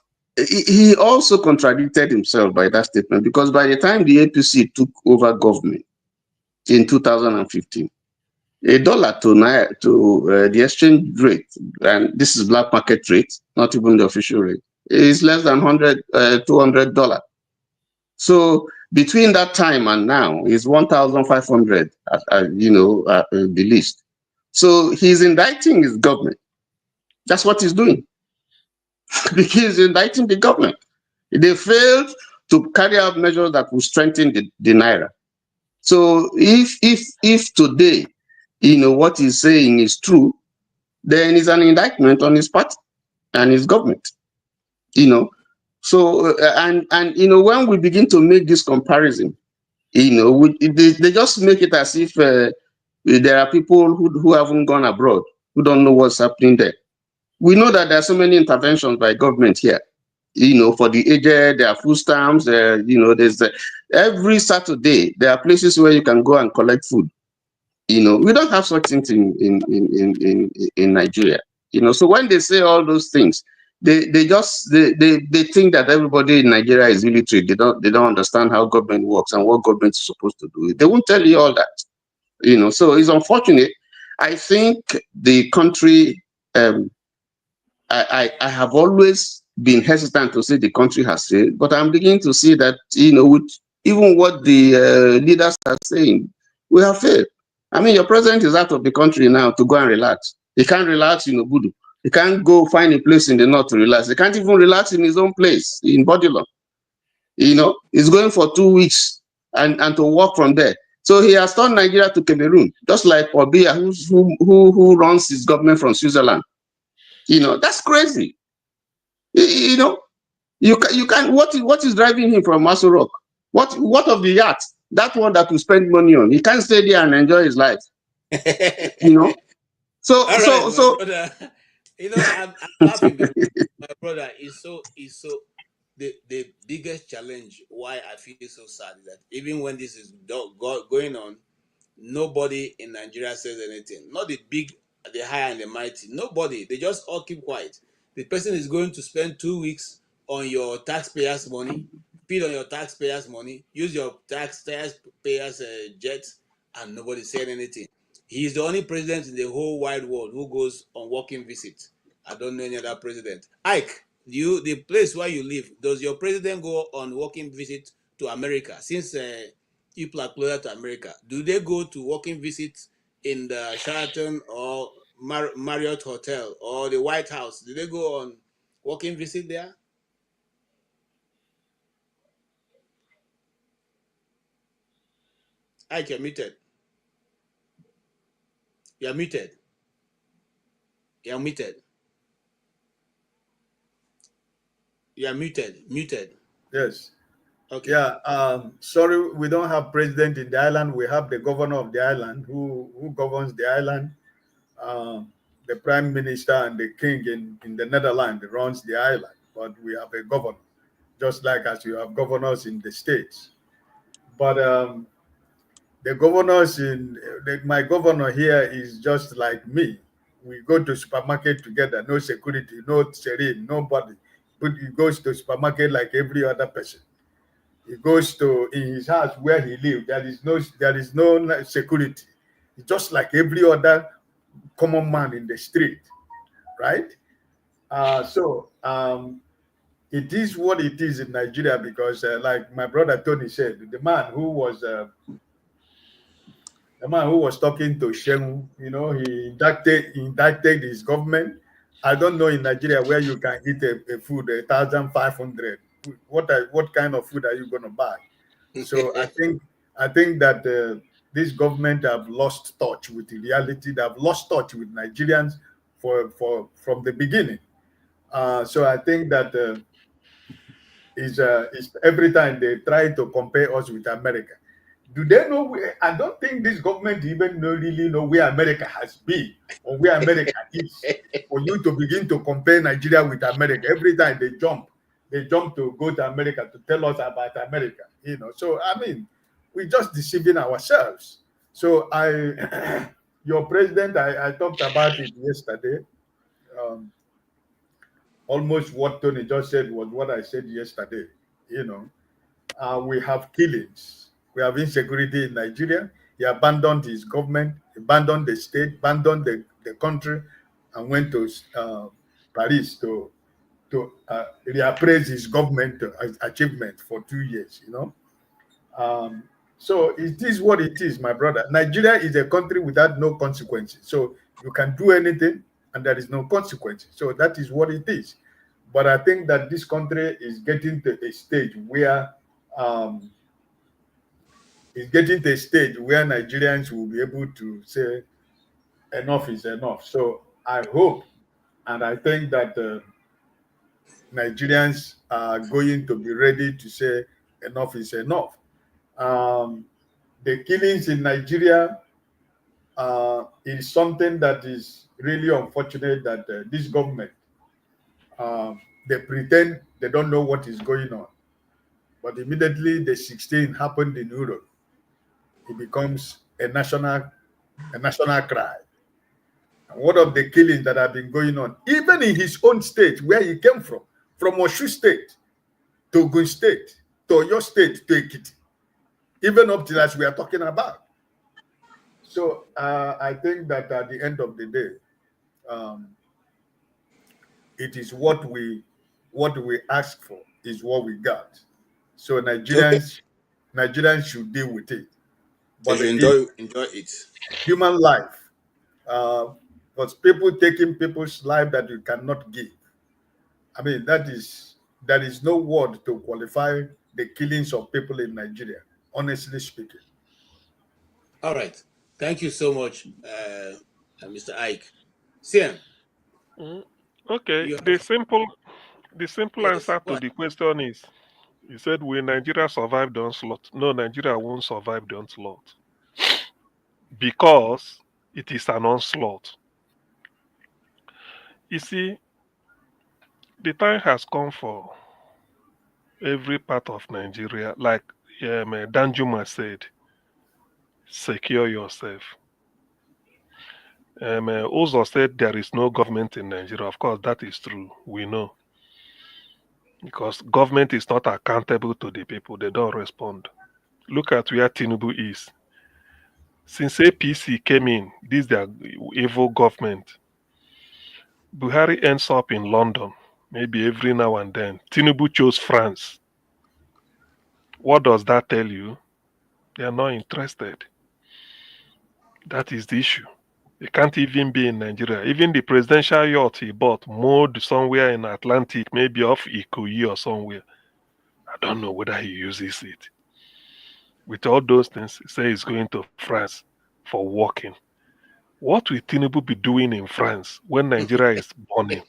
he also contradicted himself by that statement, because by the time the APC took over government in 2015, $1 to the exchange rate, and this is black market rate, not even the official rate, is less than $200. So between that time and now is 1,500, the least. So he's indicting his government. That's what he's doing. Because he's indicting the government. They failed to carry out measures that will strengthen the naira. So if today, what he's saying is true, then it's an indictment on his party and his government. So and when we begin to make this comparison, they just make it as if there are people who haven't gone abroad, who don't know what's happening there. We know that there are so many interventions by government here. For the aged, there are food stamps. There's every Saturday there are places where you can go and collect food. We don't have such things in Nigeria. So when they say all those things, they think that everybody in Nigeria is illiterate. They don't understand how government works and what government is supposed to do. They won't tell you all that. So it's unfortunate. I think the country. I have always been hesitant to say the country has failed, but I'm beginning to see that with even what the leaders are saying, we have failed. I mean, your president is out of the country now to go and relax. He can't relax in Obudu. He can't go find a place in the north to relax. He can't even relax in his own place in Bodilon. He's going for 2 weeks and to walk from there. So he has turned Nigeria to Cameroon, just like Obia, who runs his government from Switzerland. That's crazy. You can what is driving him from Maso Rock? What of the yacht? That one that will spend money on. He can't stay there and enjoy his life. So All right, so brother, I'm laughing because my brother is so the biggest challenge why I feel so sad is that even when this is going on, nobody in Nigeria says anything. Not the big, the high and the mighty. Nobody. They just all keep quiet. The person is going to spend 2 weeks on your taxpayers' money, feed on your taxpayers' money, use your taxpayers' jets, and nobody's saying anything. He is the only president in the whole wide world who goes on working visit. I don't know any other president. Ike, the place where you live, does your president go on working visit to America? Since people are closer to America, do they go to working visits in the Sheraton or Marriott Hotel or the White House? Do they go on working visit there? Ike, you're muted. You're muted. You're muted. You're muted. Muted. Yes. Okay. Yeah. Sorry, we don't have president in the island. We have the governor of the island who governs the island. The prime minister and the king in the Netherlands runs the island. but we have a governor, just like as you have governors in the states. But the governors my governor here is just like me. We go to supermarket together, no security, no serene, nobody. But he goes to supermarket like every other person. He goes to in his house where he lives. There is no security. It's just like every other common man in the street, right? It is what it is in Nigeria because, like my brother Tony said, the man who was talking to Shengu, he indicted his government. I don't know in Nigeria where you can eat a food 1,500. What kind of food are you going to buy? So I think that this government have lost touch with the reality. They have lost touch with Nigerians from the beginning. So I think that is every time they try to compare us with America. Do they know? I don't think this government even really know where America has been or where America is. For you to begin to compare Nigeria with America, every time they jump to go to America to tell us about America. So I mean, we're just deceiving ourselves. So your president, I talked about it yesterday. Almost what Tony just said was what I said yesterday. We have killings. We have insecurity in Nigeria. He abandoned his government, abandoned the state, abandoned the country, and went to Paris to reappraise his government achievement for 2 years. So it is what it is, my brother. Nigeria is a country without no consequences. So you can do anything, and there is no consequence. So that is what it is. But I think that this country is getting to a stage where Nigerians will be able to say enough is enough. So I hope and I think that Nigerians are going to be ready to say enough is enough. The killings in Nigeria is something that is really unfortunate that this government, they pretend they don't know what is going on. But immediately the 16 happened in Europe, it becomes a national cry. And what of the killings that have been going on, even in his own state where he came from Oshu State to Ogun State to your state to Ekiti, even up to that we are talking about. So I think that at the end of the day, it is what we ask for is what we got. So Nigerians should deal with it. But they enjoy it. Human life, because people taking people's life that you cannot give. I mean, there is no word to qualify the killings of people in Nigeria, honestly speaking. All right. Thank you so much, Mr. Ike. Sam. Okay. The simple answer to the question is, you said, will Nigeria survive the onslaught? No, Nigeria won't survive the onslaught. Because it is an onslaught. You see, the time has come for every part of Nigeria, like Danjuma said, secure yourself. Ozo said there is no government in Nigeria. Of course, that is true. We know. Because government is not accountable to the people. They don't respond. Look at where Tinubu is. Since APC came in, this is their evil government. Buhari ends up in London, maybe every now and then. Tinubu chose France. What does that tell you? They are not interested. That is the issue. It can't even be in Nigeria. Even the presidential yacht he bought, moored somewhere in Atlantic, maybe off Ikoyi or somewhere. I don't know whether he uses it. With all those things, he says he's going to France for working. What will Tinubu be doing in France when Nigeria is burning?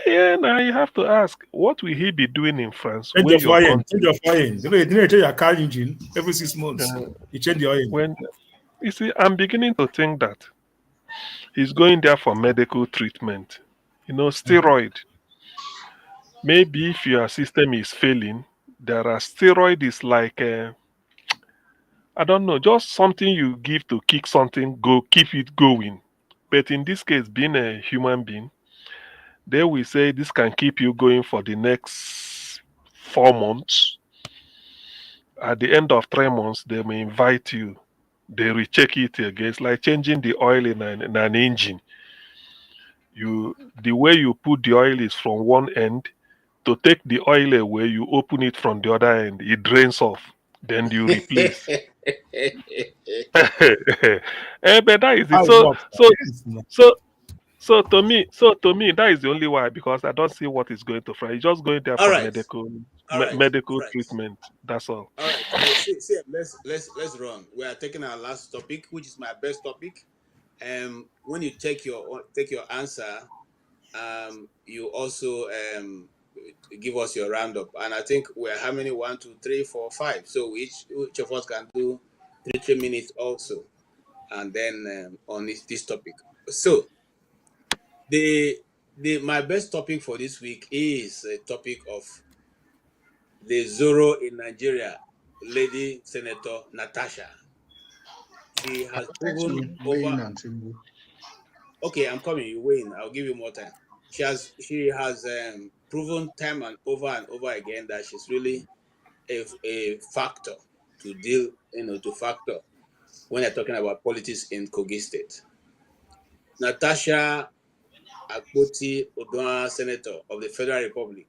Yeah, now you have to ask, what will he be doing in France? Change your oil. Change your car engine every 6 months. You change the oil. You see, I'm beginning to think that he's going there for medical treatment. steroid. Maybe if your system is failing, there are steroid is like I don't know, just something you give to kick something go, keep it going. But in this case, being a human being, they will say this can keep you going for the next 4 months. At the end of 3 months, they may invite you. They recheck it again. It's like changing the oil in an engine. The way you put the oil is from one end. To take the oil away, you open it from the other end. It drains off. Then you replace. But that is it. How it works? So to me, that is the only why, because I don't see what is going to fry. It's just going there All for right. All right. medical All right. treatment. That's all. All right. See, let's run. We are taking our last topic, which is my best topic. When you take your answer, you also give us your roundup. And I think we're how many? 1, 2, 3, 4, 5. So each of us can do 3 minutes also, and then on this topic. So my best topic for this week is a topic of the Zoro in Nigeria, Lady Senator Natasha. She has proven over. Okay, I'm coming. You win. I'll give you more time. She has proven time and over again that she's really a factor to deal, to factor when you're talking about politics in Kogi State. Natasha Akpoti Odoa, Senator of the Federal Republic,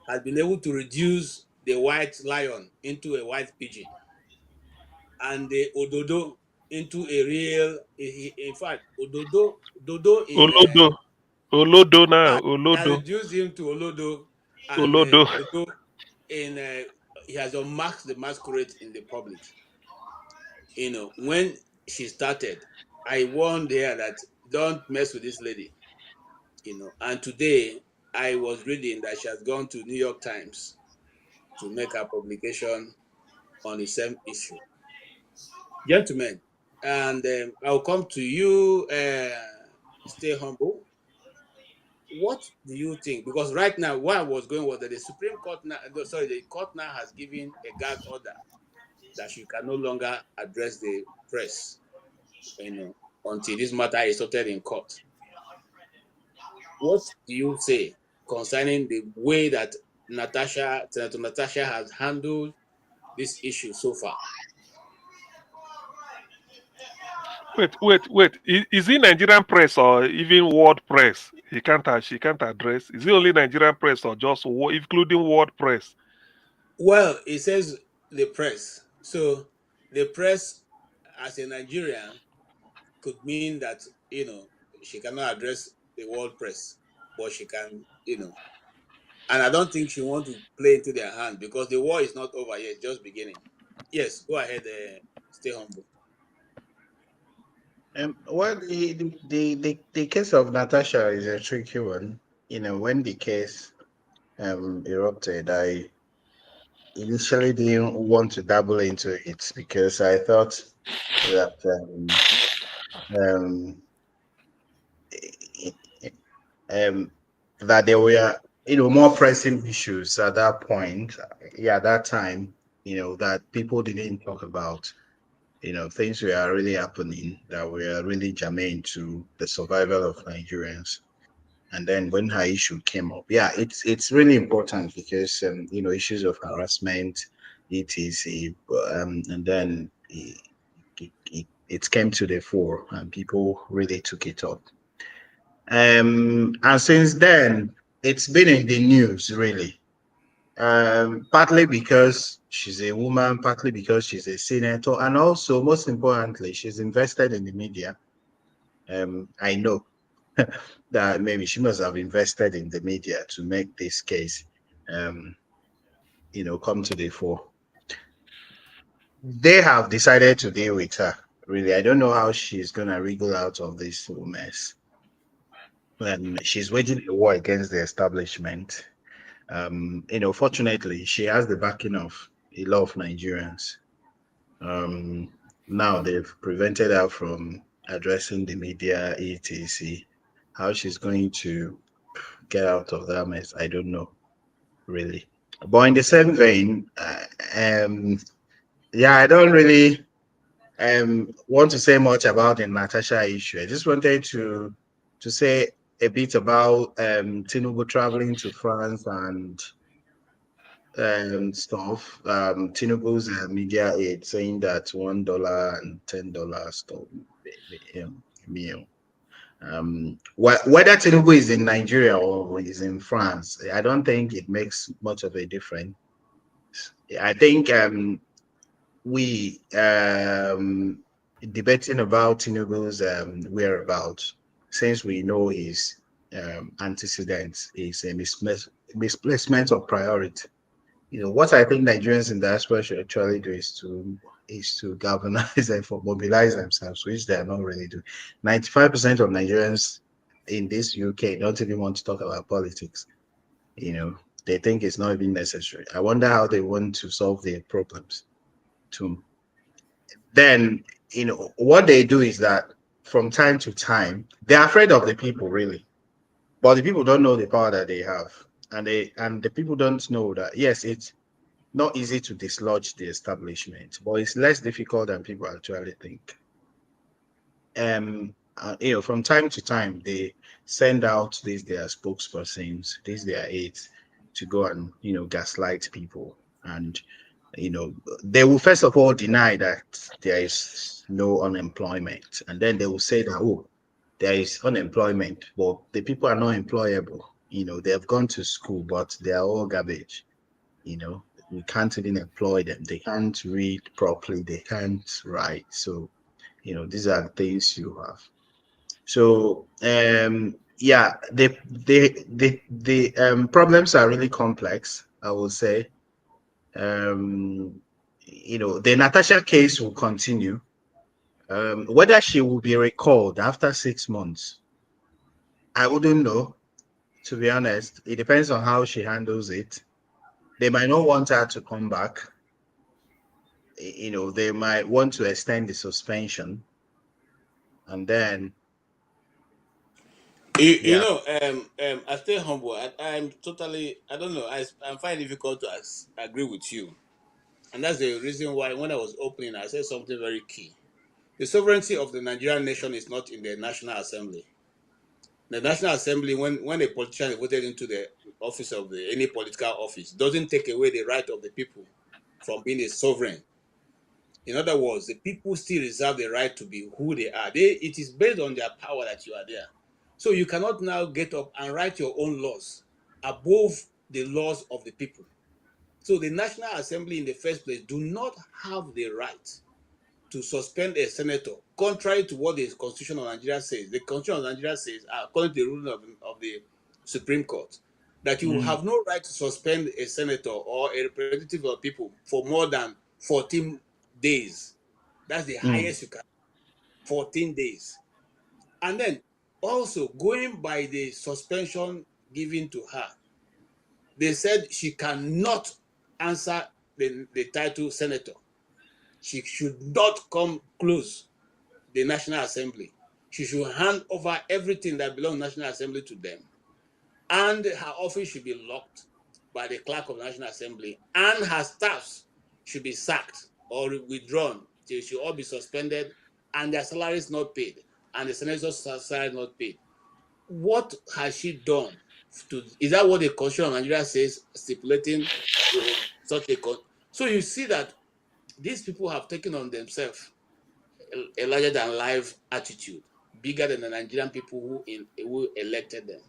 has been able to reduce the white lion into a white pigeon and the Ododo into a real, in fact, Dodo in Olodo now. has Olodo. reduced him to Olodo, and Olodo. Dodo he has unmasked the masquerade in the public. When she started, I warned her that don't mess with this lady. And today I was reading that she has gone to New York Times to make a publication on the same issue. Gentlemen, and I'll come to you, stay humble. What do you think? Because right now, what I was going was that the Supreme Court now, the court now has given a gag order that she can no longer address the press, until this matter is sorted in court. What do you say concerning the way that Senator Natasha has handled this issue so far? Wait. Is it Nigerian press or even world press? She can't address. Is it only Nigerian press or just including world press? Well, it says the press. So the press, as a Nigerian, could mean that, she cannot address the world press, but she can, and I don't think she wants to play into their hand because the war is not over yet, just beginning. Yes, go ahead, stay humble. Well, the case of Natasha is a tricky one. When the case erupted, I initially didn't want to dabble into it because I thought that that there were more pressing issues at that point. Yeah, that time, that people didn't talk about. Things were really happening that were really germane to the survival of Nigerians. And then when her issue came up, yeah, it's really important because issues of harassment, etc. And then it came to the fore, and people really took it up. And since then, it's been in the news really. Partly because she's a woman, partly because she's a senator, and also, most importantly, she's invested in the media. I know that maybe she must have invested in the media to make this case, come to the fore. They have decided to deal with her. Really, I don't know how she's gonna wriggle out of this mess. And she's waging a war against the establishment. Fortunately, she has the backing of a lot of Nigerians. Now they've prevented her from addressing the media, etc. How she's going to get out of that mess, I don't know, really. But in the same vein, yeah, I don't really want to say much about the Natasha issue. I just wanted to say a bit about Tinubu traveling to France and stuff. Tinubu's media aid saying that $1 and $10 stuff meal. Whether Tinubu is in Nigeria or is in France, I don't think it makes much of a difference. I think we debating about Tinubu's whereabouts, since we know his antecedents, is a misplacement of priority. You know, what I think Nigerians in diaspora should actually do is to galvanize and for mobilize themselves, which they are not really doing. 95% of Nigerians in this UK don't even want to talk about politics. You know, they think it's not even necessary. I wonder how they want to solve their problems too. Then, you know, what they do is that from time to time, they're afraid of the people, really. But the people don't know the power that they have. And the people don't know that, yes, it's not easy to dislodge the establishment, but it's less difficult than people actually think. You know, from time to time, they send out these their spokespersons, these their aides, to go and, you know, gaslight people. And, you know, they will first of all deny that there is no unemployment, and then they will say that, oh, there is unemployment, but the people are not employable. You know, they have gone to school, but they are all garbage. You know, we can't even employ them. They can't read properly. They can't write. So, you know, these are the things you have. So, yeah, the problems are really complex, I would say. You know, the Natasha case will continue. Whether she will be recalled after 6 months, I wouldn't know, to be honest. It depends on how she handles it. They might not want her to come back. You know, they might want to extend the suspension, and then You yeah. know, I stay humble. I'm totally, I don't know, I'm finding it difficult to agree with you. And that's the reason why when I was opening, I said something very key. The sovereignty of the Nigerian nation is not in the National Assembly. The National Assembly, when a politician is voted into the office of any political office, doesn't take away the right of the people from being a sovereign. In other words, the people still reserve the right to be who they are. It is based on their power that you are there. So you cannot now get up and write your own laws above the laws of the people. So the National Assembly in the first place do not have the right to suspend a senator, contrary to what the Constitution of Nigeria says. The Constitution of Nigeria says, according to the ruling of the Supreme Court, that you have no right to suspend a senator or a representative of people for more than 14 days. That's the highest you can. 14 days. And then also going by the suspension given to her, they said she cannot answer the title senator. She should not come close the National Assembly. She should hand over everything that belongs to the National Assembly to them. And her office should be locked by the clerk of the National Assembly. And her staffs should be sacked or withdrawn. They should all be suspended and their salaries not paid. And the senator's salary not paid. What has she done? Is that what the Constitution of Nigeria says, stipulating such a So you see that these people have taken on themselves a larger than life attitude, bigger than the Nigerian people who elected them.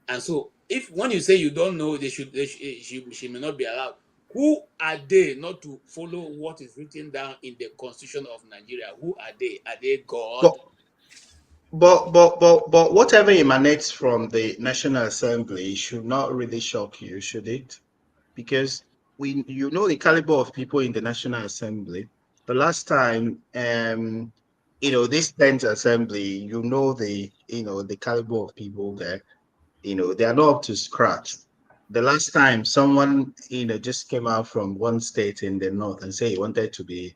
And so, if when you say you don't know, she may not be allowed. Who are they not to follow what is written down in the Constitution of Nigeria? Who are they? Are they God? But whatever emanates from the National Assembly should not really shock you, should it? Because you know the caliber of people in the National Assembly. The last time, you know, this 10th Assembly, you know the caliber of people there. You know, they are not up to scratch. The last time someone, you know, just came out from one state in the north and say he wanted to be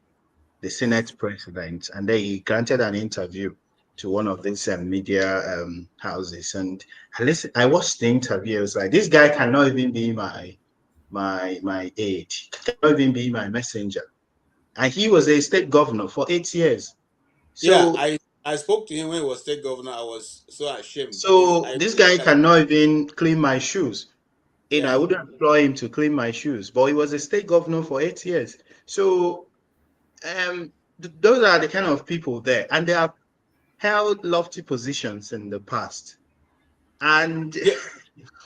the Senate president, and then he granted an interview. to one of these media houses, and I watched the interview. I was like, this guy cannot even be my aide, cannot even be my messenger, and he was a state governor for 8 years. So yeah, I spoke to him when he was state governor. I was so ashamed. so this guy cannot even clean my shoes. Yeah. I wouldn't employ him to clean my shoes, but he was a state governor for 8 years. So those are the kind of people there, and they have held lofty positions in the past. And yeah,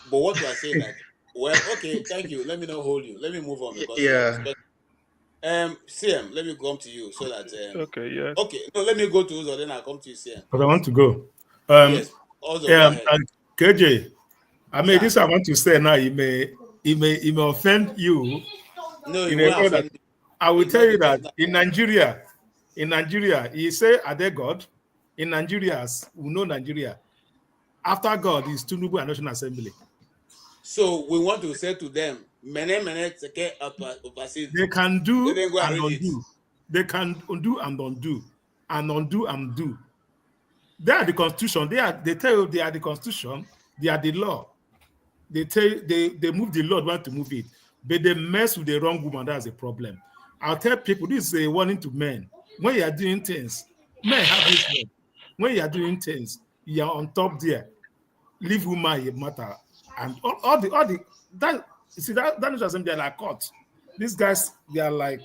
but what you are saying that, well, okay, thank you. Let me not hold you. Let me move on because yeah. CM, let me come to you so that Okay, yes. Okay, no, let me go to Uzo, then I'll come to you, CM. But I want to go. Yes, Uzo, go ahead. KJ, I mean, Sir. this I want to say now. It may offend you. No, it won't offend me. I will tell you that in Nigeria, you say, are they God? In Nigeria, we know Nigeria. After God is Tinubu and National Assembly. So we want to say to them, they can do and undo. They can undo and undo, and undo and do. They are the Constitution. They tell you they are the Constitution. They are the law. They move the law, want to move it, but they mess with the wrong woman. That's a problem. I'll tell people, this is a warning to men. When you are doing things, men have this word. When you are doing things, you are on top there. Leave woman a matter, and all the that you see that is they are like caught. These guys, they are like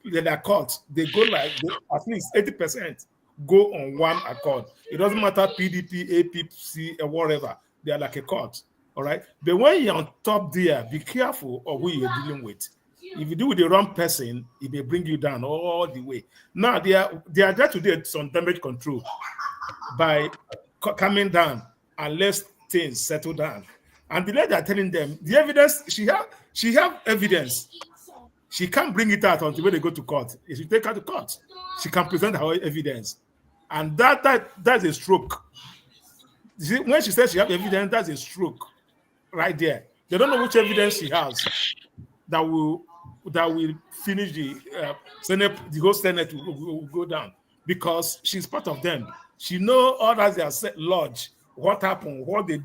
they're caught. They go at least 80% go on one accord. It doesn't matter PDP, APC, or whatever. They are like a court. All right. But when you're on top there, be careful of who you're dealing with. If you do with the wrong person, it may bring you down all the way. Now they are there to do some damage control by coming down and let things settle down. And the lady are telling them the evidence she have evidence. She can't bring it out until when they go to court. If you take her to court, she can present her evidence, and that's a stroke. See, when she says she has evidence, that's a stroke right there. They don't know which evidence she has that will finish the Senate. The whole Senate will go down because she's part of them. She knows all that they are set lodge, what happened, what they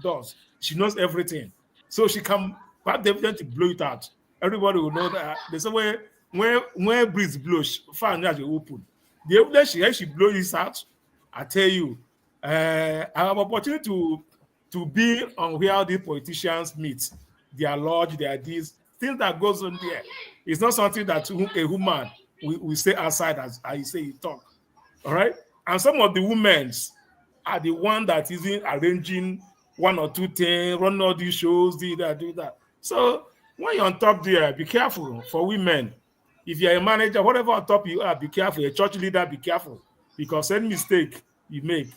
does. She knows everything, so she can have the evidence to blow it out. Everybody will know that there's a way when breeze blows, fire has open. The evidence she blows this out. I tell you, I have opportunity to be on where the politicians meet, their lodge, their deeds, things that goes on there. It's not something that a woman we say outside as I say you talk. All right. And some of the women are the one that is arranging one or two things, running all these shows, do that. So when you're on top there, be careful for women. If you're a manager, whatever on top you are, be careful. A church leader, be careful. Because any mistake you make,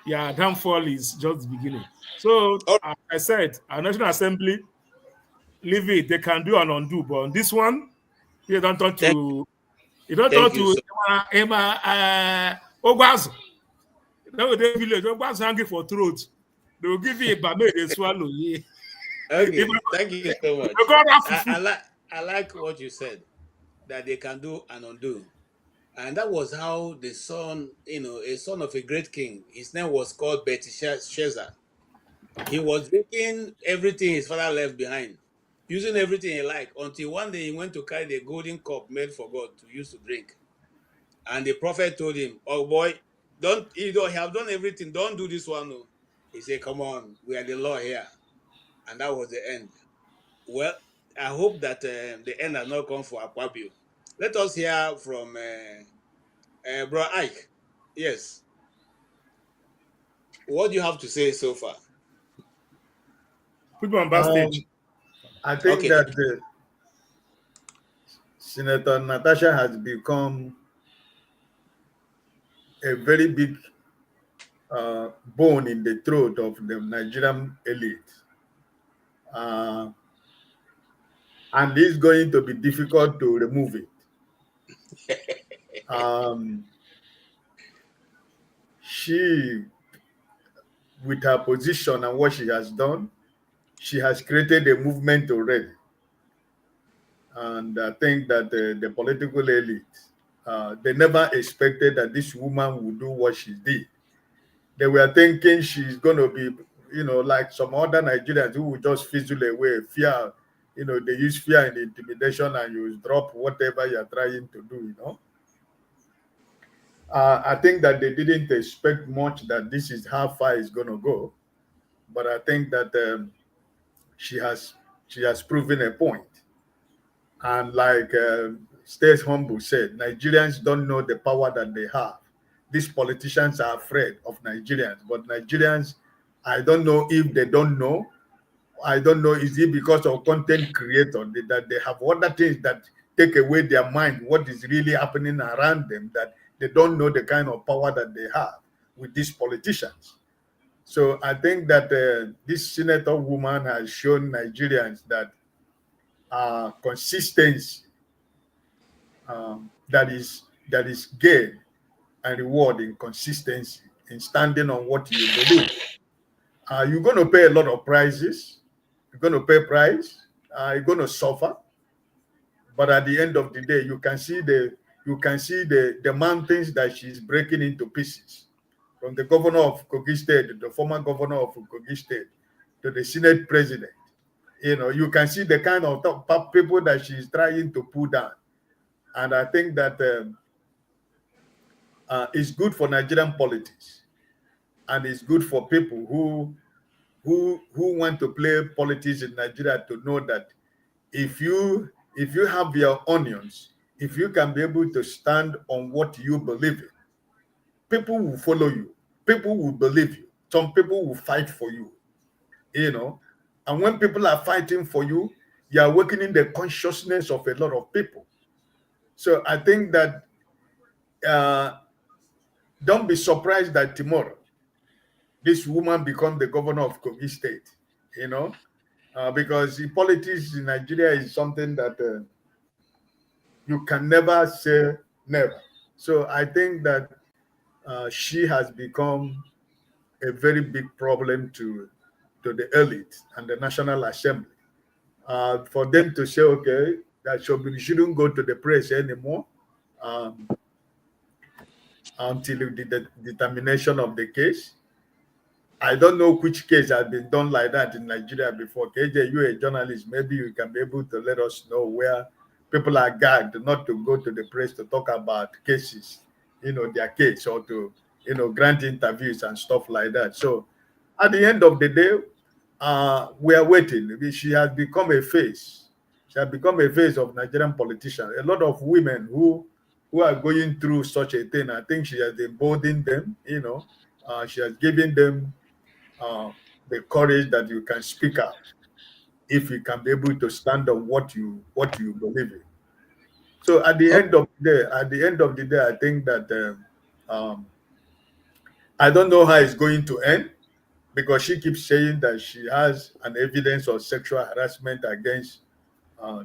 your downfall is just the beginning. So, as I said, our National Assembly, leave it. They can do and undo. But on this one, you don't talk to... You don't talk to Ogwazo. No, they village. Ogwazo hungry for throat. They will give you a bame, they swallow. Okay, thank you so much. I like what you said, that they can do and undo. And that was how the son, a son of a great king, his name was called Belteshazzar. He was taking everything his father left behind, using everything he liked, until one day he went to carry the golden cup made for God to use to drink. And the prophet told him, "Oh boy, you have done everything, don't do this one." No. He said, "Come on, we are the law here." And that was the end. Well, I hope that the end has not come for Akpabio. Let us hear from Bro Ike. Yes. What do you have to say so far? Put me on backstage. I think that Senator Natasha has become a very big bone in the throat of the Nigerian elite. And it's going to be difficult to remove it. She, with her position and what she has done, she has created a movement already. And I think that the political elite They never expected that this woman would do what she did. They were thinking she's going to be, like some other Nigerians who would just fizzle away, fear. They use fear and intimidation, and you drop whatever you're trying to do, I think that they didn't expect much that this is how far it's going to go. But I think that she has proven a point. And like Stays Humble said, Nigerians don't know the power that they have. These politicians are afraid of Nigerians, but Nigerians, I don't know if they don't know. I don't know, is it because of content creator that they have other things that take away their mind, what is really happening around them, that they don't know the kind of power that they have with these politicians. So I think that this senator woman has shown Nigerians that consistency that is gain and reward in consistency, in standing on what you believe. You're going to pay a lot of prices. You're going to pay price. You're going to suffer. But at the end of the day, you can see the mountains that she's breaking into pieces. From the governor of Kogi State, the former governor of Kogi State, to the Senate president. You can see the kind of top people that she's trying to pull down. And I think that it's good for Nigerian politics. And it's good for people who want to play politics in Nigeria to know that if you have your onions, if you can be able to stand on what you believe in, people will follow you. People will believe you. Some people will fight for you. And when people are fighting for you, you are awakening the consciousness of a lot of people. So I think that don't be surprised that tomorrow this woman becomes the governor of Kogi State, because the politics in Nigeria is something that you can never say never. So I think that she has become a very big problem to the elite and the National Assembly. For them to say, okay, that she shouldn't go to the press anymore until the determination of the case. I don't know which case has been done like that in Nigeria before. KJ, you're a journalist. Maybe you can be able to let us know where people are gagged not to go to the press to talk about cases, their case, or to, grant interviews and stuff like that. So at the end of the day, we are waiting. She has become a face. She has become a face of Nigerian politicians. A lot of women who are going through such a thing, I think she has emboldened them, she has given them the courage that you can speak out if you can be able to stand on what you believe in. So at the end of the day, I think that I don't know how it's going to end, because she keeps saying that she has an evidence of sexual harassment against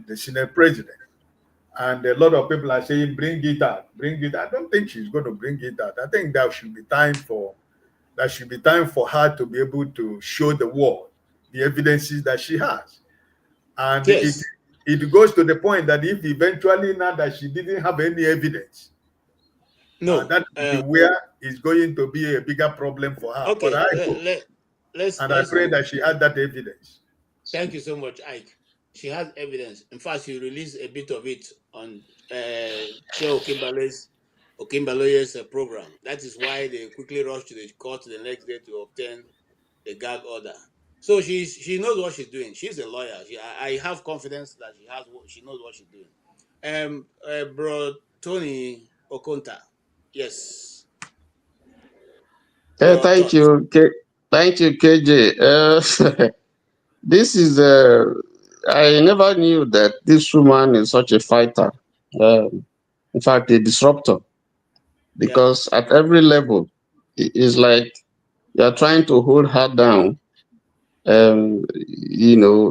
the Senate president. And a lot of people are saying, bring it out, bring it out. I don't think she's going to bring it out. I think there should be time for her to be able to show the world the evidences that she has. And yes, it goes to the point that if eventually now that she didn't have any evidence, that where is going to be a bigger problem for her. Okay, but I pray that she had that evidence. Thank you so much, Ike. She has evidence. In fact, she released a bit of it on Chair Okimbaloye's program. That is why they quickly rushed to the court the next day to obtain the gag order. So she knows what she's doing. She's a lawyer. I have confidence that she knows what she's doing. Bro Tony Okonta, yes. Thank you, KJ. This is I never knew that this woman is such a fighter. In fact, a disruptor, because at every level, it's like you're trying to hold her down.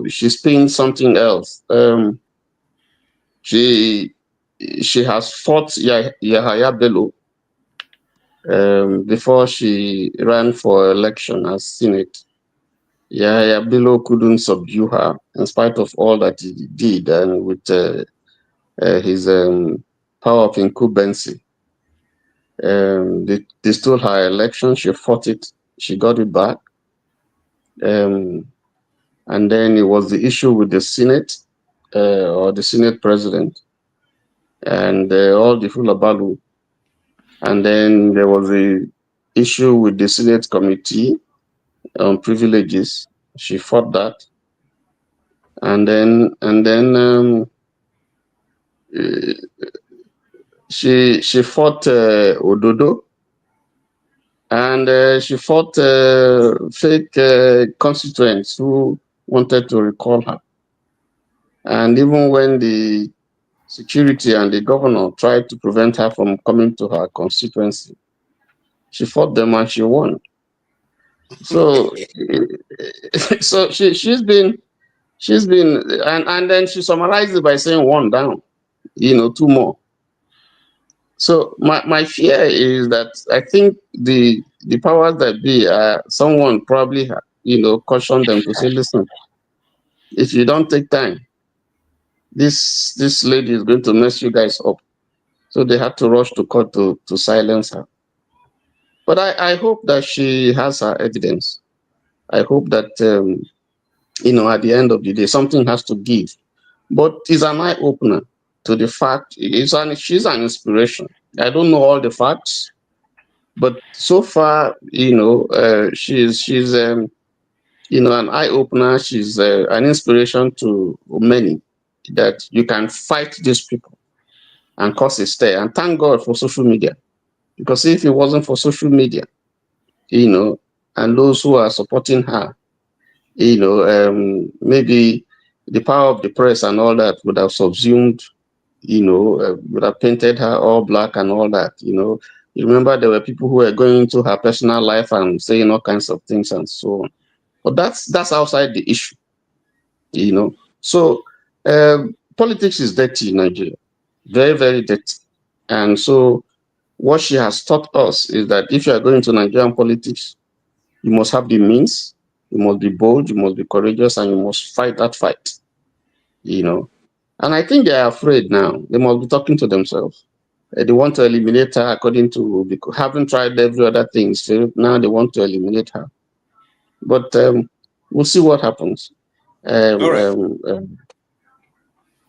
She's paying something else. She has fought Yahaya Bello before she ran for election as Senate. Yahaya Bello couldn't subdue her in spite of all that he did, and with his power of incumbency. They stole her election. She fought it. She got it back. And then it was the issue with the Senate or the Senate president and all the Fulabalu. And then there was the issue with the Senate committee on privileges. She fought that. And then she fought Ododo, and she fought fake constituents who wanted to recall her. And even when the security and the governor tried to prevent her from coming to her constituency, she fought them and she won. So, so she's been, and then she summarized it by saying one down, two more. So my fear is that I think the powers that be, someone probably, cautioned them to say, listen, if you don't take time, this lady is going to mess you guys up. So they had to rush to court to silence her. But I hope that she has her evidence. I hope that, at the end of the day, something has to give. But it's an eye-opener to the fact, she's an inspiration. I don't know all the facts, but so far, she's an eye-opener. She's an inspiration to many, that you can fight these people and cause a stir. And thank God for social media, because if it wasn't for social media, and those who are supporting her, maybe the power of the press and all that would have subsumed, would have painted her all black and all that, You remember there were people who were going into her personal life and saying all kinds of things and so on. But that's outside the issue, So politics is dirty in Nigeria, very, very dirty. And so what she has taught us is that if you are going to Nigerian politics, you must have the means, you must be bold, you must be courageous, and you must fight that fight, And I think they are afraid now. They must be talking to themselves. They want to eliminate her according to, having tried every other thing. So now they want to eliminate her. But we'll see what happens. All right.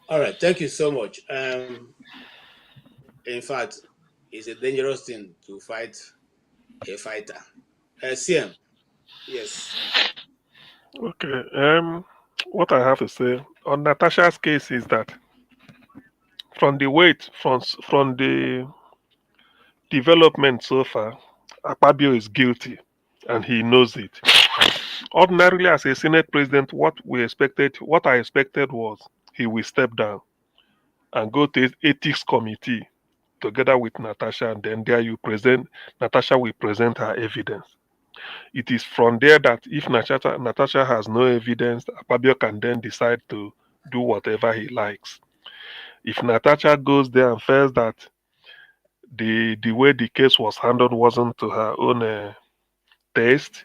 All right. Thank you so much. In fact, it's a dangerous thing to fight a fighter. CM, yes. Okay. What I have to say on Natasha's case is that from the development so far, Akpabio is guilty, and he knows it. Ordinarily, as a Senate president, what I expected was he will step down and go to his ethics committee together with Natasha, and then Natasha will present her evidence. It is from there that if Natasha has no evidence, Akpabio can then decide to do whatever he likes. If Natasha goes there and feels that the way the case was handled wasn't to her own taste,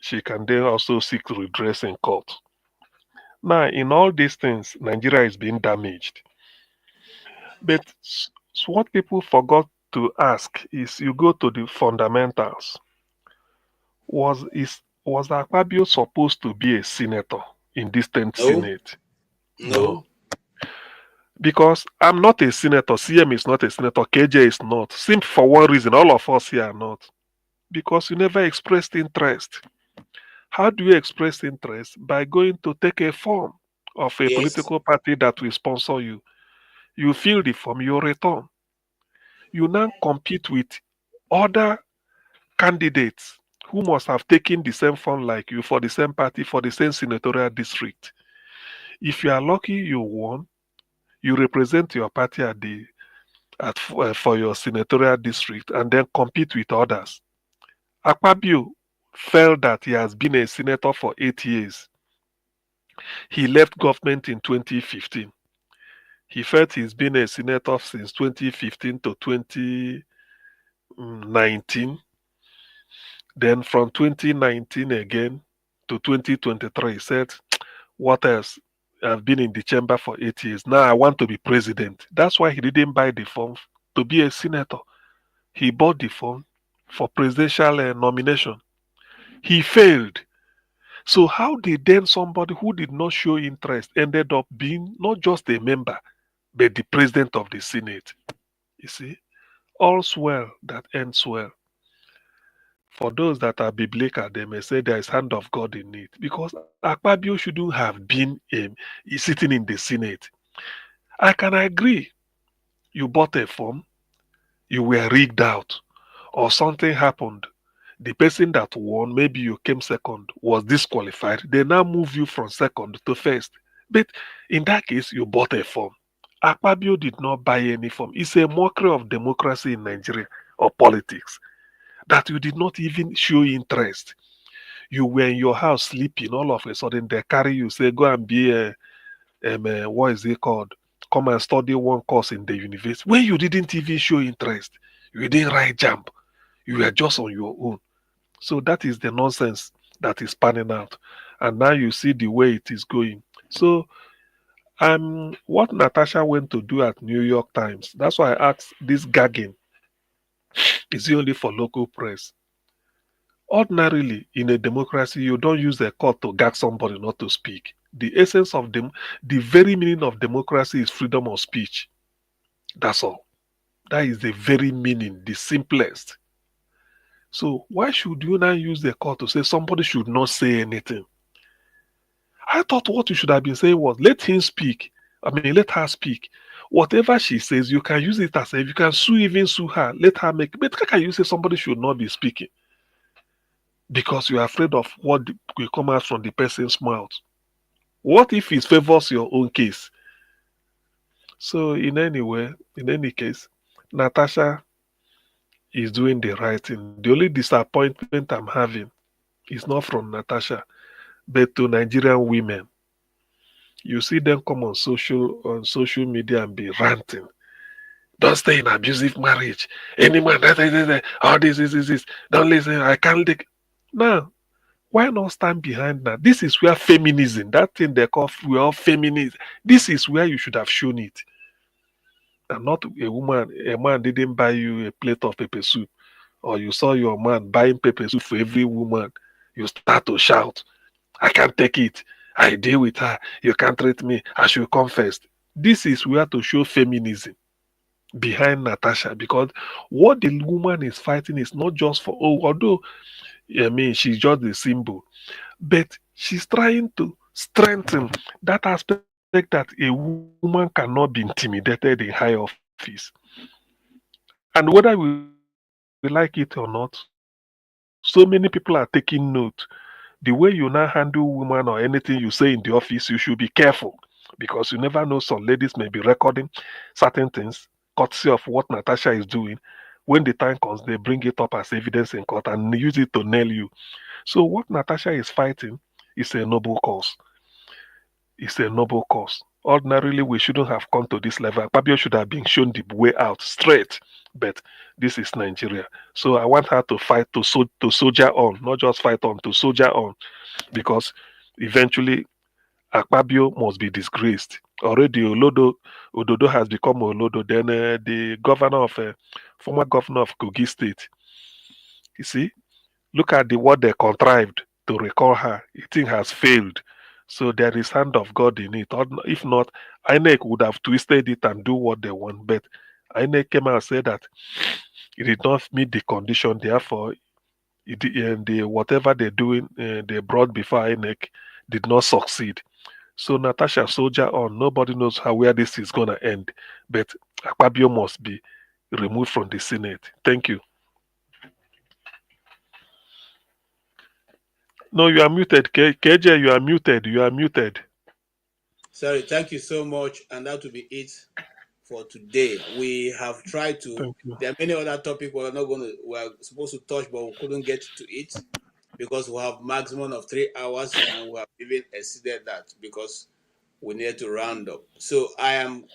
she can then also seek redress in court. Now, in all these things, Nigeria is being damaged. But what people forgot to ask is, you go to the fundamentals. Was Akpabio supposed to be a senator in this 10th Senate? No. Because I'm not a senator, CM is not a senator, KJ is not. Simply for one reason, all of us here are not. Because you never expressed interest. How do you express interest? By going to take a form of a political party that will sponsor you. You fill the form, you return. You now compete with other candidates who must have taken the same form like you for the same party, for the same senatorial district. If you are lucky, you won. You represent your party for your senatorial district and then compete with others. Akpabio felt that he has been a senator for 8 years. He left government in 2015. He felt he's been a senator since 2015 to 2019. Then from 2019 again to 2023, he said, what else? I've been in the chamber for 8 years. Now I want to be president. That's why he didn't buy the form to be a senator. He bought the form for presidential nomination. He failed. So how did then somebody who did not show interest ended up being not just a member, but the president of the Senate? You see, all's well that ends well. For those that are biblical, they may say there is hand of God in it, because Akpabio shouldn't have been sitting in the Senate. I can agree. You bought a form, you were rigged out, or something happened. The person that won, maybe you came second, was disqualified. They now move you from second to first. But in that case, you bought a form. Akpabio did not buy any form. It's a mockery of democracy in Nigeria or politics that you did not even show interest. You were in your house sleeping. All of a sudden, they carry you, say, go and be what is it called? Come and study one course in the university. When you didn't even show interest, you didn't write jump. You were just on your own. So that is the nonsense that is panning out. And now you see the way it is going. So what Natasha went to do at New York Times, that's why I asked this gagging. Is it only for local press? Ordinarily, in a democracy, you don't use a court to gag somebody not to speak. The essence of the very meaning of democracy is freedom of speech. That's all. That is the very meaning, the simplest. So why should you now use the court to say somebody should not say anything? I thought what you should have been saying was, let him speak. Let her speak. Whatever she says, you can use it as if you can even sue her. Let her make. But how can you say somebody should not be speaking? Because you are afraid of what will come out from the person's mouth. What if it favors your own case? So in any case, Natasha is doing the right thing. The only disappointment I'm having is not from Natasha, but to Nigerian women. You see them come on social media and be ranting. Don't stay in abusive marriage. Any man, all this. Don't listen. I can't take. Now, why not stand behind that? This is where feminism, that thing they call we are feminism. This is where you should have shown it. And not a man didn't buy you a plate of pepper soup, or you saw your man buying pepper soup for every woman. You start to shout, I can't take it. I deal with her. You can't treat me. I should come first. This is where to show feminism behind Natasha, because what the woman is fighting is not just for, although she's just the symbol, but she's trying to strengthen that aspect that a woman cannot be intimidated in high office. And whether we like it or not, so many people are taking note. The way you now handle women or anything you say in the office, you should be careful, because you never know, some ladies may be recording certain things, courtesy of what Natasha is doing. When the time comes, they bring it up as evidence in court and use it to nail you. So what Natasha is fighting is a noble cause. It's a noble cause. Ordinarily, we shouldn't have come to this level. Akpabio should have been shown the way out straight. But this is Nigeria. So I want her to fight, to soldier on, not just fight on, to soldier on. Because eventually, Akpabio must be disgraced. Already, Ododo has become Olodo. Then the former governor of Kogi State. You see, look at what they contrived to recall her. The thing has failed. So there is hand of God in it. If not, INEC would have twisted it and do what they want. But INEC came out and said that it did not meet the condition. Therefore, whatever they're doing, they brought before INEC did not succeed. So Natasha, soldier on. Nobody knows where this is going to end. But Akpabio must be removed from the Senate. Thank you. No, you are muted. KJ, you are muted. You are muted. Sorry, thank you so much. And that will be it for today. We have tried to, there are many other topics we're supposed to touch, but we couldn't get to it because we have maximum of 3 hours and we have even exceeded that because we need to round up. So I am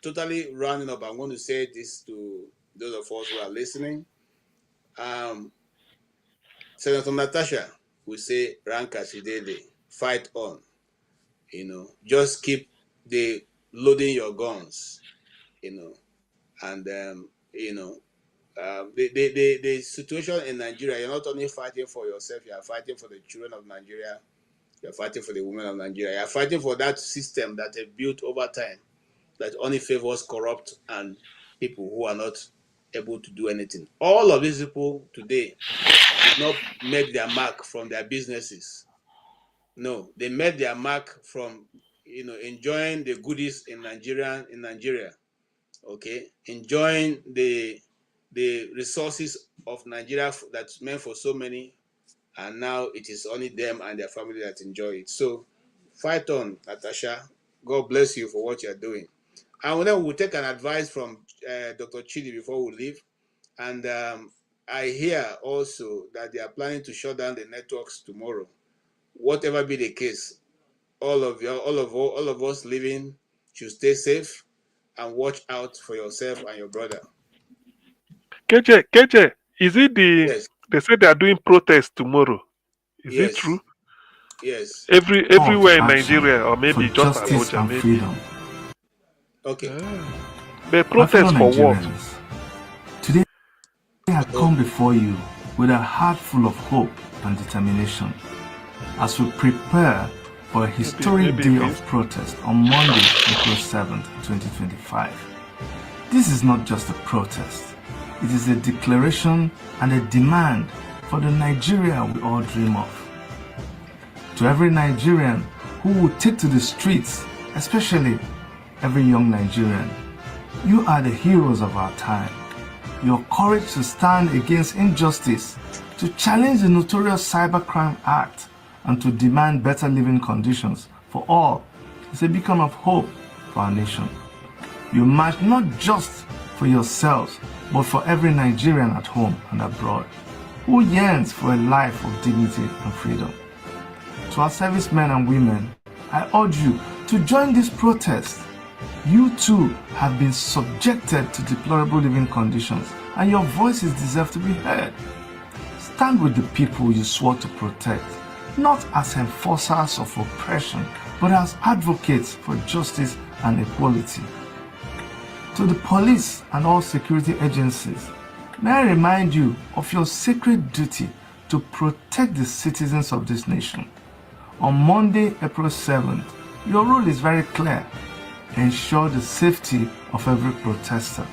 totally rounding up. I'm going to say this to those of us who are listening. Senator Natasha will say, Ranka Shidele, fight on. just keep loading your guns, and the situation in Nigeria, you're not only fighting for yourself, you are fighting for the children of Nigeria, you're fighting for the women of Nigeria, you're fighting for that system that they built over time that only favors corrupt and people who are not able to do anything. All of these people today did not make their mark from their businesses. No, they made their mark from enjoying the goodies in Nigeria. Okay, enjoying the resources of Nigeria that's meant for so many, and now it is only them and their family that enjoy it. So fight on, Natasha. God bless you for what you're doing. And then we'll take an advice from Dr. Chidi before we leave. And I hear also that they are planning to shut down the networks tomorrow. Whatever be the case, all of us living should stay safe and watch out for yourself and your brother. KJ, is it Yes. they say they are doing protests tomorrow? Is it true? Yes. Everywhere in Nigeria, or maybe just Abuja, and maybe. freedom. Okay. They protest for what? Today I have come before you with a heart full of hope and determination as we prepare for a historic day of protest on Monday, April 7th, 2025. This is not just a protest. It is a declaration and a demand for the Nigeria we all dream of. To every Nigerian who will take to the streets, especially every young Nigerian, you are the heroes of our time. Your courage to stand against injustice, to challenge the notorious Cybercrime Act, and to demand better living conditions for all is a beacon of hope for our nation. You march not just for yourselves, but for every Nigerian at home and abroad who yearns for a life of dignity and freedom. To our servicemen and women, I urge you to join this protest. You too have been subjected to deplorable living conditions, and your voices deserve to be heard. Stand with the people you swore to protect, not as enforcers of oppression, but as advocates for justice and equality. To the police and all security agencies, may I remind you of your sacred duty to protect the citizens of this nation. On Monday, April 7th, your role is very clear. Ensure the safety of every protester.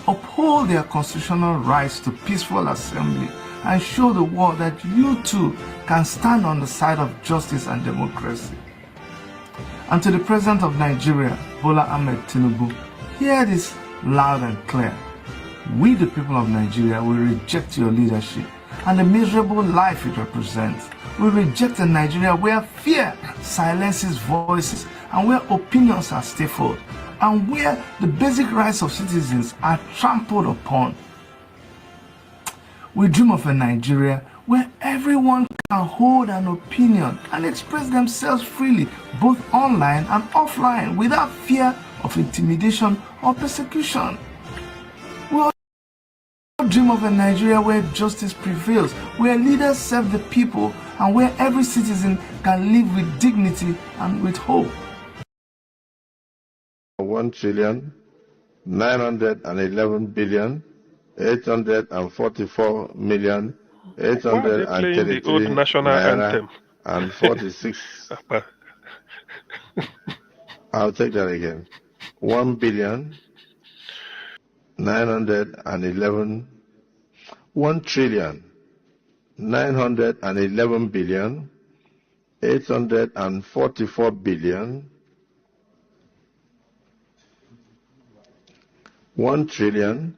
Uphold their constitutional rights to peaceful assembly and show the world that you too can stand on the side of justice and democracy. And to the President of Nigeria, Bola Ahmed Tinubu, hear this loud and clear. We, the people of Nigeria, will reject your leadership and the miserable life it represents. We reject a Nigeria where fear silences voices and where opinions are stifled and where the basic rights of citizens are trampled upon. We dream of a Nigeria where everyone can hold an opinion and express themselves freely, both online and offline, without fear of intimidation or persecution. We all dream of a Nigeria where justice prevails, where leaders serve the people, and where every citizen can live with dignity and with hope. 1,911,844,833 and 46. I'll take that again. 1,911,000,000 1,844,000,000,000 1 trillion.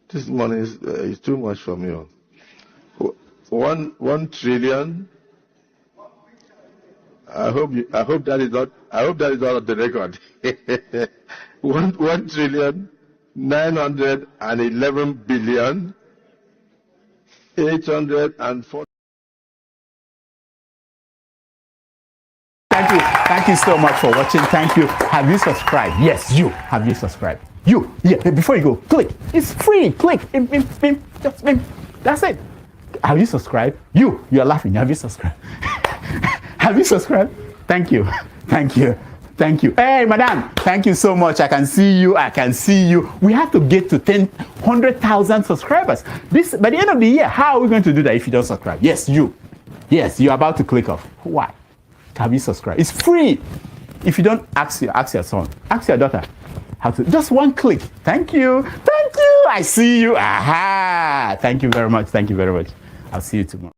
This money is too much for me. 1 trillion. I hope that is not the record. 1 trillion 911 billion 840. Thank you so much for watching. Thank you. Have you subscribed? Yes, you. Have you subscribed? You. Yeah, before you go, click. It's free. Click. Just that's it. Have you subscribed? You're laughing. Have you subscribed? Have you subscribed? Thank you. Thank you. Thank you. Hey, madam, thank you so much. I can see you. I can see you. We have to get to 100,000 subscribers. This by the end of the year. How are we going to do that if you don't subscribe? Yes, you. Yes, you're about to click off. Why? Have you subscribed? It's free. If you don't, ask your son, ask your daughter how to. Just one click. Thank you. Thank you. I see you. Aha. Thank you very much. Thank you very much. I'll see you tomorrow.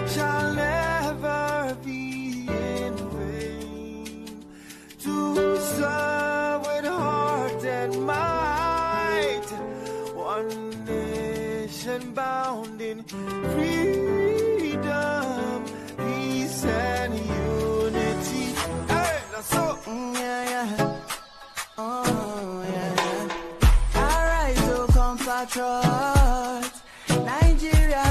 Shall never be in vain, to serve with heart and might, one nation bound in freedom, peace and unity. Hey, that's so. Yeah. Oh, yeah. All right, so compatriots, Nigeria